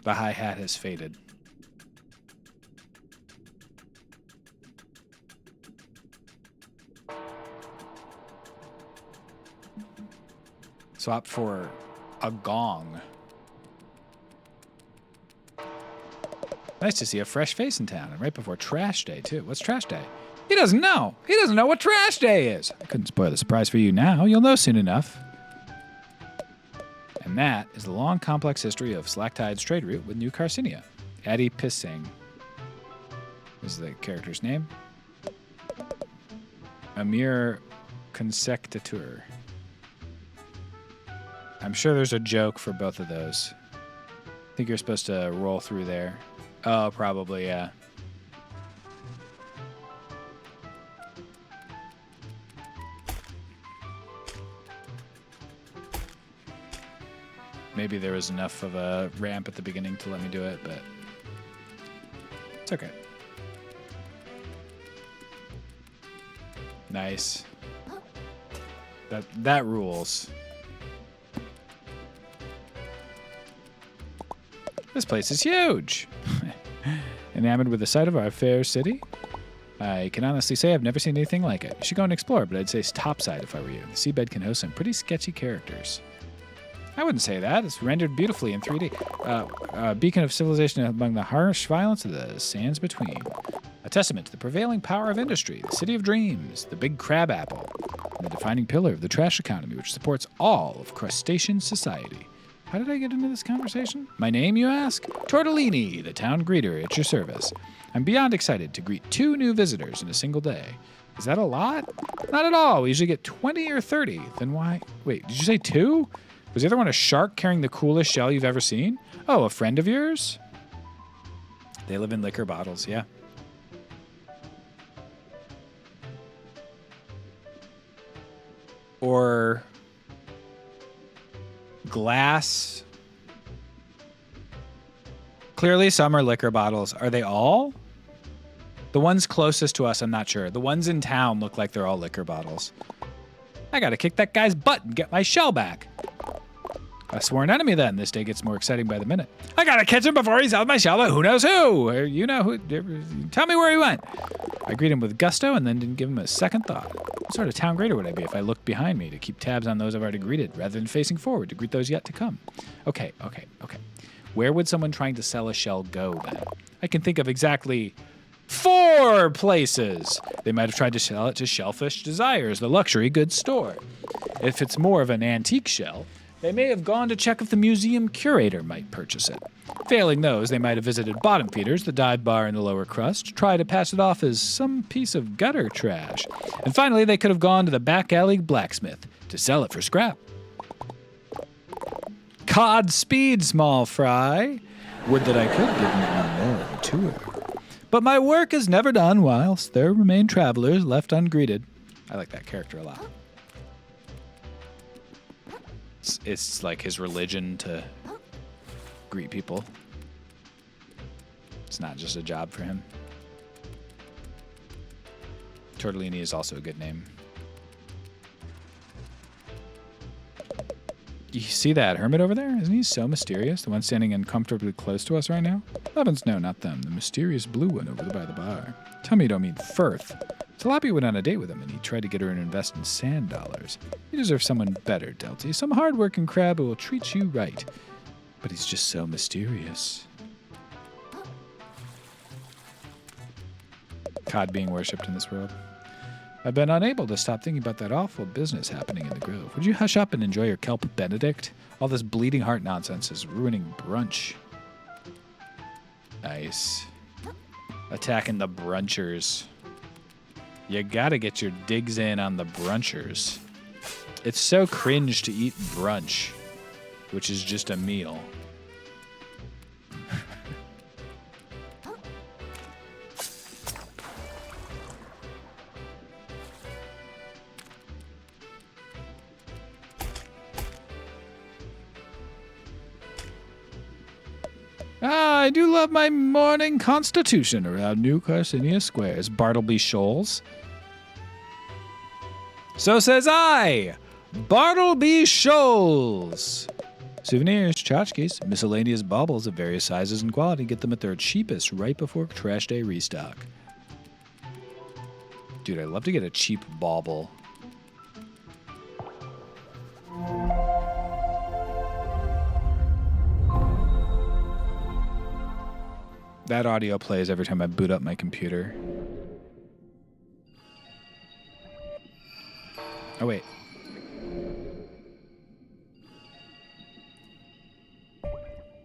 The hi-hat has faded. Swap for a gong. Nice to see a fresh face in town, and right before trash day, too. What's trash day? He doesn't know. He doesn't know what trash day is. I couldn't spoil the surprise for you now. You'll know soon enough. And that is the long, complex history of Slacktide's trade route with New Carcinia. Addy Pissing is the character's name. A mere consectateur. I'm sure there's a joke for both of those. I think you're supposed to roll through there. Oh, probably, yeah. Maybe there was enough of a ramp at the beginning to let me do it, but it's okay. Nice. That rules. This place is huge. Enamored with the sight of our fair city? I can honestly say I've never seen anything like it. You should go and explore, but I'd say it's topside if I were you. The seabed can host some pretty sketchy characters. I wouldn't say that. It's rendered beautifully in 3D. A beacon of civilization among the harsh violence of the sands between. A testament to the prevailing power of industry, the city of dreams, the big crab apple, and the defining pillar of the trash economy, which supports all of crustacean society. How did I get into this conversation? My name, you ask? Tortellini, the town greeter at your service. I'm beyond excited to greet 2 new visitors in a single day. Is that a lot? Not at all. We usually get 20 or 30. Then why? Wait, did you say 2? Was the other one a shark carrying the coolest shell you've ever seen? Oh, a friend of yours? They live in liquor bottles, yeah. Or glass. Clearly some are liquor bottles. Are they all? The ones closest to us, I'm not sure. The ones in town look like they're all liquor bottles. I gotta kick that guy's butt and get my shell back. A sworn enemy then. This day gets more exciting by the minute. I gotta catch him before he's out my shell by who knows who. Or you know who. Tell me where he went. I greet him with gusto and then didn't give him a second thought. What sort of town greeter would I be if I looked behind me to keep tabs on those I've already greeted rather than facing forward to greet those yet to come? Okay. Where would someone trying to sell a shell go then? I can think of exactly 4 places. They might have tried to sell it to Shellfish Desires, the luxury goods store. If it's more of an antique shell, they may have gone to check if the museum curator might purchase it. Failing those, they might have visited Bottom Feeders, the dive bar in the lower crust, try to pass it off as some piece of gutter trash. And finally, they could have gone to the back alley blacksmith to sell it for scrap. Godspeed, small fry. Would that I could give you more of a tour. But my work is never done whilst there remain travelers left ungreeted. I like that character a lot. It's like his religion to greet people. It's not just a job for him. Tortellini is also a good name. You see that hermit over there? Isn't he so mysterious? The one standing uncomfortably close to us right now? Heavens, no, not them. The mysterious blue one over by the bar. Tell me you don't mean Firth. Tilapia went on a date with him, and he tried to get her to invest in sand dollars. You deserve someone better, Delty. Some hard-working crab who will treat you right. But he's just so mysterious. Cod being worshipped in this world. I've been unable to stop thinking about that awful business happening in the Grove. Would you hush up and enjoy your kelp Benedict? All this bleeding heart nonsense is ruining brunch. Nice. Attacking the brunchers. You gotta get your digs in on the brunchers. It's so cringe to eat brunch, which is just a meal. I do love my morning constitution around New Carcinia Squares. Bartleby Shoals. So says I, Bartleby Shoals. Souvenirs, tchotchkes, miscellaneous baubles of various sizes and quality. Get them at their cheapest right before trash day restock. Dude, I'd love to get a cheap bauble. That audio plays every time I boot up my computer. Oh, wait.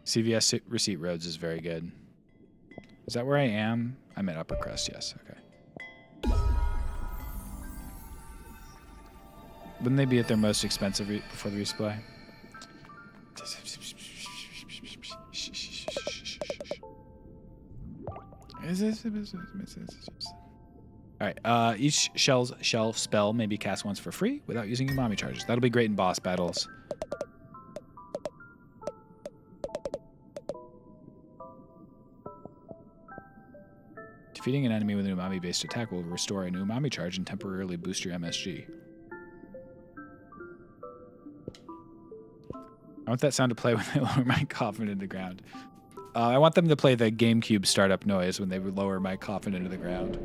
CVS Receipt Roads is very good. Is that where I am? I'm at Upper Crust, yes. Okay. Wouldn't they be at their most expensive before the resupply? Alright, each shell spell may be cast once for free without using umami charges. That'll be great in boss battles. Defeating an enemy with an umami-based attack will restore an umami charge and temporarily boost your MSG. I want that sound to play when they lower my coffin into the ground. I want them to play the GameCube startup noise when they would lower my coffin into the ground.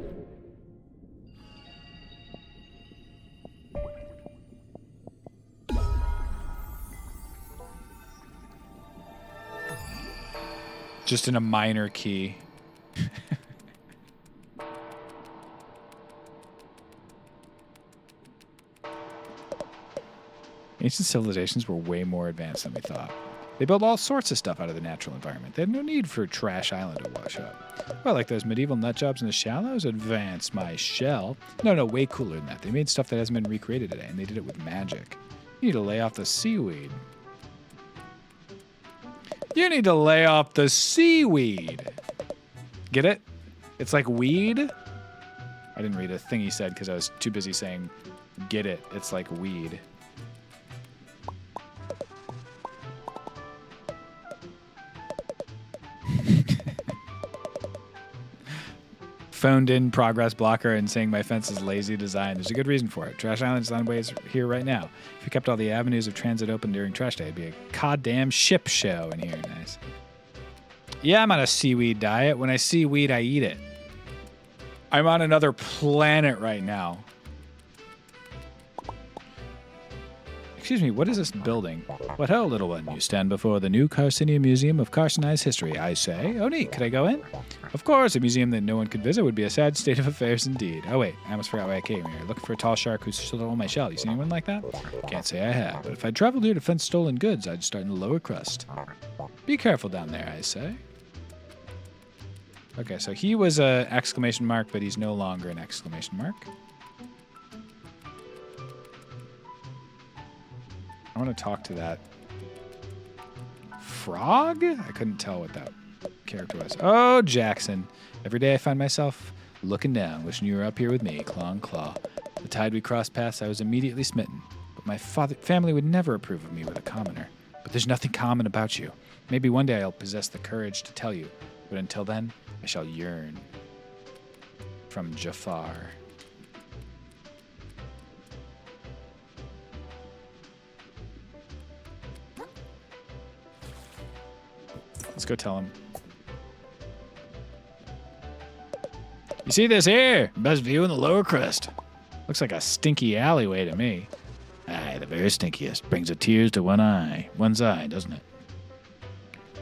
Just in a minor key. Ancient civilizations were way more advanced than we thought. They built all sorts of stuff out of the natural environment. They had no need for Trash Island to wash up. Well, like those medieval nutjobs in the shallows, advanced my shell. No, way cooler than that. They made stuff that hasn't been recreated today, and they did it with magic. You need to lay off the seaweed. You need to lay off the seaweed. Get it? It's like weed. I didn't read a thing he said because I was too busy saying, get it. It's like weed. Phoned in progress blocker and saying my fence is lazy design. There's a good reason for it. Trash Island design way is here right now. If you kept all the avenues of transit open during trash day, it'd be a goddamn ship show in here. Nice. Yeah, I'm on a seaweed diet. When I see weed, I eat it. I'm on another planet right now. Excuse me, what is this building? What ho, little one? You stand before the new Carcinia Museum of Carcinized History, I say. Oh, neat. Could I go in? Of course, a museum that no one could visit would be a sad state of affairs indeed. Oh, wait. I almost forgot why I came here. Looking for a tall shark who stole my shell. You seen anyone like that? Can't say I have. But if I traveled here to fence stolen goods, I'd start in the lower crust. Be careful down there, I say. Okay, so he was a exclamation mark, but he's no longer an exclamation mark. I want to talk to that frog? I couldn't tell what that character was. Oh, Jackson. Every day I find myself looking down, wishing you were up here with me, claw and claw. The tide we crossed past, I was immediately smitten. But my family would never approve of me with a commoner. But there's nothing common about you. Maybe one day I'll possess the courage to tell you. But until then, I shall yearn. From Jafar. Let's go tell him. You see this here? Best view in the lower crust. Looks like a stinky alleyway to me. Aye, the very stinkiest. Brings the tears to one's eye, doesn't it?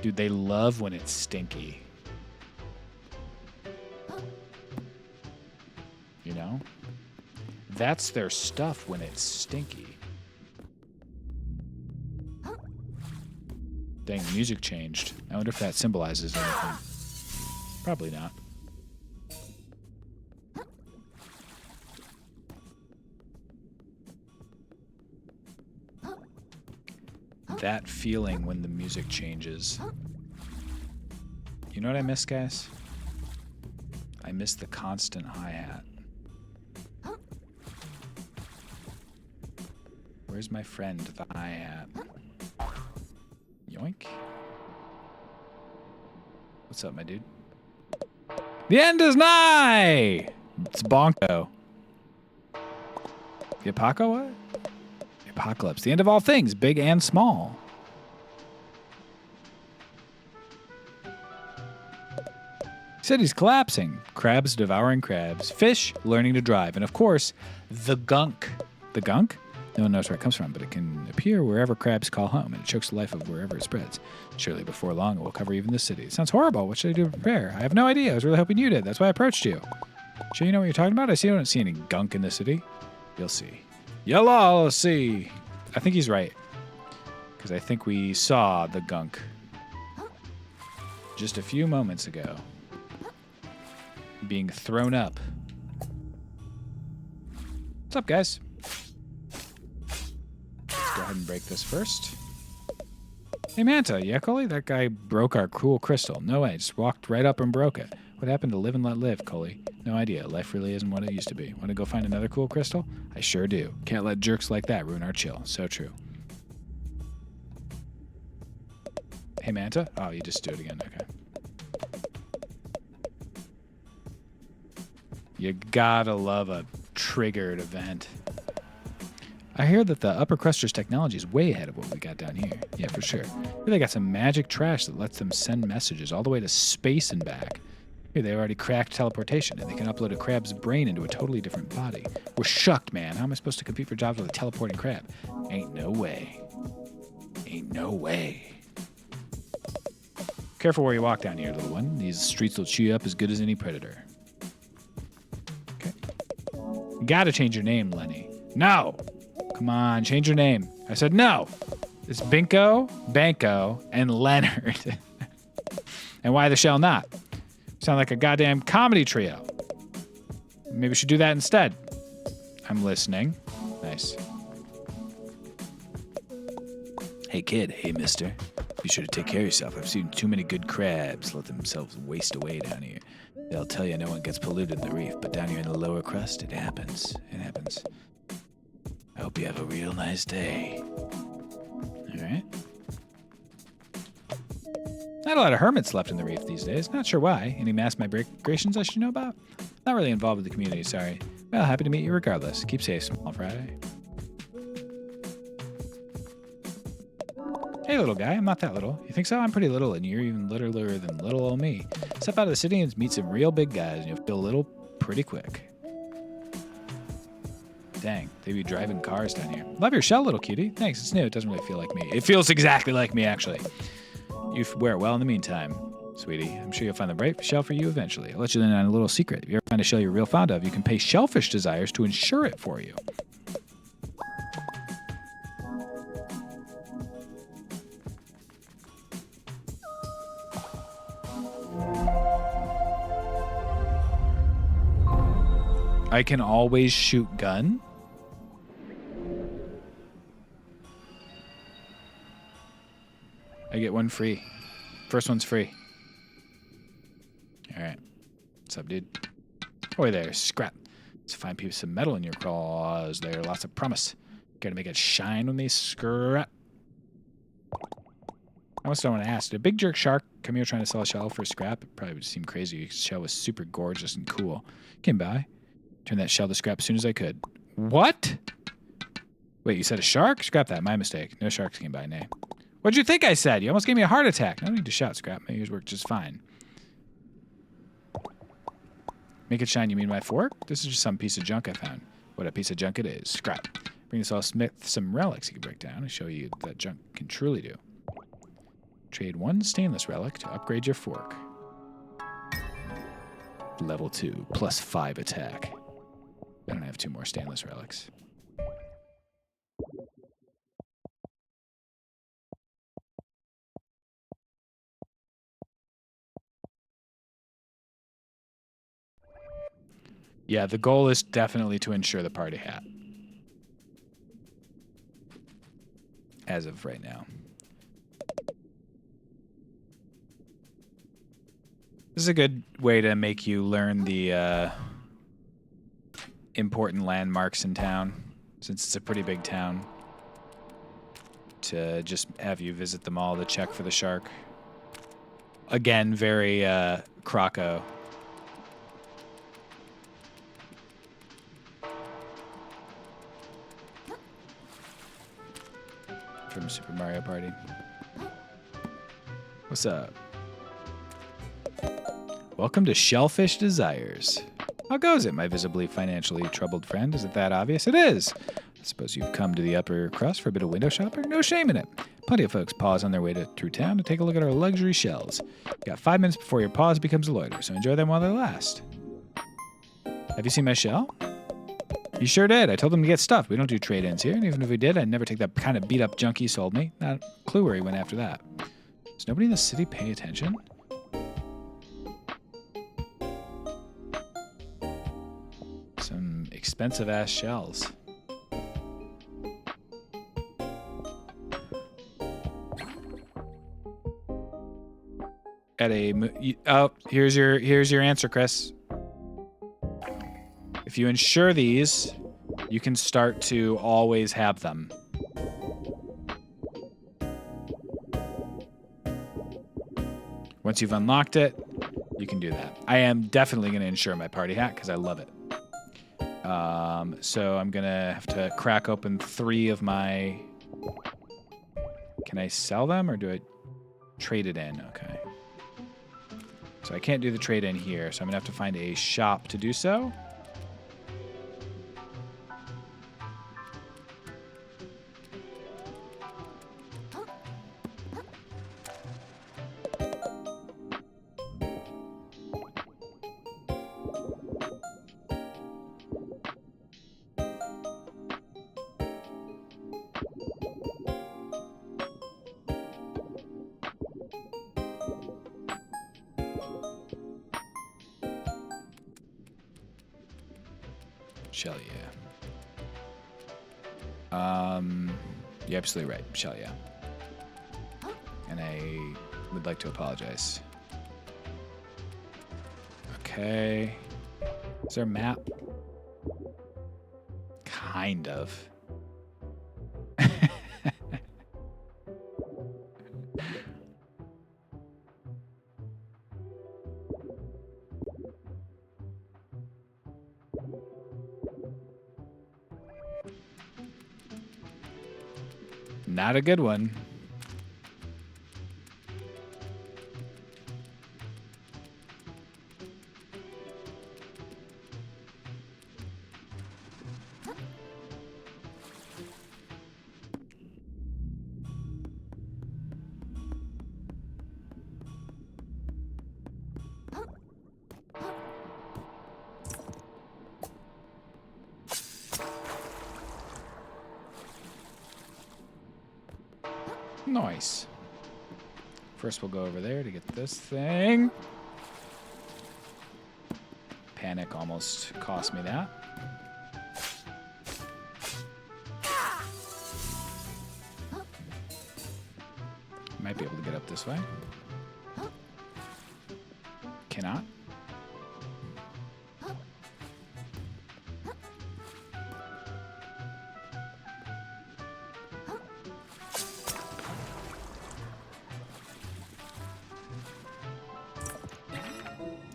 Dude, they love when it's stinky. You know? That's their stuff when it's stinky. Dang, the music changed. I wonder if that symbolizes anything. Probably not. That feeling when the music changes. You know what I miss, guys? I miss the constant hi-hat. Where's my friend, the hi-hat? Yoink. What's up, my dude? The end is nigh! It's Bonko. The Apoco what? The apocalypse. The end of all things, big and small. City's collapsing. Crabs devouring crabs. Fish learning to drive. And of course, the gunk. The gunk? No one knows where it comes from, but it can appear wherever crabs call home, and it chokes the life of wherever it spreads. Surely before long it will cover even the city. It sounds horrible. What should I do to prepare? I have no idea. I was really hoping you did. That's why I approached you. Sure you know what you're talking about? I don't see any gunk in the city. You'll see. You'll all see. I think he's right. Because I think we saw the gunk just a few moments ago. Being thrown up. What's up, guys? Go ahead and break this first. Hey, Manta, yeah, Coley? That guy broke our cool crystal. No way, just walked right up and broke it. What happened to live and let live, Coley? No idea. Life really isn't what it used to be. Want to go find another cool crystal? I sure do. Can't let jerks like that ruin our chill. So true. Hey, Manta? Oh, you just do it again. Okay. You gotta love a triggered event. I hear that the upper crusters technology is way ahead of what we got down here. Yeah, for sure. Here they got some magic trash that lets them send messages all the way to space and back. Here they already cracked teleportation, and they can upload a crab's brain into a totally different body. We're shucked, man. How am I supposed to compete for jobs with a teleporting crab? Ain't no way. Ain't no way. Careful where you walk down here, little one. These streets will chew you up as good as any predator. Okay. You gotta change your name, Lenny. No! Come on, change your name. I said no! It's Binko, Banko, and Leonard. And why the shell not? Sound like a goddamn comedy trio. Maybe we should do that instead. I'm listening. Nice. Hey, kid. Hey, mister. Be sure to take care of yourself. I've seen too many good crabs let themselves waste away down here. They'll tell you no one gets polluted in the reef, but down here in the lower crust, it happens. It happens. I hope you have a real nice day. All right. Not a lot of hermits left in the reef these days. Not sure why. Any mass migrations I should know about? Not really involved with the community, sorry. Well, happy to meet you regardless. Keep safe, Small Fry. Hey, little guy. I'm not that little. You think so? I'm pretty little, and you're even littler than little old me. Step out of the city and meet some real big guys, and you'll feel little pretty quick. Dang, they be driving cars down here. Love your shell, little cutie. Thanks, it's new. It doesn't really feel like me. It feels exactly like me, actually. You wear it well in the meantime, sweetie. I'm sure you'll find the right shell for you eventually. I'll let you in on a little secret. If you ever find a shell you're real fond of, you can pay Shellfish Desires to insure it for you. I can always shoot gun? I get one free. First one's free. Alright. What's up, dude? Oi there, scrap. It's a fine piece of metal in your claws there. Lots of promise. Gotta make it shine with me, scrap. I almost don't want to ask. Did a big jerk shark come here trying to sell a shell for scrap? It probably would seem crazy. His shell was super gorgeous and cool. Came by. Turned that shell to scrap as soon as I could. What? Wait, you said a shark? Scrap that. My mistake. No sharks came by, nay. What'd you think I said? You almost gave me a heart attack. I don't need to shout, scrap. My ears work just fine. Make it shine, you mean my fork? This is just some piece of junk I found. What a piece of junk it is. Scrap. Bring this all Smith some relics you can break down and show you what that junk can truly do. Trade one stainless relic to upgrade your fork. Level 2, plus 5 attack. I don't have 2 more stainless relics. Yeah, the goal is definitely to ensure the party hat. As of right now. This is a good way to make you learn the important landmarks in town, since it's a pretty big town. To just have you visit them all to check for the shark. Again, very Croco. From Super Mario Party. What's up? Welcome to Shellfish Desires. How goes it, my visibly financially troubled friend? Is it that obvious? It is. I suppose you've come to the upper crust for a bit of window shopping? No shame in it. Plenty of folks pause on their way through town to take a look at our luxury shells. You got 5 minutes before your pause becomes a loiter, so enjoy them while they last. Have you seen my shell? You sure did. I told them to get stuffed. We don't do trade-ins here, and even if we did, I'd never take that kind of beat-up junk he sold me. Not a clue where he went after that. Does nobody in the city pay attention? Some expensive-ass shells. At a... Oh, here's your answer, Chris. If you insure these, you can start to always have them. Once you've unlocked it, you can do that. I am definitely going to insure my party hat because I love it. So I'm going to have to crack open 3 of my... Can I sell them or do I trade it in? Okay. So I can't do the trade in here, so I'm going to have to find a shop to do so. Shell, yeah. You're absolutely right. Shell, yeah. And I would like to apologize. Okay. Is there a map? Kind of. Not a good one. Nice. First we'll go over there to get this thing. Panic almost cost me that. Might be able to get up this way. Cannot.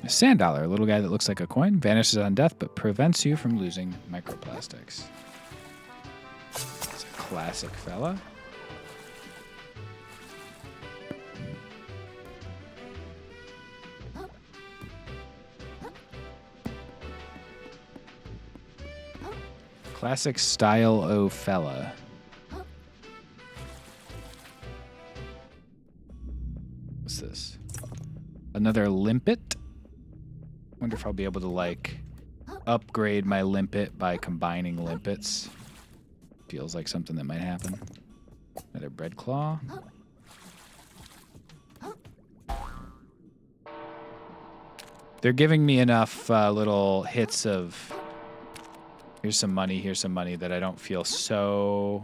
A sand dollar, a little guy that looks like a coin, vanishes on death but prevents you from losing microplastics. It's a classic fella. Classic style o fella. What's this? Another limpet? Wonder if I'll be able to, like, upgrade my limpet by combining limpets. Feels like something that might happen. Another bread claw. They're giving me enough little hits of here's some money that I don't feel so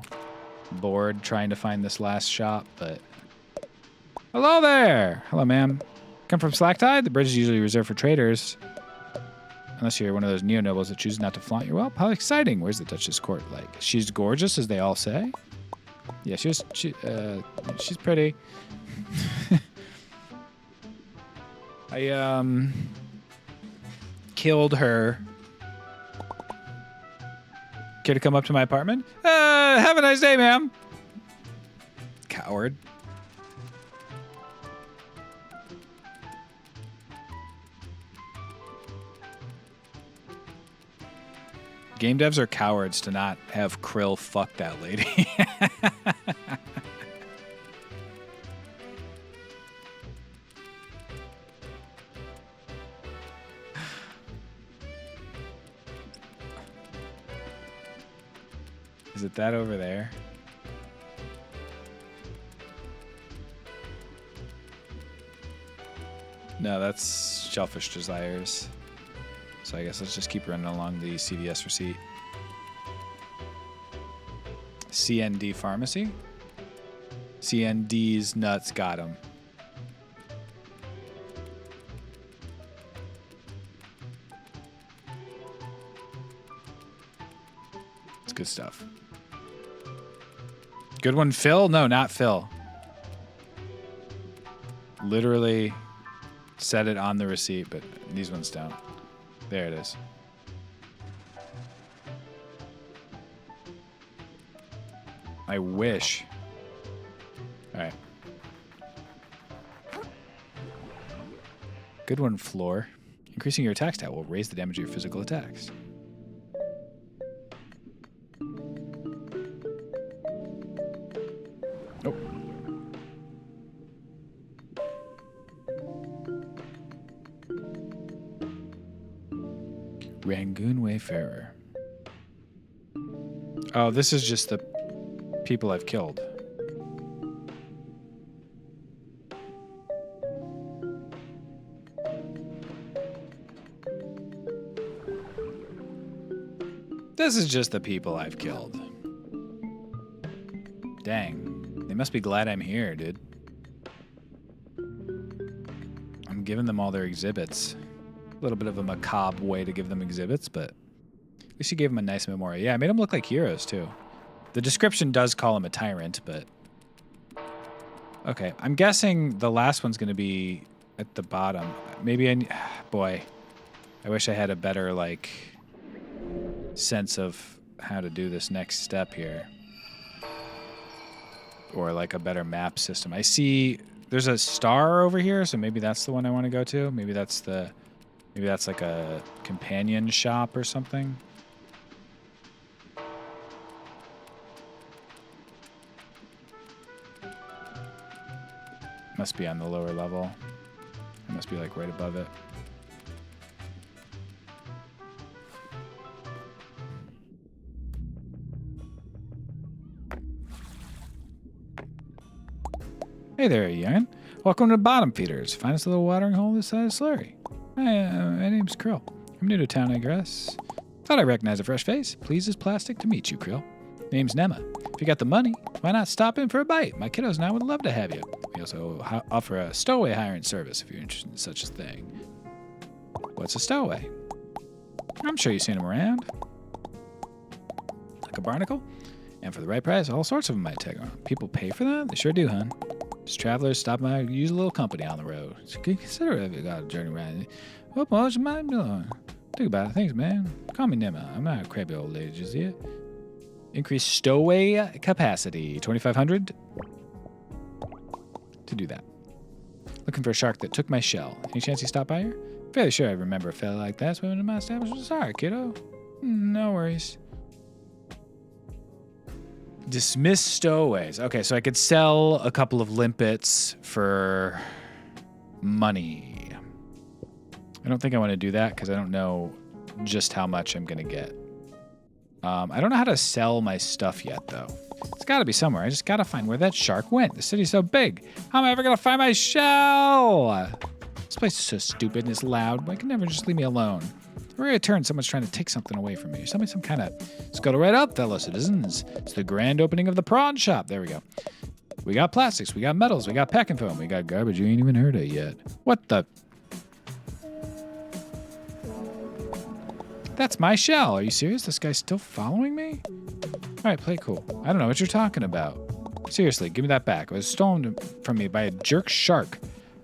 bored trying to find this last shop, but... Hello there! Hello, ma'am. Come from Slacktide? The bridge is usually reserved for traders. Unless you're one of those neo-nobles that choose not to flaunt your wealth. How exciting! Where's the Duchess court like? She's gorgeous, as they all say? Yeah, she's pretty. I, killed her. Care to come up to my apartment? Have a nice day, ma'am. Coward. Game devs are cowards to not have Krill fuck that lady. Is it that over there? No, that's Shellfish Desires. So I guess let's just keep running along the CVS receipt. CND Pharmacy? CND's nuts got him. It's good stuff. Good one, Phil? No, not Phil. Literally said it on the receipt, but these ones don't. There it is. I wish. All right. Good one, Floor. Increasing your attack stat will raise the damage of your physical attacks. Nope. Rangoon Wayfarer. Oh, this is just the people I've killed. This is just the people I've killed. Dang. They must be glad I'm here, dude. I'm giving them all their exhibits. A little bit of a macabre way to give them exhibits, but at least you gave them a nice memorial. Yeah, I made them look like heroes, too. The description does call him a tyrant, but... Okay, I'm guessing the last one's going to be at the bottom. Maybe boy, I wish I had a better, like, sense of how to do this next step here. Or, like, a better map system. I see there's a star over here, so maybe that's the one I want to go to. Maybe that's like a companion shop or something. Must be on the lower level. It must be like right above it. Hey there, youngin'. Welcome to Bottom Feeders, finest little watering hole this side of Slurry. Hi, my name's Krill. I'm new to town, I guess. Thought I recognized a fresh face. Pleased as plastic to meet you, Krill. Name's Nema. If you got the money, why not stop in for a bite? My kiddos and I would love to have you. We also offer a stowaway hiring service if you're interested in such a thing. What's a stowaway? I'm sure you've seen them around. Like a barnacle? And for the right price, all sorts of them might take on. People pay for that? They sure do, hun. Just travelers stop by, use a little company on the road. So consider if you got a journey around. What most you might be doing? Think about it. Thanks, man. Call me Nema. I'm not a crappy old lady just yet. Increase stowaway capacity, 2,500. To do that. Looking for a shark that took my shell. Any chance you stop by here? Fairly sure I remember a fella like that swimming in my establishment. Sorry, kiddo. No worries. Dismiss stowaways. Okay, so I could sell a couple of limpets for money. I don't think I want to do that because I don't know just how much I'm going to get. I don't know how to sell my stuff yet, though. It's got to be somewhere. I just got to find where that shark went. The city's so big. How am I ever going to find my shell? This place is so stupid and it's loud. Why can never just leave me alone? Every I turn, someone's trying to take something away from me. Show me some kind of... Scuttle right up, fellow citizens. It's the grand opening of the prawn shop. There we go. We got plastics. We got metals. We got packing foam. We got garbage you ain't even heard of yet. What the... That's my shell. Are you serious? This guy's still following me? All right, play cool. I don't know what you're talking about. Seriously, give me that back. It was stolen from me by a jerk shark.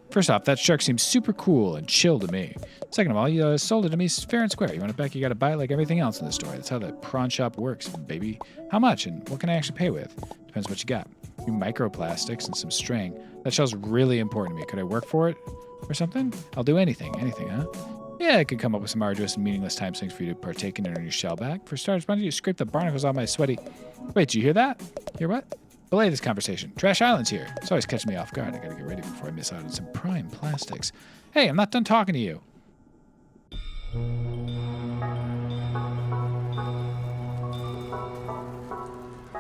First off, that shark seems super cool and chill to me. Second of all, you sold it to me fair and square. You want it back, you got to buy it like everything else in the store. That's how the prawn shop works, baby. How much and what can I actually pay with? Depends what you got. Microplastics and some string. That shell's really important to me. Could I work for it or something? I'll do anything, huh? Yeah, I could come up with some arduous and meaningless time sinks for you to partake in and earn your shell back. For starters, why don't you scrape the barnacles off my sweaty... Wait, did you hear that? Hear what? Belay this conversation. Trash Island's here. It's always catching me off guard. I gotta get ready before I miss out on some prime plastics. Hey, I'm not done talking to you.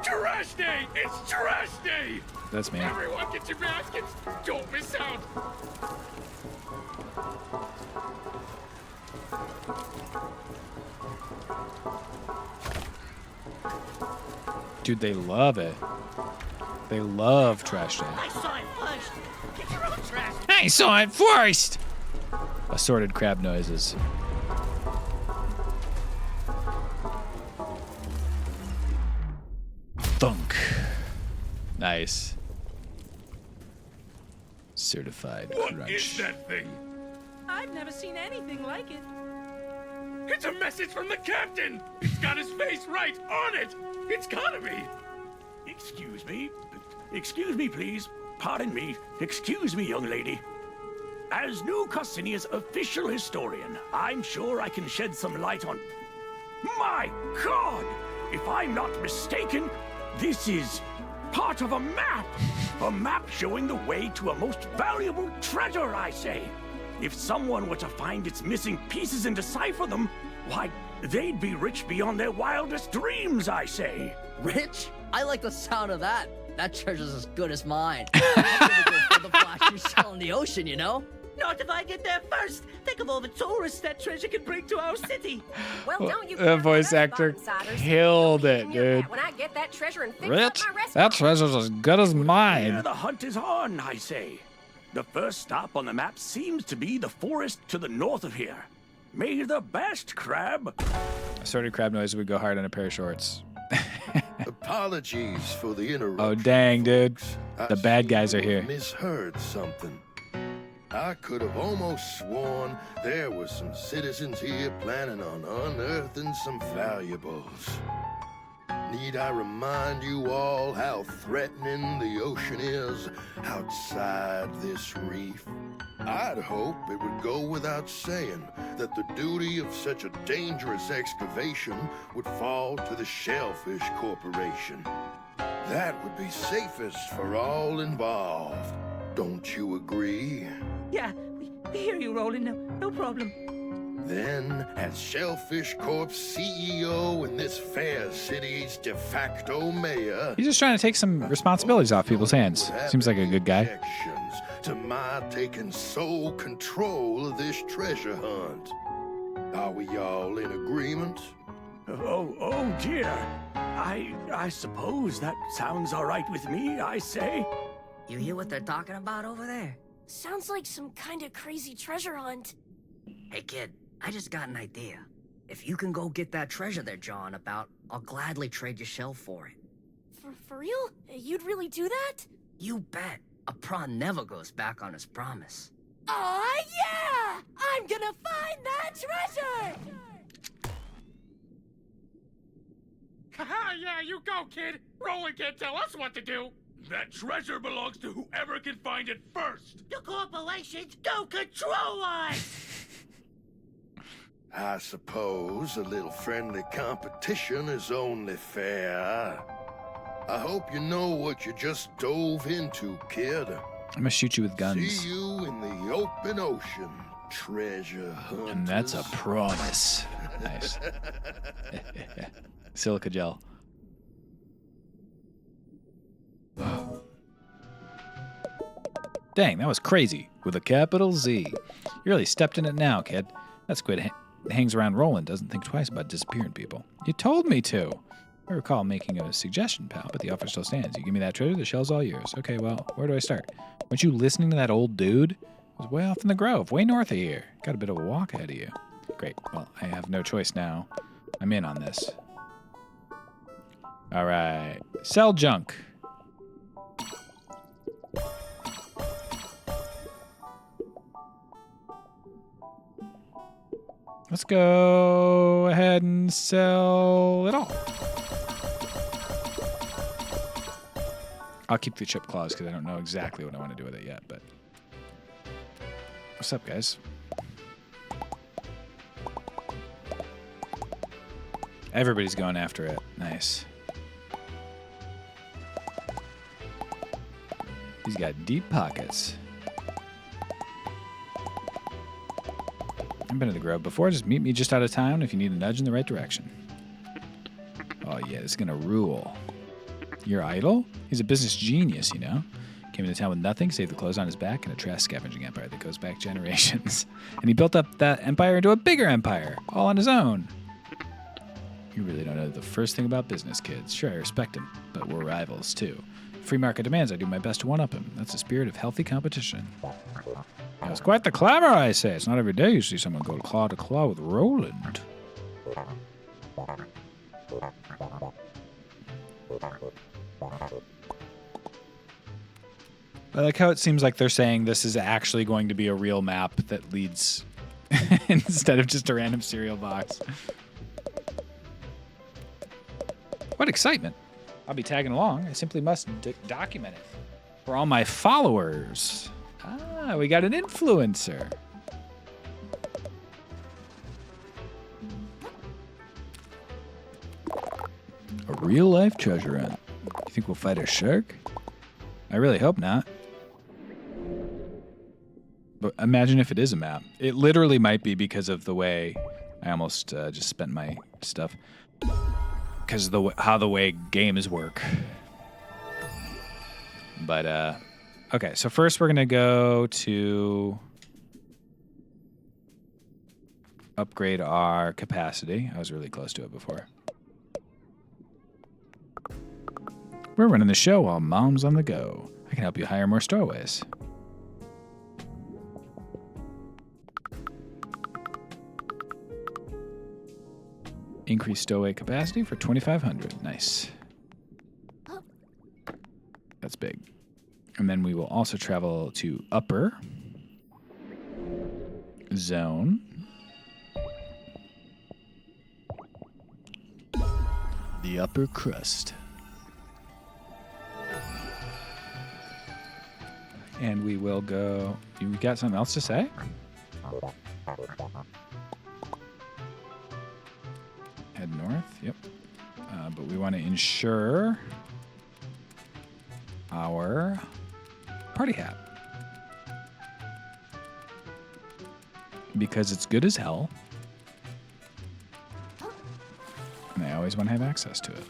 Trash day! It's trash day! That's me. Everyone get your baskets! Don't miss out! Dude, they love it. They love trash day. I saw it first. Get your own trash. I saw it first! Assorted crab noises. Thunk. Nice. Certified What crunch. is that thing? I've never seen anything like it. It's a message from the captain! It's got his face right on it! It's gotta be! Excuse me? Excuse me, please. Pardon me. Excuse me, young lady. As New Cassinia's official historian, I'm sure I can shed some light on... My God! If I'm not mistaken, this is part of a map! A map showing the way to a most valuable treasure, I say. If someone were to find its missing pieces and decipher them, why, they'd be rich beyond their wildest dreams, I say. Rich? I like the sound of that. That treasure's as good as mine. I'm gonna go for the flashy shell in the ocean, you know? Not if I get there first. Think of all the tourists that treasure can bring to our city. Well, don't you The voice actor killed it, dude. When I get that treasure and fix up Rich, my restaurant. that treasure's as good as Here mine. the hunt is on, I say. The first stop on the map seems to be the forest to the north of here. May the best crab. Assorted crab noise would go hard on a pair of shorts. Apologies for the interruption. Oh, dang, dude. folks. The bad guys are seem to here. have Misheard something. I could have almost sworn there were some citizens here planning on unearthing some valuables. Need I remind you all how threatening the ocean is outside this reef? I'd hope it would go without saying that the duty of such a dangerous excavation would fall to the Shellfish Corporation. That would be safest for all involved. Don't you agree? Yeah, we hear you, Roland. No problem. Then, as Shellfish Corp's CEO and this fair city's de facto mayor, He's just trying to take some responsibilities off people's hands. Seems like a good guy. objections to my taking sole control of this treasure hunt. Are we all in agreement? Oh dear. I suppose that sounds all right with me, I say. You hear what they're talking about over there? Sounds like some kind of crazy treasure hunt. Hey, kid, I just got an idea. If you can go get that treasure they're jawing about, I'll gladly trade your shell for it. For real? You'd really do that? You bet. A prawn never goes back on his promise. Aw, yeah! I'm gonna find that treasure! Haha, yeah, you go, kid. Roland can't tell us what to do. That treasure belongs to whoever can find it first. The corporations don't control us! I suppose a little friendly competition is only fair. I hope you know what you just dove into, kid. I'm gonna shoot you with guns. See you in the open ocean, treasure hunters. And that's a promise. Nice. Silica gel. Dang, that was crazy. With a capital Z. You really stepped in it now, kid. That squid hangs around Roland, doesn't think twice about disappearing people. You told me to. I recall making a suggestion, pal, but the offer still stands. You give me that treasure, the shell's all yours. Okay, well, where do I start? Weren't you listening to that old dude? It was way off in the grove, way north of here. Got a bit of a walk ahead of you. Great. Well, I have no choice now. I'm in on this. All right. Sell junk. Let's go ahead and sell it all. I'll keep the chip claws because I don't know exactly what I want to do with it yet, but... What's up, guys? Everybody's going after it. Nice. He's got deep pockets. I've been to the Grove before. Just meet me just out of town if you need a nudge in the right direction. Oh, yeah, it's going to rule. Your idol? He's a business genius, you know? Came into town with nothing, saved the clothes on his back, and a trash scavenging empire that goes back generations. And he built up that empire into a bigger empire, all on his own. You really don't know the first thing about business, kids. Sure, I respect him, but we're rivals, too. Free market demands, I do my best to one-up him. That's the spirit of healthy competition. Now, it's quite the clamor, I say. It's not every day you see someone go claw to claw with Roland. I like how it seems like they're saying this is actually going to be a real map that leads instead of just a random cereal box. What excitement. I'll be tagging along. I simply must document it for all my followers. Ah, we got an influencer. A real-life treasure hunt. You think we'll fight a shark? I really hope not. But imagine if it is a map. It literally might be because of the way I almost just spent my stuff. Because of how the way games work. But, okay, so first we're going to go to upgrade our capacity. I was really close to it before. We're running the show while Mom's on the go. I can help you hire more stowaways. Increase stowaway capacity for 2,500. Nice. That's big. And then we will also travel to upper zone. The upper crust. And we will go... You got something else to say? Head north, yep. But we want to ensure our party hat. Because it's good as hell. And I always want to have access to it.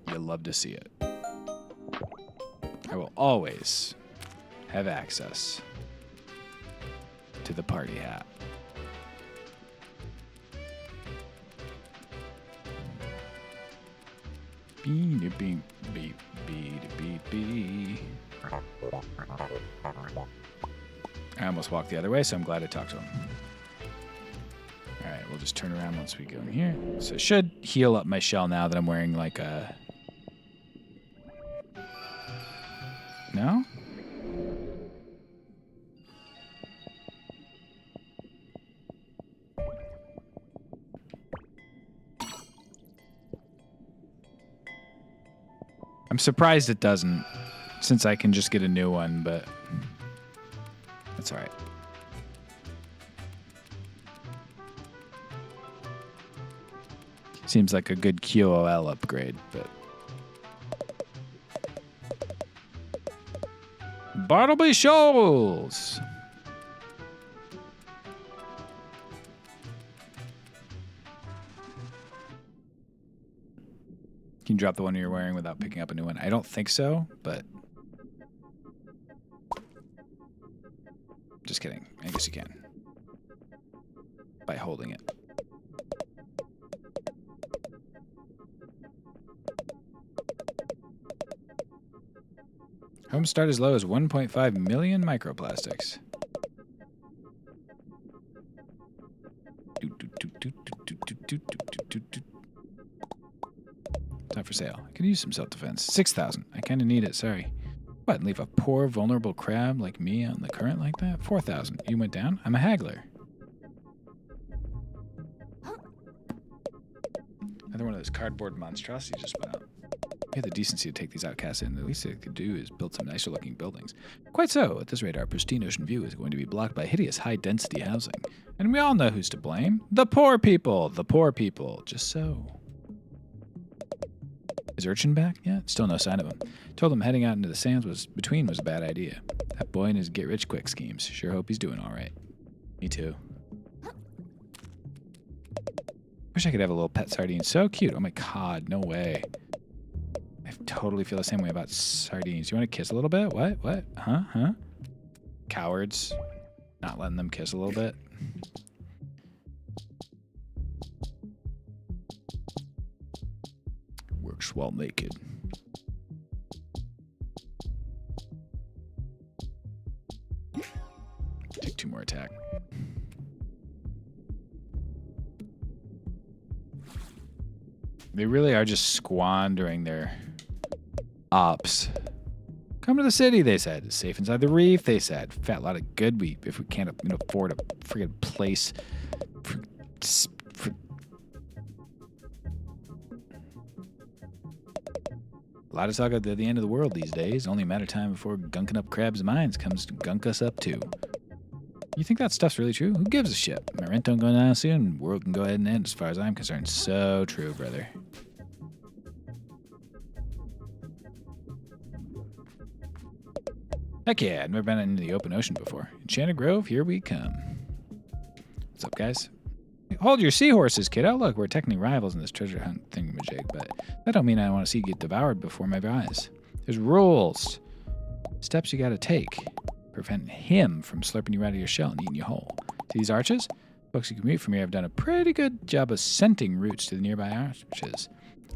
You'll love to see it. I will always have access to the party hat. Beep, beep, beep, beep, beep, beep. I almost walked the other way, so I'm glad I talked to him. All right, we'll just turn around once we go in here. So it should heal up my shell now that I'm wearing like a... No? I'm surprised it doesn't, since I can just get a new one, but that's all right. Seems like a good QOL upgrade, but... Bartleby Shoals! Can you drop the one you're wearing without picking up a new one? I don't think so, but... Just kidding. I guess you can. By holding it. Home start as low as 1.5 million microplastics. Not for sale. I could use some self-defense. 6,000. I kind of need it, sorry. What, and leave a poor, vulnerable crab like me on the current like that? 4,000. You went down? I'm a haggler. Another one of those cardboard monstrosities just went out. We had the decency to take these outcasts in. The least they could do is build some nicer looking buildings. Quite so. At this rate, our pristine ocean view is going to be blocked by hideous high-density housing. And we all know who's to blame. The poor people. The poor people. Just so. Is Urchin back yet? Still no sign of him. Told him heading out into the sands was a bad idea. That boy and his get-rich-quick schemes. Sure hope he's doing all right. Me too. Wish I could have a little pet sardine. So cute. Oh my god, no way. I totally feel the same way about sardines. You want to kiss a little bit? What? What? Huh? Cowards. Not letting them kiss a little bit. Works while naked. Take 2 more attack. They really are just squandering their ops. Come to the city, they said. It's safe inside the reef, they said. Fat lot of good wheat if we can't afford a friggin' place. A lot of talk at the end of the world these days. Only a matter of time before gunking up crabs' minds comes to gunk us up too. You think that stuff's really true? Who gives a shit? My rent don't go down soon. World can go ahead and end as far as I'm concerned. So true, brother. Heck yeah, I've never been into the open ocean before. Enchanted Grove, here we come. What's up, guys? Hold your seahorses, kiddo. Look, we're technically rivals in this treasure hunt thingamajig, but that don't mean I want to see you get devoured before my eyes. There's rules. Steps you gotta take. Prevent him from slurping you out of your shell and eating you whole. To these arches, folks who commute from here have done a pretty good job of scenting routes to the nearby arches,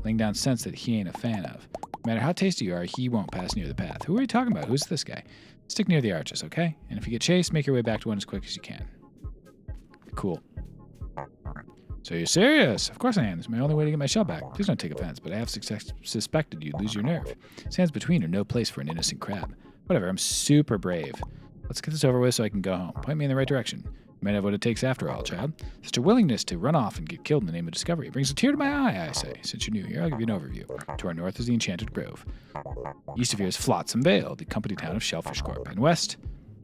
laying down scents that he ain't a fan of. No matter how tasty you are, he won't pass near the path. Who are you talking about? Who's this guy? Stick near the arches, okay? And if you get chased, make your way back to one as quick as you can. Cool. So you're serious? Of course I am. It's my only way to get my shell back. Please don't take offense, but I have suspected you'd lose your nerve. Sands between are no place for an innocent crab. Whatever, I'm super brave. Let's get this over with so I can go home. Point me in the right direction. You might have what it takes after all, child. Such a willingness to run off and get killed in the name of discovery. It brings a tear to my eye, I say. Since you're new here, I'll give you an overview. To our north is the Enchanted Grove. East of here is Flotsam Vale, the company town of Shellfish Corp. And west?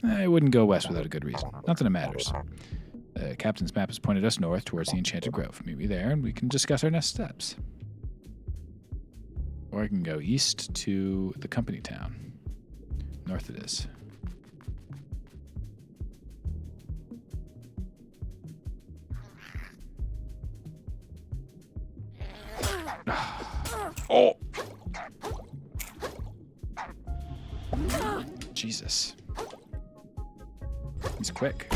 I wouldn't go west without a good reason. Not that it matters. The captain's map has pointed us north towards the Enchanted Grove. Meet me there and we can discuss our next steps. Or I can go east to the company town. North it is. Oh! Jesus. He's quick.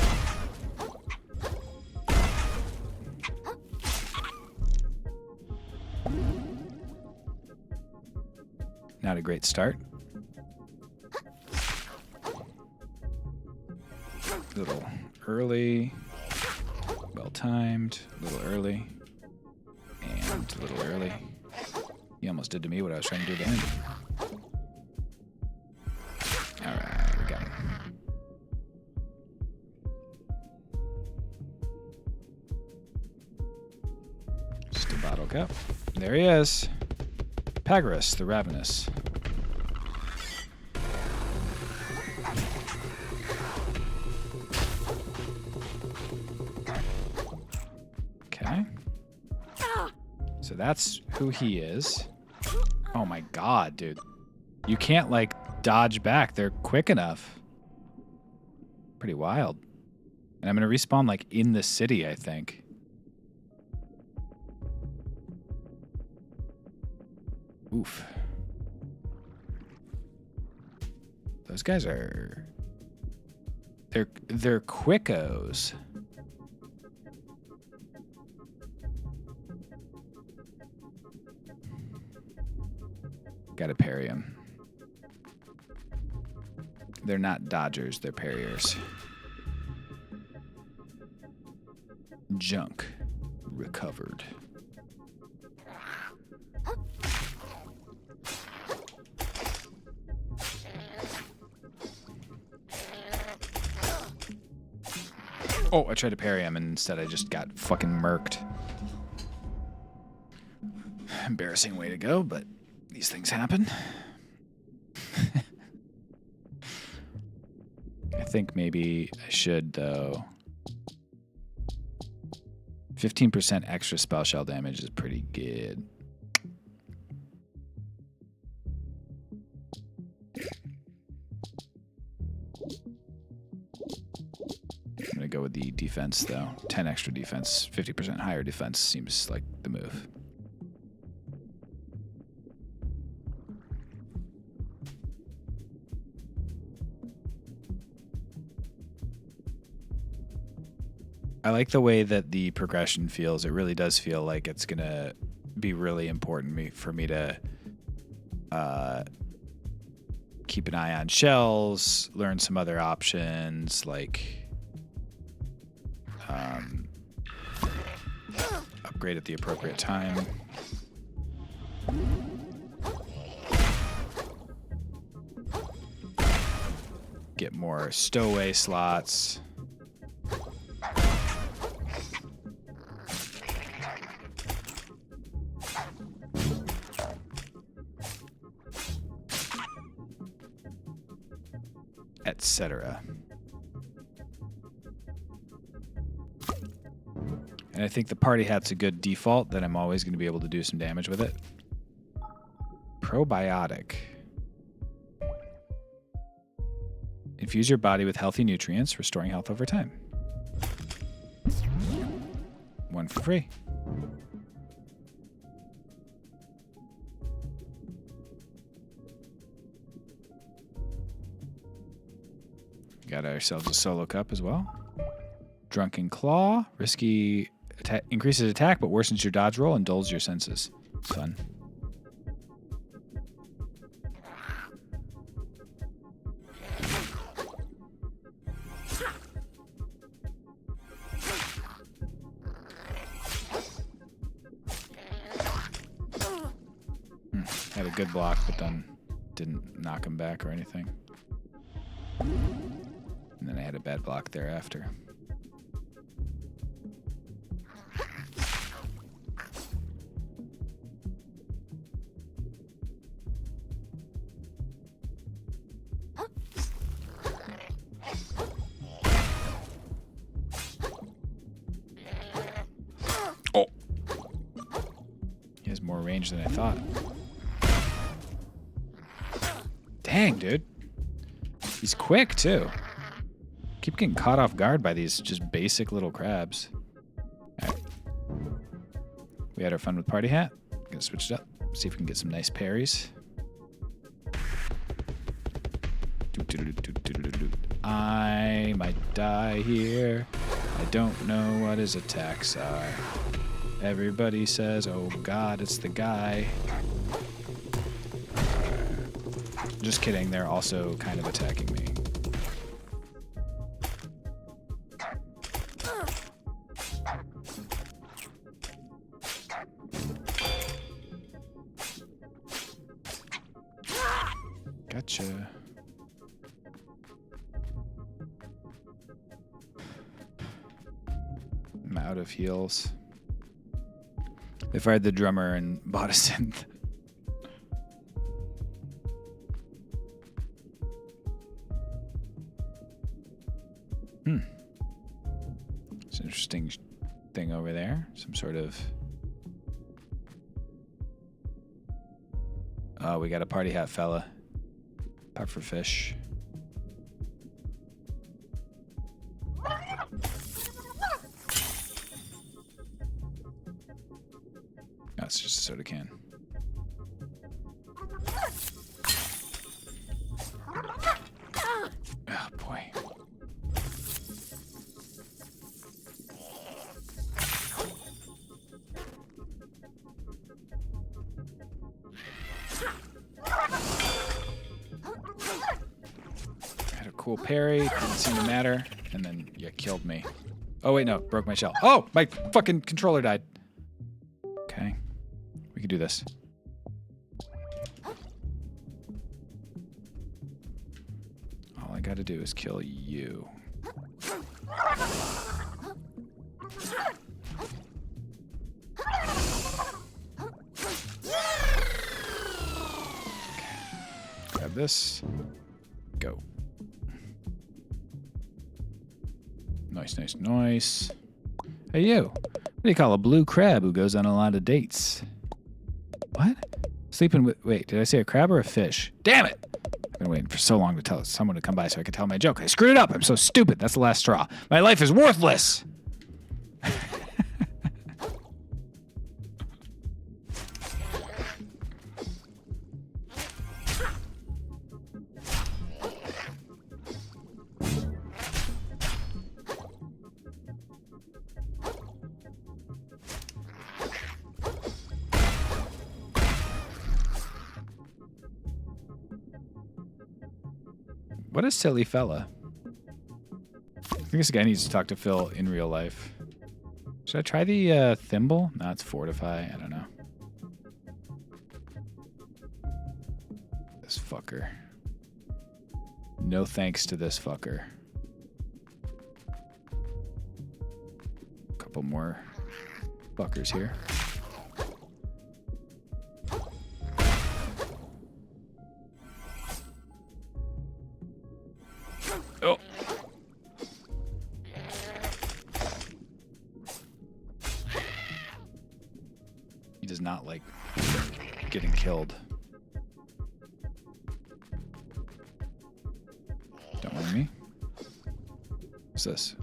Not a great start. A little early. Well timed. A little early. And a little early. He almost did to me what I was trying to do to him. Alright, we got him. Just a bottle cap. There he is. Pagarus, the Ravenous. Okay. So that's who he is. Oh my god, dude. You can't, like, dodge back. They're quick enough. Pretty wild. And I'm gonna respawn, like, in the city, I think. Oof. Those guys are... They're quickos. Gotta parry him. They're not dodgers, they're parriers. Junk recovered. Oh, I tried to parry him and instead I just got fucking murked. Embarrassing way to go, but these things happen. I think maybe I should, though. 15% extra spell shell damage is pretty good. I'm going to go with the defense, though. 10 extra defense, 50% higher defense seems like the move. I like the way that the progression feels. It really does feel like it's going to be really important for me to keep an eye on shells, learn some other options, like upgrade at the appropriate time. Get more stowaway slots. Etc. And I think the party hat's a good default that I'm always going to be able to do some damage with it. Probiotic. Infuse your body with healthy nutrients, restoring health over time. One for free. Got ourselves a solo cup as well. Drunken Claw. Risky increases attack, but worsens your dodge roll and dulls your senses. Fun. Had a good block, but then didn't knock him back or anything. And then I had a bad block thereafter. Oh! He has more range than I thought. Dang, dude. He's quick, too. Keep getting caught off guard by these just basic little crabs. All right. We had our fun with Party Hat. Gonna switch it up. See if we can get some nice parries. I might die here. I don't know what his attacks are. Everybody says, oh god, it's the guy. Just kidding, they're also kind of attacking me. Gotcha. I'm out of heals. They fired the drummer and bought a synth. It's an interesting thing over there. Some sort of... Oh, we got a party hat fella. Puffer fish. Oh, it's just a soda can. Oh, boy. Had a cool parry, didn't seem to matter, and then you killed me. Oh, wait, no, broke my shell. Oh, my fucking controller died. Okay, we can do this. All I gotta do is kill you. Grab this. Go. Nice, nice, nice. Hey, you. What do you call a blue crab who goes on a lot of dates? What? Sleeping with... Wait, did I say a crab or a fish? Damn it! I've been waiting for so long to tell someone to come by so I could tell my joke. I screwed it up. I'm so stupid. That's the last straw. My life is worthless! What a silly fella. I think this guy needs to talk to Phil in real life. Should I try the thimble? No, it's fortify. I don't know. This fucker. No thanks to this fucker. Couple more fuckers here. Oh. He does not like getting killed. Don't worry me. What's this?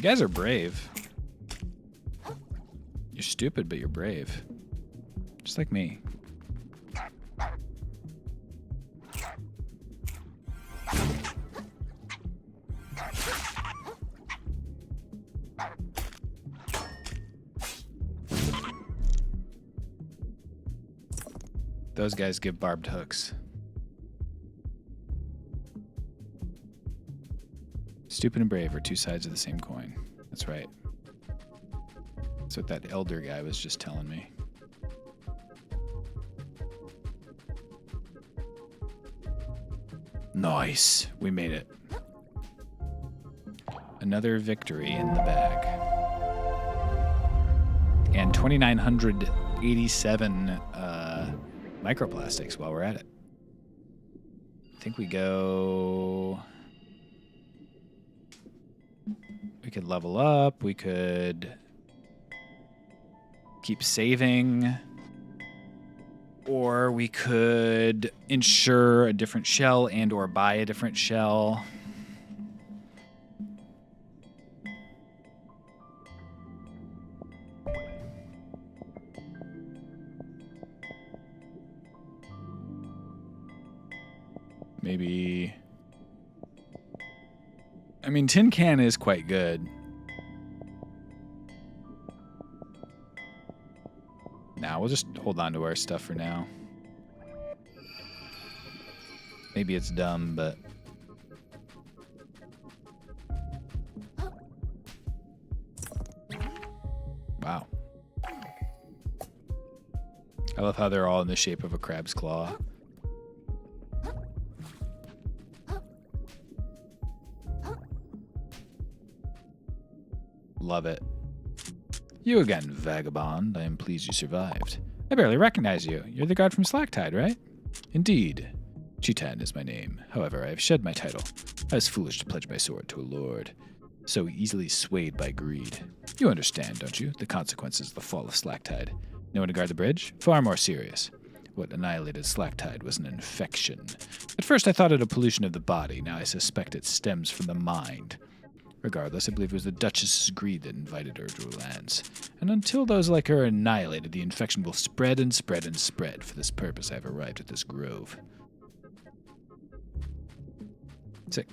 You guys are brave. You're stupid, but you're brave. Just like me. Those guys give barbed hooks. Stupid and brave are two sides of the same coin. That's right. That's what that elder guy was just telling me. Nice. We made it. Another victory in the bag. And 2,987 microplastics while we're at it. I think we go... We could level up. We could keep saving. Or we could insure a different shell and or buy a different shell. Maybe... I mean, tin can is quite good. Nah, we'll just hold on to our stuff for now. Maybe it's dumb, but... Wow. I love how they're all in the shape of a crab's claw. Love it. You again, vagabond. I am pleased you survived. I barely recognize you. You're the guard from Slacktide, right? Indeed. Chitan is my name. However, I have shed my title. I was foolish to pledge my sword to a lord, so easily swayed by greed. You understand, don't you? The consequences of the fall of Slacktide. No one to guard the bridge? Far more serious. What annihilated Slacktide was an infection. At first I thought it a pollution of the body. Now I suspect it stems from the mind. Regardless, I believe it was the Duchess's greed that invited her to her lands. And until those like her are annihilated, the infection will spread and spread and spread. For this purpose, I have arrived at this grove. Sick.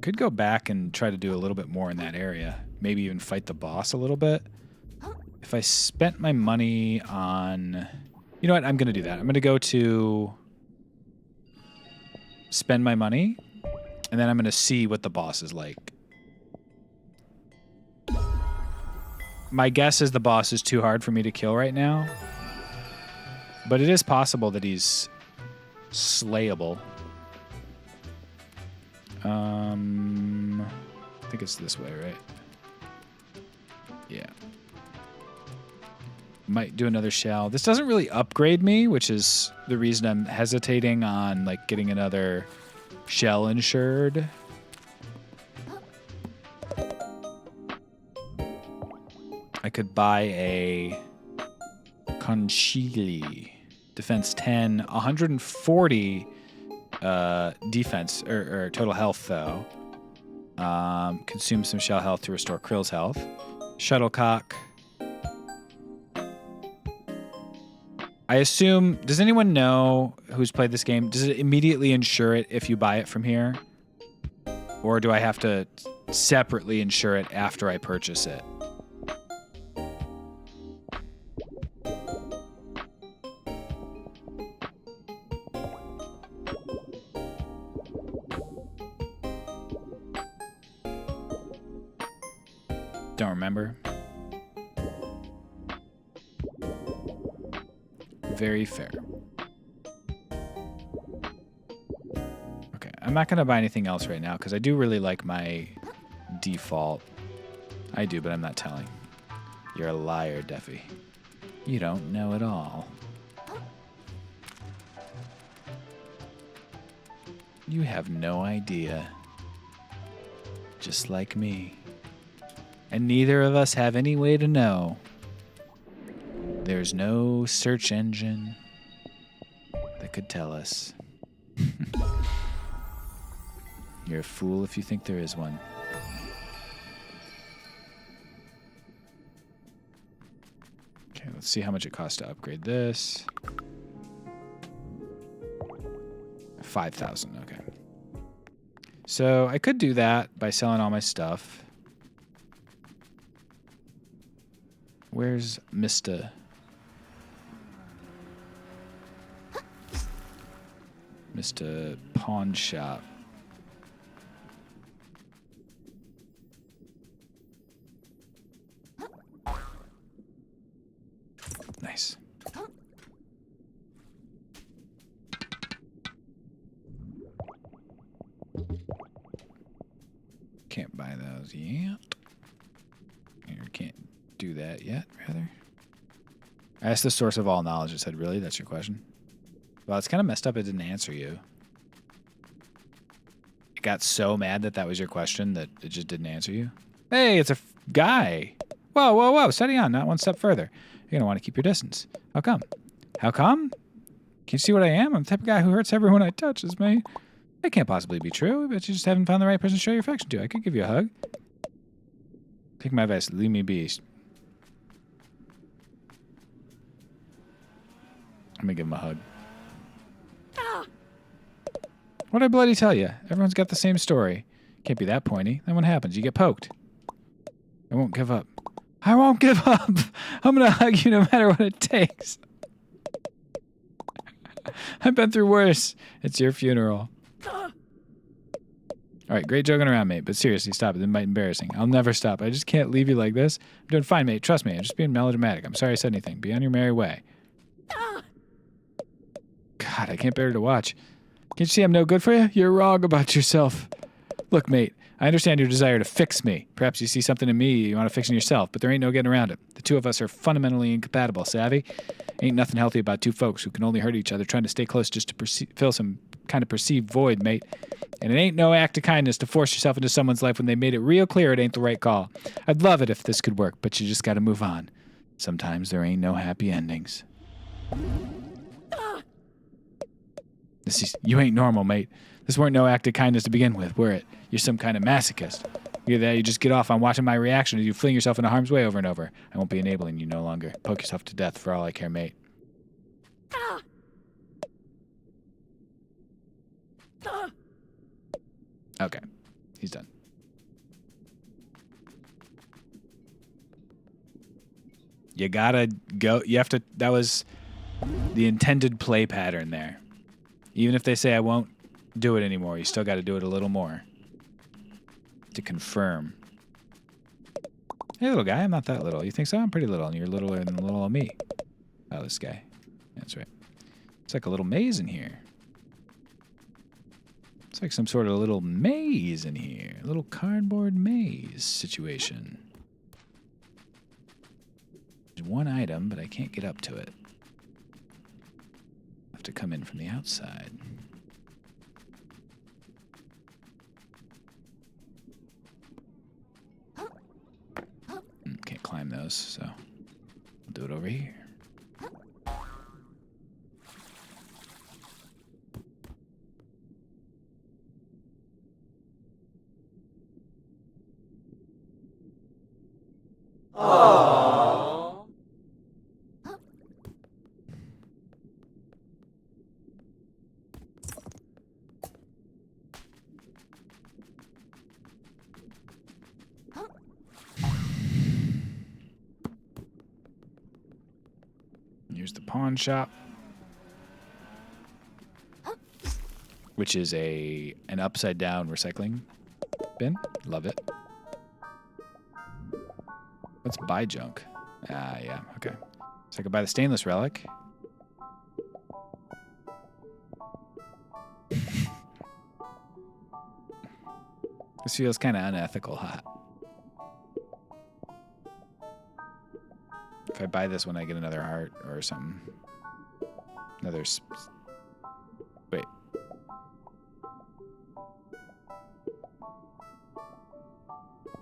Could go back and try to do a little bit more in that area. Maybe even fight the boss a little bit. If I spent my money on... You know what? I'm going to do that. I'm going to go to... Spend my money... And then I'm going to see what the boss is like. My guess is the boss is too hard for me to kill right now. But it is possible that he's slayable. I think it's this way, right? Yeah. Might do another shell. This doesn't really upgrade me, which is the reason I'm hesitating on like getting another... shell insured. I could buy a Conchili. Defense 10, 140 defense or total health though. Consume some shell health to restore Krill's health. Shuttlecock. I assume, does anyone know who's played this game? Does it immediately insure it if you buy it from here? Or do I have to separately insure it after I purchase it? Don't remember. Very fair. Okay, I'm not going to buy anything else right now because I do really like my default. I do, but I'm not telling. You're a liar, Deffy. You don't know it all. You have no idea. Just like me. And neither of us have any way to know. There's no search engine that could tell us. You're a fool if you think there is one. Okay, let's see how much it costs to upgrade this. 5,000, okay. So I could do that by selling all my stuff. Where's Mr. Pawn Shop? Nice. Can't buy those yet. Or can't do that yet, rather. I asked the source of all knowledge. It said, really? That's your question? Well, it's kind of messed up it didn't answer you. It got so mad that that was your question that it just didn't answer you. Hey, it's a guy. Whoa, whoa, whoa. Steady on. Not one step further. You're going to want to keep your distance. How come? How come? Can you see what I am? I'm the type of guy who hurts everyone I touches, mate. That can't possibly be true. But you just haven't found the right person to show your affection to. I could give you a hug. Take my advice. Leave me be. Let me give him a hug. What'd I bloody tell you? Everyone's got the same story. Can't be that pointy. Then what happens? You get poked. I won't give up. I won't give up. I'm going to hug you no matter what it takes. I've been through worse. It's your funeral. All right, great joking around, mate. But seriously, stop it. It might be embarrassing. I'll never stop. I just can't leave you like this. I'm doing fine, mate. Trust me. I'm just being melodramatic. I'm sorry I said anything. Be on your merry way. God, I can't bear to watch. Can't you see I'm no good for you? You're wrong about yourself. Look, mate, I understand your desire to fix me. Perhaps you see something in me you want to fix in yourself, but there ain't no getting around it. The two of us are fundamentally incompatible, savvy? Ain't nothing healthy about two folks who can only hurt each other trying to stay close just to fill some kind of perceived void, mate. And it ain't no act of kindness to force yourself into someone's life when they made it real clear it ain't the right call. I'd love it if this could work, but you just gotta move on. Sometimes there ain't no happy endings. You ain't normal, mate. This weren't no act of kindness to begin with, were it? You're some kind of masochist. Either that, you just get off on watching my reaction as you fling yourself into harm's way over and over. I won't be enabling you no longer. Poke yourself to death for all I care, mate. Okay, he's done. You gotta go. You have to. That was the intended play pattern there. Even if they say I won't do it anymore, you still got to do it a little more to confirm. Hey, little guy, I'm not that little. You think so? I'm pretty little, and you're littler than little old me. Oh, this guy. That's right. It's like a little maze in here. It's like some sort of little maze in here. A little cardboard maze situation. There's one item, but I can't get up to it. Have to come in from the outside. Can't climb those, so I'll do it over here. Aww. Here's the pawn shop, which is an upside down recycling bin. Love it. Let's buy junk. Ah, yeah, okay. So I could buy the stainless relic. This feels kind of unethical, huh? If I buy this one, I get another heart or something. Another... Wait.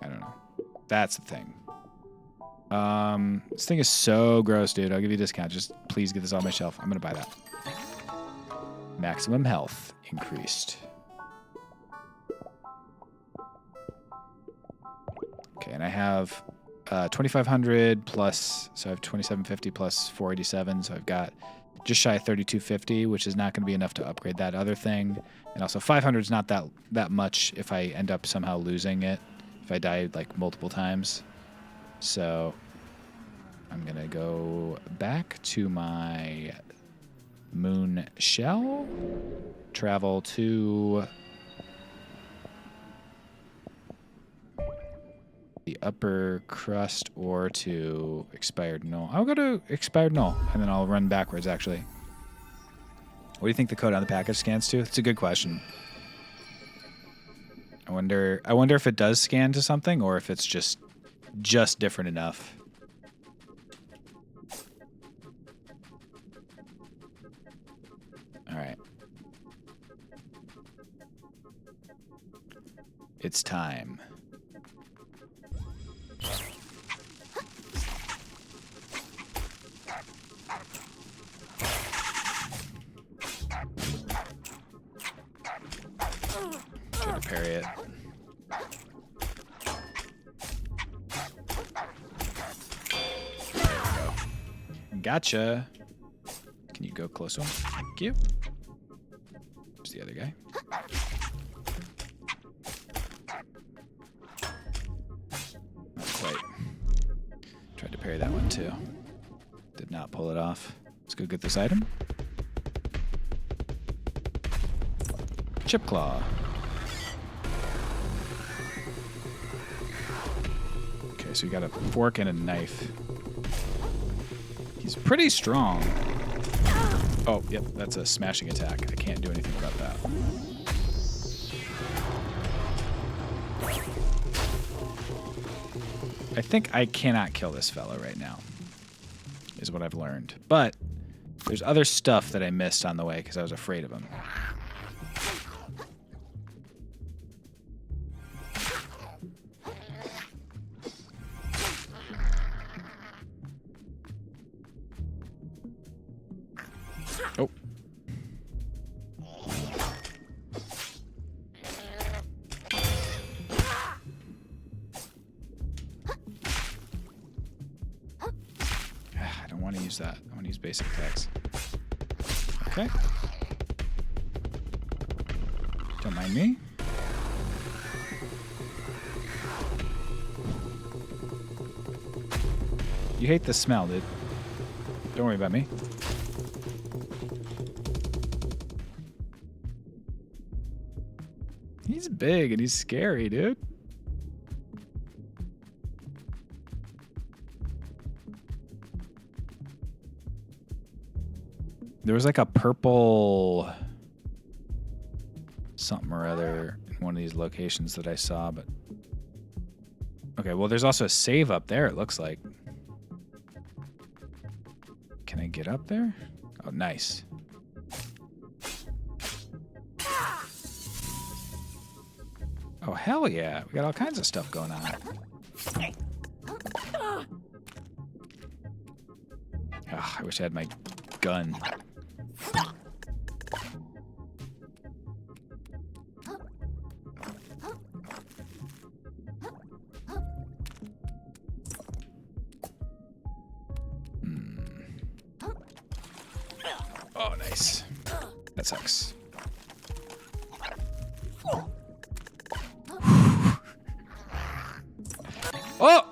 I don't know. That's the thing. This thing is so gross, dude. I'll give you a discount. Just please get this off my shelf. I'm gonna buy that. Maximum health increased. Okay, and I have 2,500 plus, so I have 2,750 plus 487, so I've got just shy of 3,250, which is not going to be enough to upgrade that other thing. And also 500 is not that much if I end up somehow losing it, if I die like multiple times. So I'm going to go back to my moon shell, travel to the upper crust or to expired null. I'll go to expired null, and then I'll run backwards, actually. What do you think the code on the package scans to? It's a good question. I wonder if it does scan to something or if it's just different enough. All right. It's time. Try to parry it. There we go. Gotcha. Can you go close to him? Thank you. Where's the other guy? Not quite. Tried to parry that one too. Did not pull it off. Let's go get this item. Chip Claw. Okay, so we got a fork and a knife. He's pretty strong. Oh, yep, that's a smashing attack. I can't do anything about that. I think I cannot kill this fella right now, is what I've learned. But there's other stuff that I missed on the way because I was afraid of him. Oh. I don't want to use that. I want to use basic attacks. Okay. Don't mind me. You hate the smell, dude. Don't worry about me. He's big and he's scary, dude. There was like a purple something or other in one of these locations that I saw, but okay, well there's also a save up there, it looks like. Can I get up there? Oh, nice. Oh, hell yeah. We got all kinds of stuff going on. Oh, I wish I had my gun. Oh, nice. That sucks. Oh!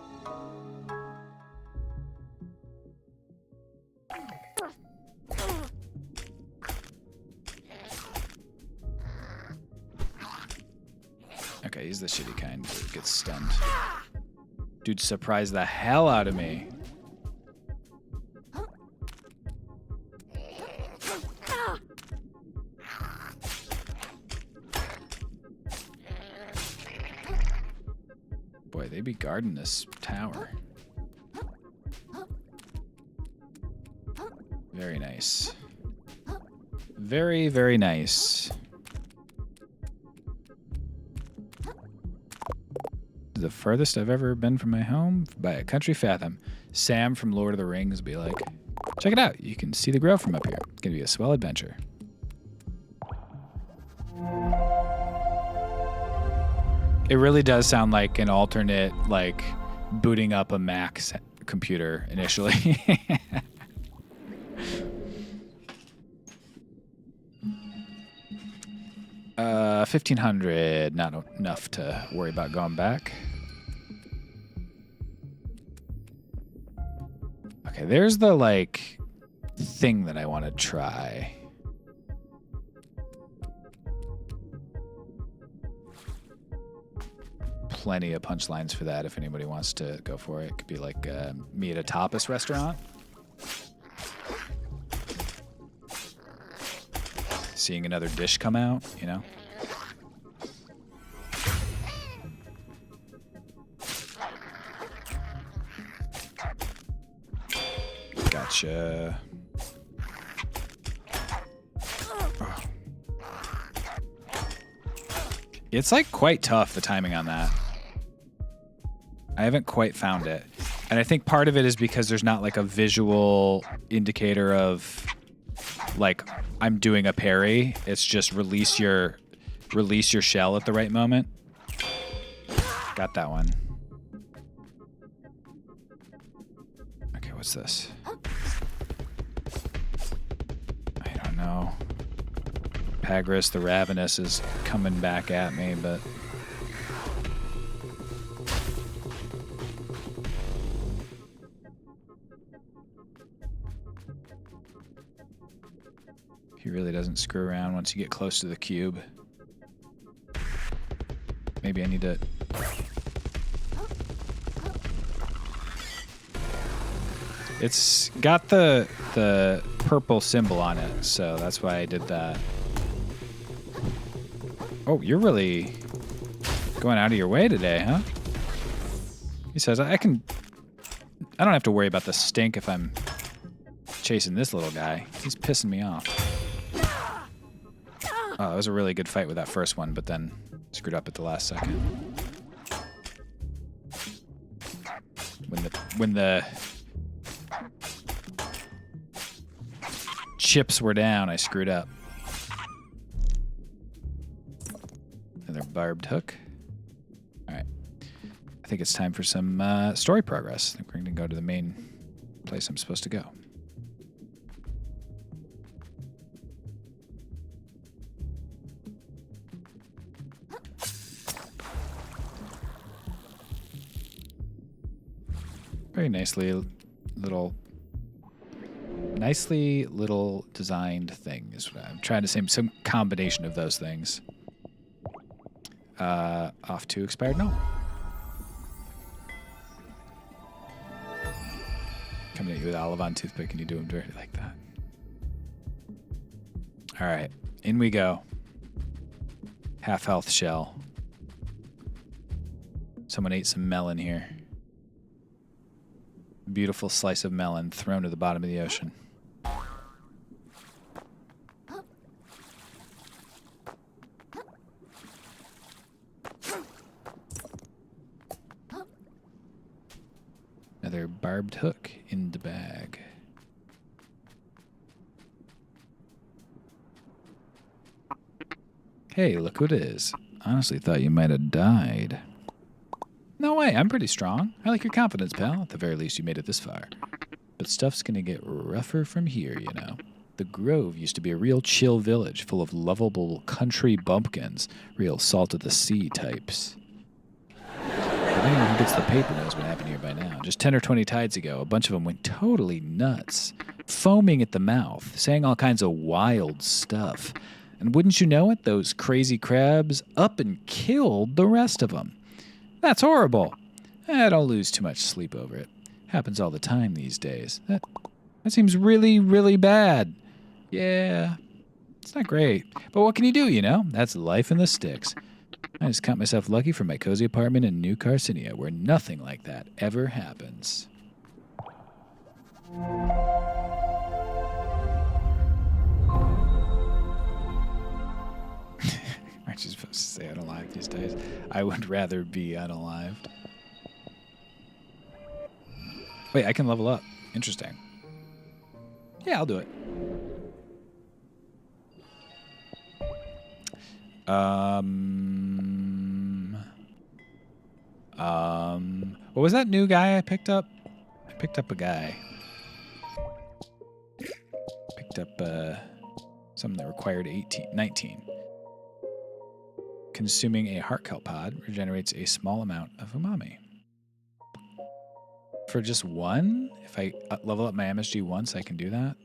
Okay, he's the shitty kind that gets stunned. Dude surprised the hell out of me. Boy, they be guarding this tower. Very nice. Very, very nice. The furthest I've ever been from my home by a country fathom. Sam from Lord of the Rings be like, check it out. You can see the grove from up here. It's going to be a swell adventure. It really does sound like an alternate, like, booting up a Mac computer initially. 1,500, not enough to worry about going back. Okay, there's the, like, thing that I want to try. Plenty of punchlines for that if anybody wants to go for it. It could be like me at a tapas restaurant. Seeing another dish come out, you know? Gotcha. Oh. It's like quite tough, the timing on that. I haven't quite found it. And I think part of it is because there's not like a visual indicator of like I'm doing a parry. It's just release your shell at the right moment. Got that one. Okay, what's this? I don't know. Pagras the Ravenous is coming back at me, but he really doesn't screw around once you get close to the cube. Maybe I need to... It's got the purple symbol on it, so that's why I did that. Oh, you're really going out of your way today, huh? He says, I don't have to worry about the stink if I'm chasing this little guy. He's pissing me off. Oh, it was a really good fight with that first one, but then screwed up at the last second. When the chips were down, I screwed up. Another barbed hook. All right. I think it's time for some story progress. I think we're going to go to the main place I'm supposed to go. Very nicely little designed thing is what I'm trying to say. Some combination of those things. Off to expired null. Coming at you with olive on toothpick, and you do them dirty like that. All right, in we go. Half health shell. Someone ate some melon here. Beautiful slice of melon thrown to the bottom of the ocean. Another barbed hook in the bag. Hey, look who it is. Honestly thought you might have died. No way, I'm pretty strong. I like your confidence, pal. At the very least, you made it this far. But stuff's gonna get rougher from here, you know. The Grove used to be a real chill village full of lovable country bumpkins, real salt-of-the-sea types. But anyone who gets the paper knows what happened here by now. Just 10 or 20 tides ago, a bunch of them went totally nuts, foaming at the mouth, saying all kinds of wild stuff. And wouldn't you know it, those crazy crabs up and killed the rest of them. That's horrible. Don't lose too much sleep over it. Happens all the time these days. That seems really, really bad. Yeah, it's not great. But what can you do, you know? That's life in the sticks. I just count myself lucky for my cozy apartment in New Carcinia, where nothing like that ever happens. Aren't you supposed to say unalive these days? I would rather be unalived. Wait, I can level up. Interesting. Yeah, I'll do it. What was that new guy I picked up? I picked up a guy. Picked up something that required 19. Consuming a heart kelp pod regenerates a small amount of umami. For just one? If I level up my MSG once, I can do that?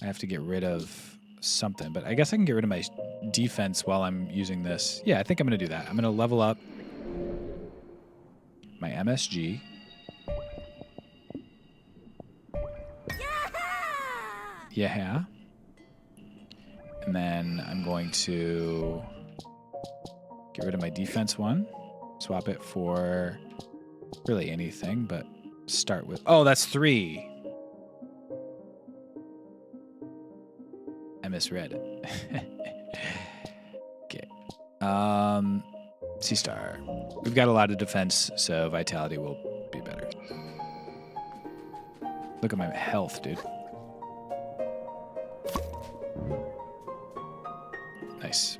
I have to get rid of something, but I guess I can get rid of my defense while I'm using this. Yeah, I think I'm going to do that. I'm going to level up my MSG. Yeah. And then I'm going to get rid of my defense one. Swap it for really anything, but start with... Oh, that's 3. I misread it. Okay. C-star. We've got a lot of defense, so vitality will be better. Look at my health, dude. Nice.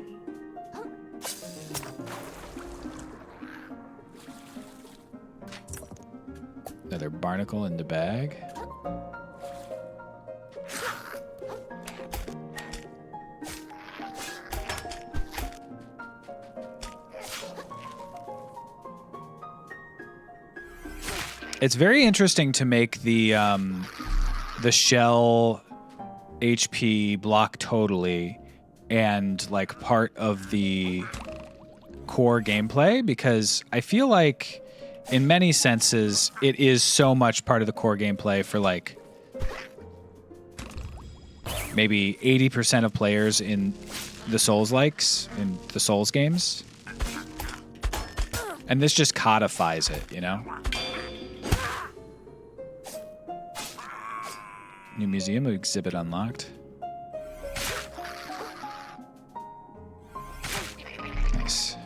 Another barnacle in the bag. It's very interesting to make the shell HP block totally and like part of the core gameplay, because I feel like in many senses it is so much part of the core gameplay for like maybe 80% of players in the Souls-likes, in the Souls games. And this just codifies it, you know? New museum exhibit unlocked. Nice.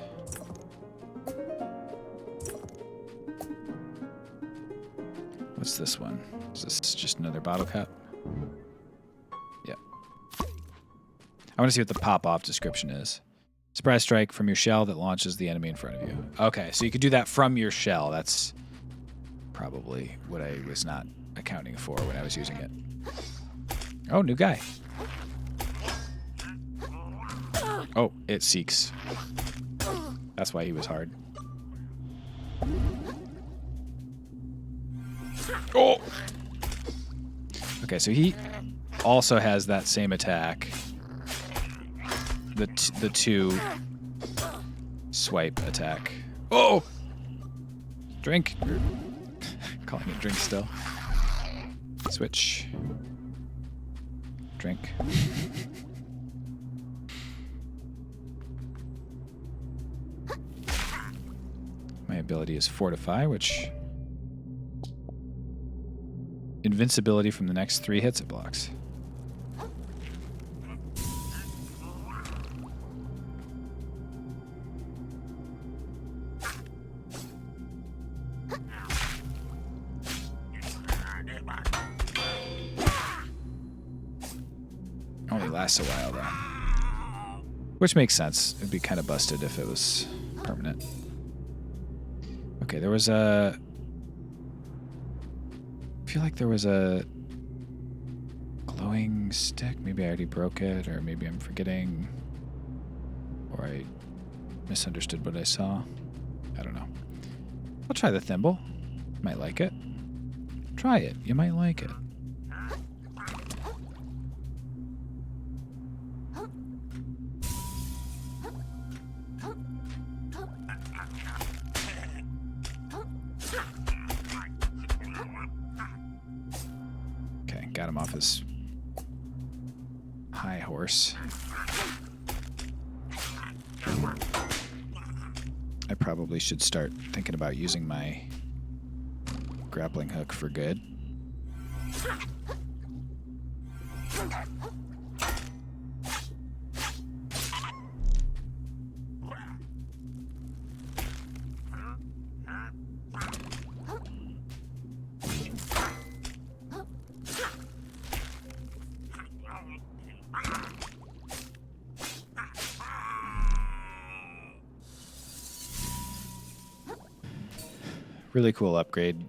What's this one? Is this just another bottle cap? Yep. I want to see what the pop-off description is. Surprise strike from your shell that launches the enemy in front of you. Okay, so you could do that from your shell. That's probably what I was not accounting for when I was using it. Oh, new guy. Oh, it seeks. That's why he was hard. Oh! Okay, so he also has that same attack. The 2 swipe attack. Oh! Drink. Calling it drink still. Switch. Drink. My ability is Fortify, which... Invincibility from the next 3 hits it blocks. Only lasts a while, though. Which makes sense. It'd be kind of busted if it was permanent. Okay, there was a... I feel like there was a glowing stick. Maybe I already broke it, or maybe I'm forgetting, or I misunderstood what I saw. I don't know. I'll try the thimble. Might like it. Try it. You might like it. Got him off his high horse. I probably should start thinking about using my grappling hook for good. Really cool upgrade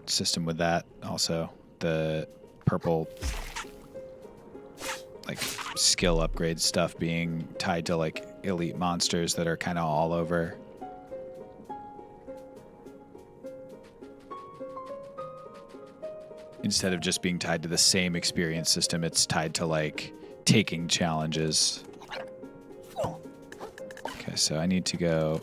system with that. Also, the purple like skill upgrade stuff being tied to like elite monsters that are kind of all over. Instead of just being tied to the same experience system, it's tied to like taking challenges. Okay, so I need to go.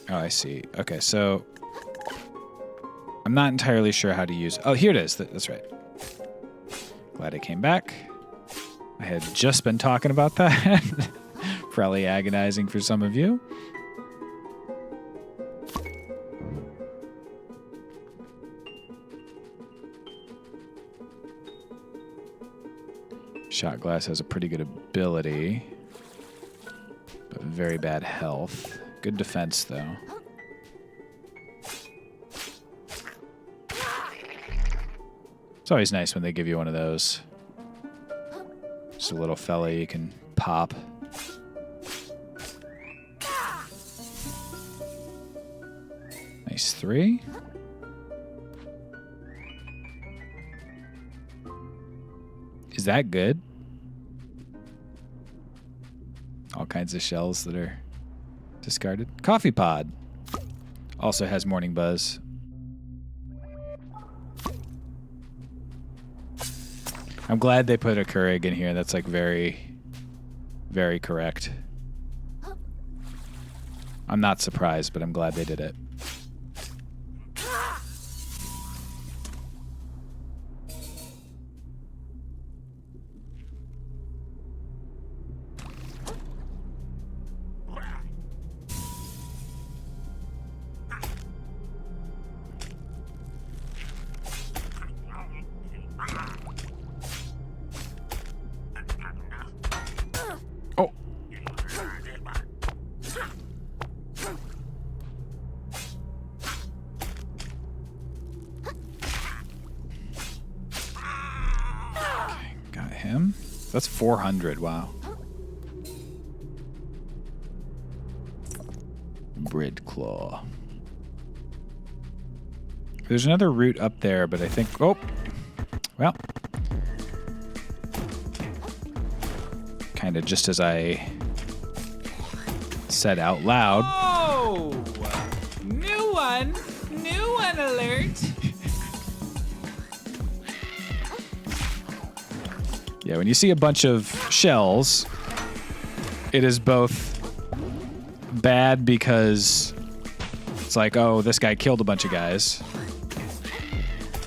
Oh, I see. Okay, so I'm not entirely sure how to use. Oh, here it is. That's right. Glad I came back. I had just been talking about that. Probably agonizing for some of you. Shot glass has a pretty good ability, but very bad health. Good defense, though. It's always nice when they give you one of those. Just a little fella you can pop. Nice 3. Is that good? All kinds of shells that are discarded. Coffee pod also has morning buzz. I'm glad they put a Keurig in here. That's like very, very correct. I'm not surprised, but I'm glad they did it. That's 400, wow. Bread claw. There's another route up there, but I think... Oh! Well. Kind of just as I said out loud. Oh! New one! New one alert! Yeah, when you see a bunch of shells, it is both bad because it's like, oh, this guy killed a bunch of guys.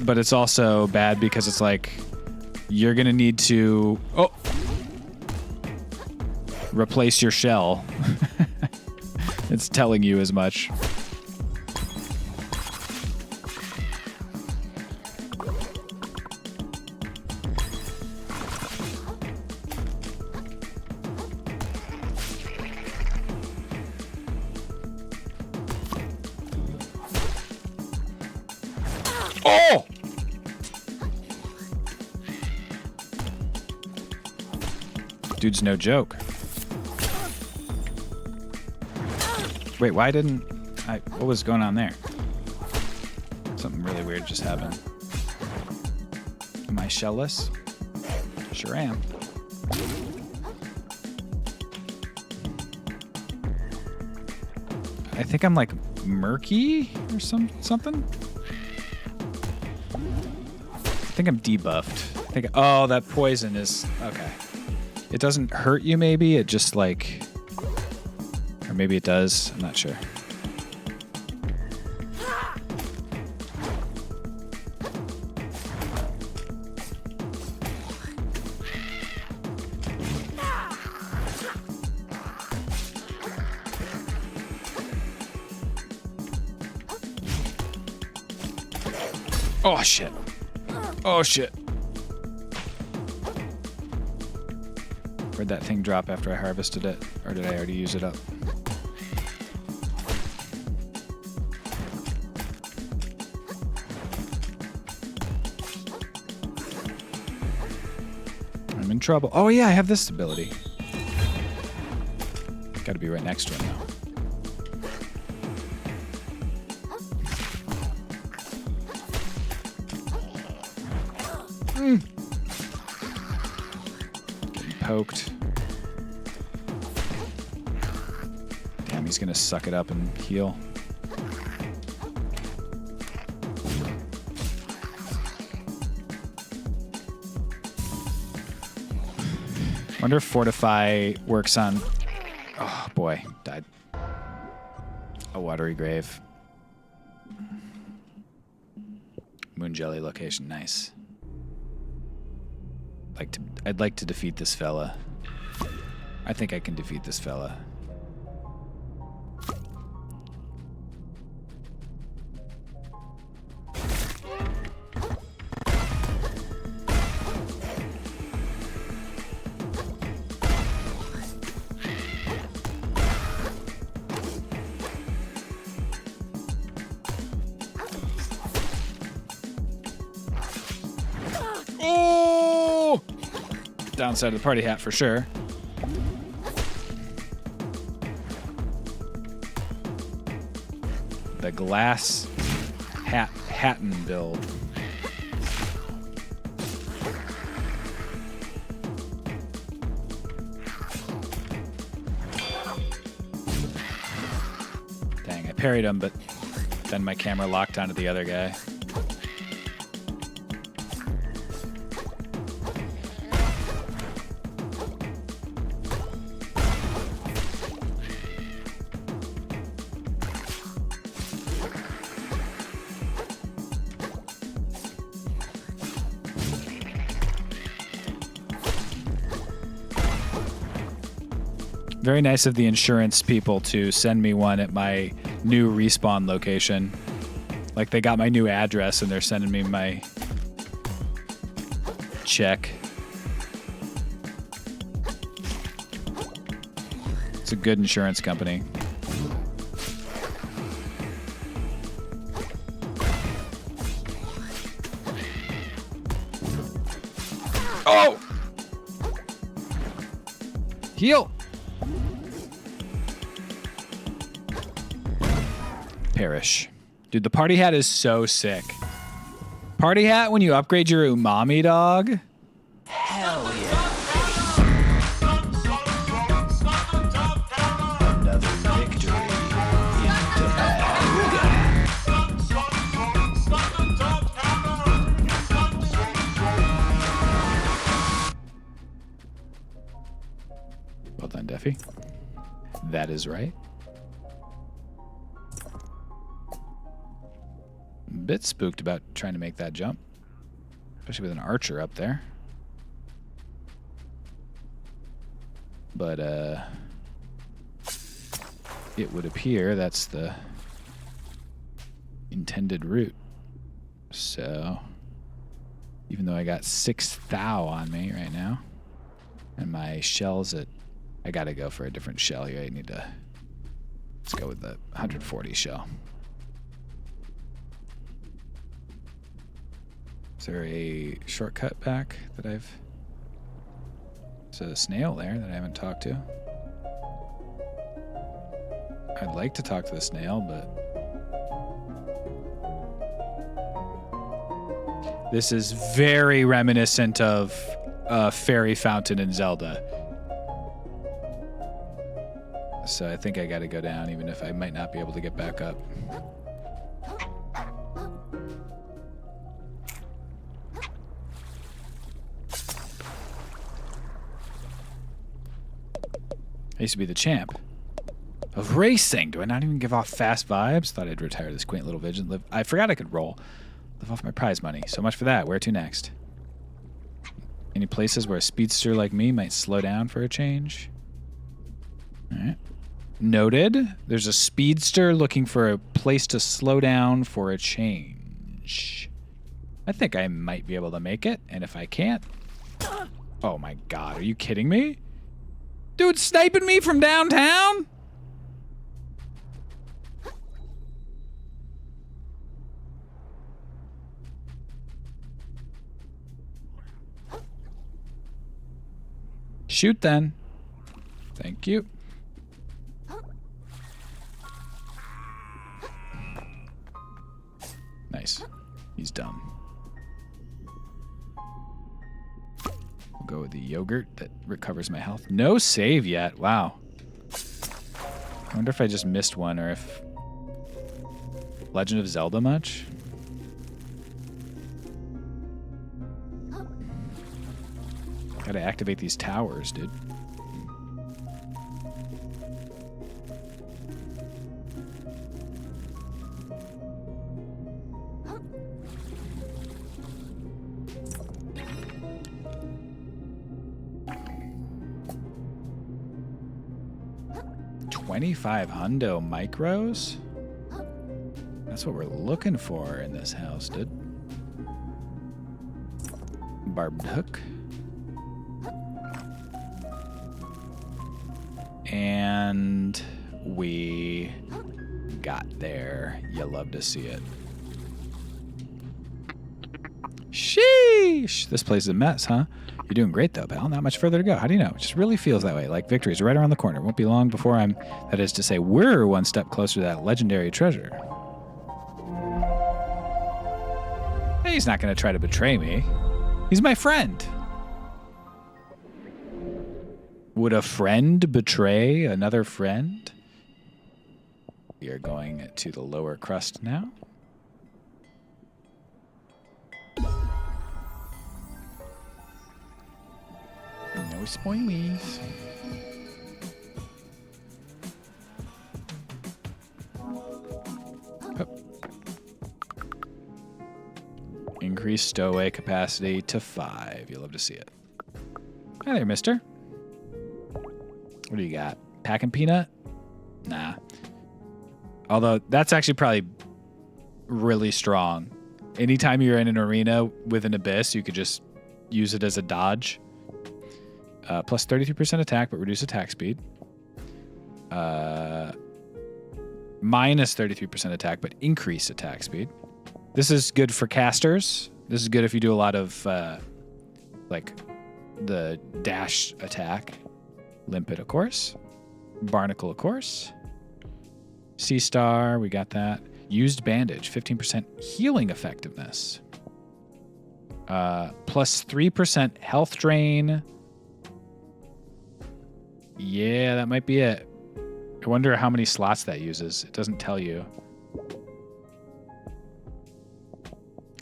But it's also bad because it's like, you're going to need to, replace your shell. It's telling you as much. Oh! Dude's no joke. Wait, why didn't I... What was going on there? Something really weird just happened. Am I shellless? Sure am. I think I'm like murky or something. I think I'm debuffed. Oh, that poison is... Okay. It doesn't hurt you, maybe? It just, like... Or maybe it does. I'm not sure. Oh, shit. Oh, shit. Where'd that thing drop after I harvested it? Or did I already use it up? I'm in trouble. Oh, yeah, I have this ability. Got to be right next to him now. Getting poked. Damn, he's gonna suck it up and heal. Wonder if Fortify works on... Oh, boy. Died. A watery grave. Moon Jelly location. Nice. I'd like to defeat this fella. I think I can defeat this fella. Downside of the party hat for sure. The glass Hatton build. Dang, I parried him, but then my camera locked onto the other guy. Very nice of the insurance people to send me one at my new respawn location. Like they got my new address and they're sending me my check. It's a good insurance company. Oh! Heal! Perish. Dude, the party hat is so sick. Party hat when you upgrade your umami dog? Hell yeah. Another victory in Well done, Deffy. That is right. Bit spooked about trying to make that jump, especially with an archer up there. But it would appear that's the intended route. So even though I got 6 thou on me right now, and my shell's at, I gotta go for a different shell here. I need to, let's go with the 140 shell. Is there a shortcut back that I've... There's a snail there that I haven't talked to. I'd like to talk to the snail, but... This is very reminiscent of a fairy fountain in Zelda. So I think I gotta go down, even if I might not be able to get back up. I used to be the champ of racing. Do I not even give off fast vibes? Thought I'd retire this quaint little vision. I forgot I could roll. Live off my prize money. So much for that. Where to next? Any places where a speedster like me might slow down for a change? All right. Noted. There's a speedster looking for a place to slow down for a change. I think I might be able to make it. And if I can't... Oh my god. Are you kidding me? Dude, sniping me from downtown? Shoot then. Thank you. He's dumb. We'll go with the yogurt that recovers my health. No save yet. Wow. I wonder if I just missed one or if... Legend of Zelda much? Gotta activate these towers, dude. $2,500 micros? That's what we're looking for in this house, dude. Barbed hook. And we got there. You love to see it. Sheesh! This place is a mess, huh? You're doing great, though, pal. Not much further to go. How do you know? It just really feels that way. Like victory's right around the corner. Won't be long before that is to say, we're one step closer to that legendary treasure. Hey, he's not going to try to betray me. He's my friend. Would a friend betray another friend? We are going to the lower crust now. No spoilies. Oh. Increase stowaway capacity to 5. You'll love to see it. Hi there, mister. What do you got? Packing peanut? Nah. Although, that's actually probably really strong. Anytime you're in an arena with an abyss, you could just use it as a dodge. Plus 33% attack, but reduce attack speed. Minus 33% attack, but increase attack speed. This is good for casters. This is good if you do a lot of, like, the dash attack. Limpet, of course. Barnacle, of course. Sea Star, we got that. Used Bandage, 15% healing effectiveness. Plus 3% health drain. Yeah, that might be it. I wonder how many slots that uses. It doesn't tell you.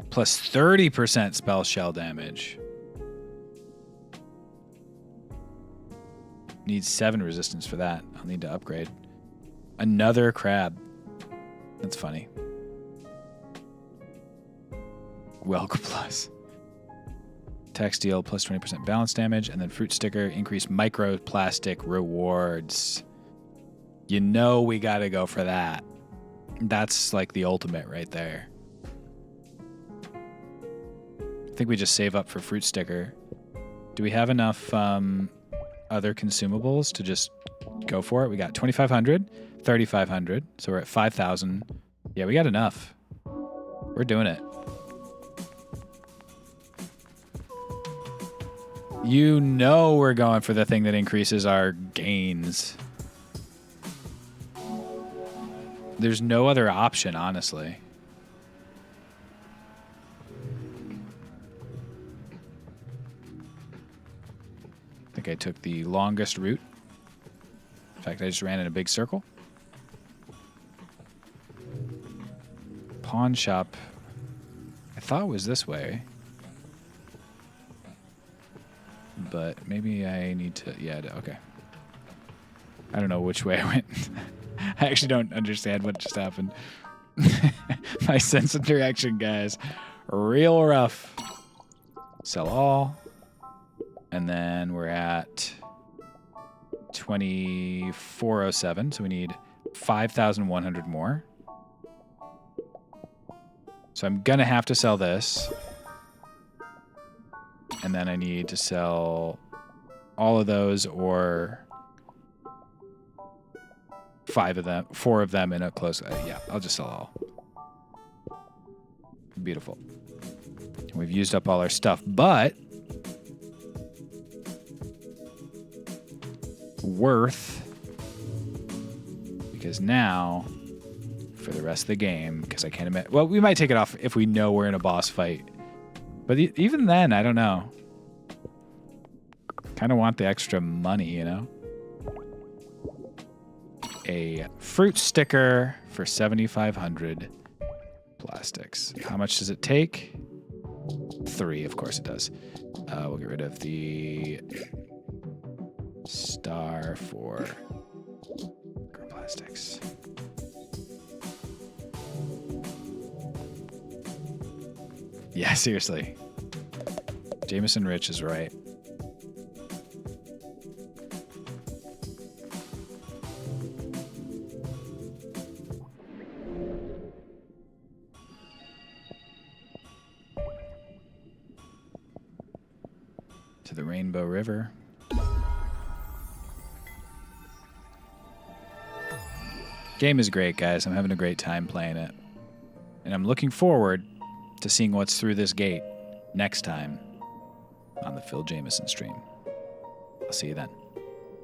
Plus 30% spell shell damage. Needs 7 resistance for that. I'll need to upgrade. Another crab. That's funny. Welcome plus. Textile plus 20% balance damage, and then fruit sticker, increase microplastic rewards. You know we gotta go for that. That's like the ultimate right there. I think we just save up for fruit sticker. Do we have enough other consumables to just go for it? We got 2,500, 3,500, so we're at 5,000. Yeah, we got enough. We're doing it. You know we're going for the thing that increases our gains. There's no other option, honestly. I think I took the longest route. In fact, I just ran in a big circle. Pawn shop. I thought it was this way. But maybe I need to... Yeah, okay. I don't know which way I went. I actually don't understand what just happened. My sense of direction, guys. Real rough. Sell all. And then we're at 2,407. So we need 5,100 more. So I'm going to have to sell this. And then I need to sell all of those or 4 of them in a close. Yeah, I'll just sell all. Beautiful. We've used up all our stuff, but worth, because now for the rest of the game because I can't imagine. Well, we might take it off if we know we're in a boss fight. But even then, I don't know. Kind of want the extra money, you know? A fruit sticker for 7,500 plastics. How much does it take? 3, of course it does. We'll get rid of the star for plastics. Yeah, seriously. Jameson Rich is right. To the Rainbow River. Game is great, guys. I'm having a great time playing it. And I'm looking forward to seeing what's through this gate next time on the Phil Jameson stream. I'll see you then.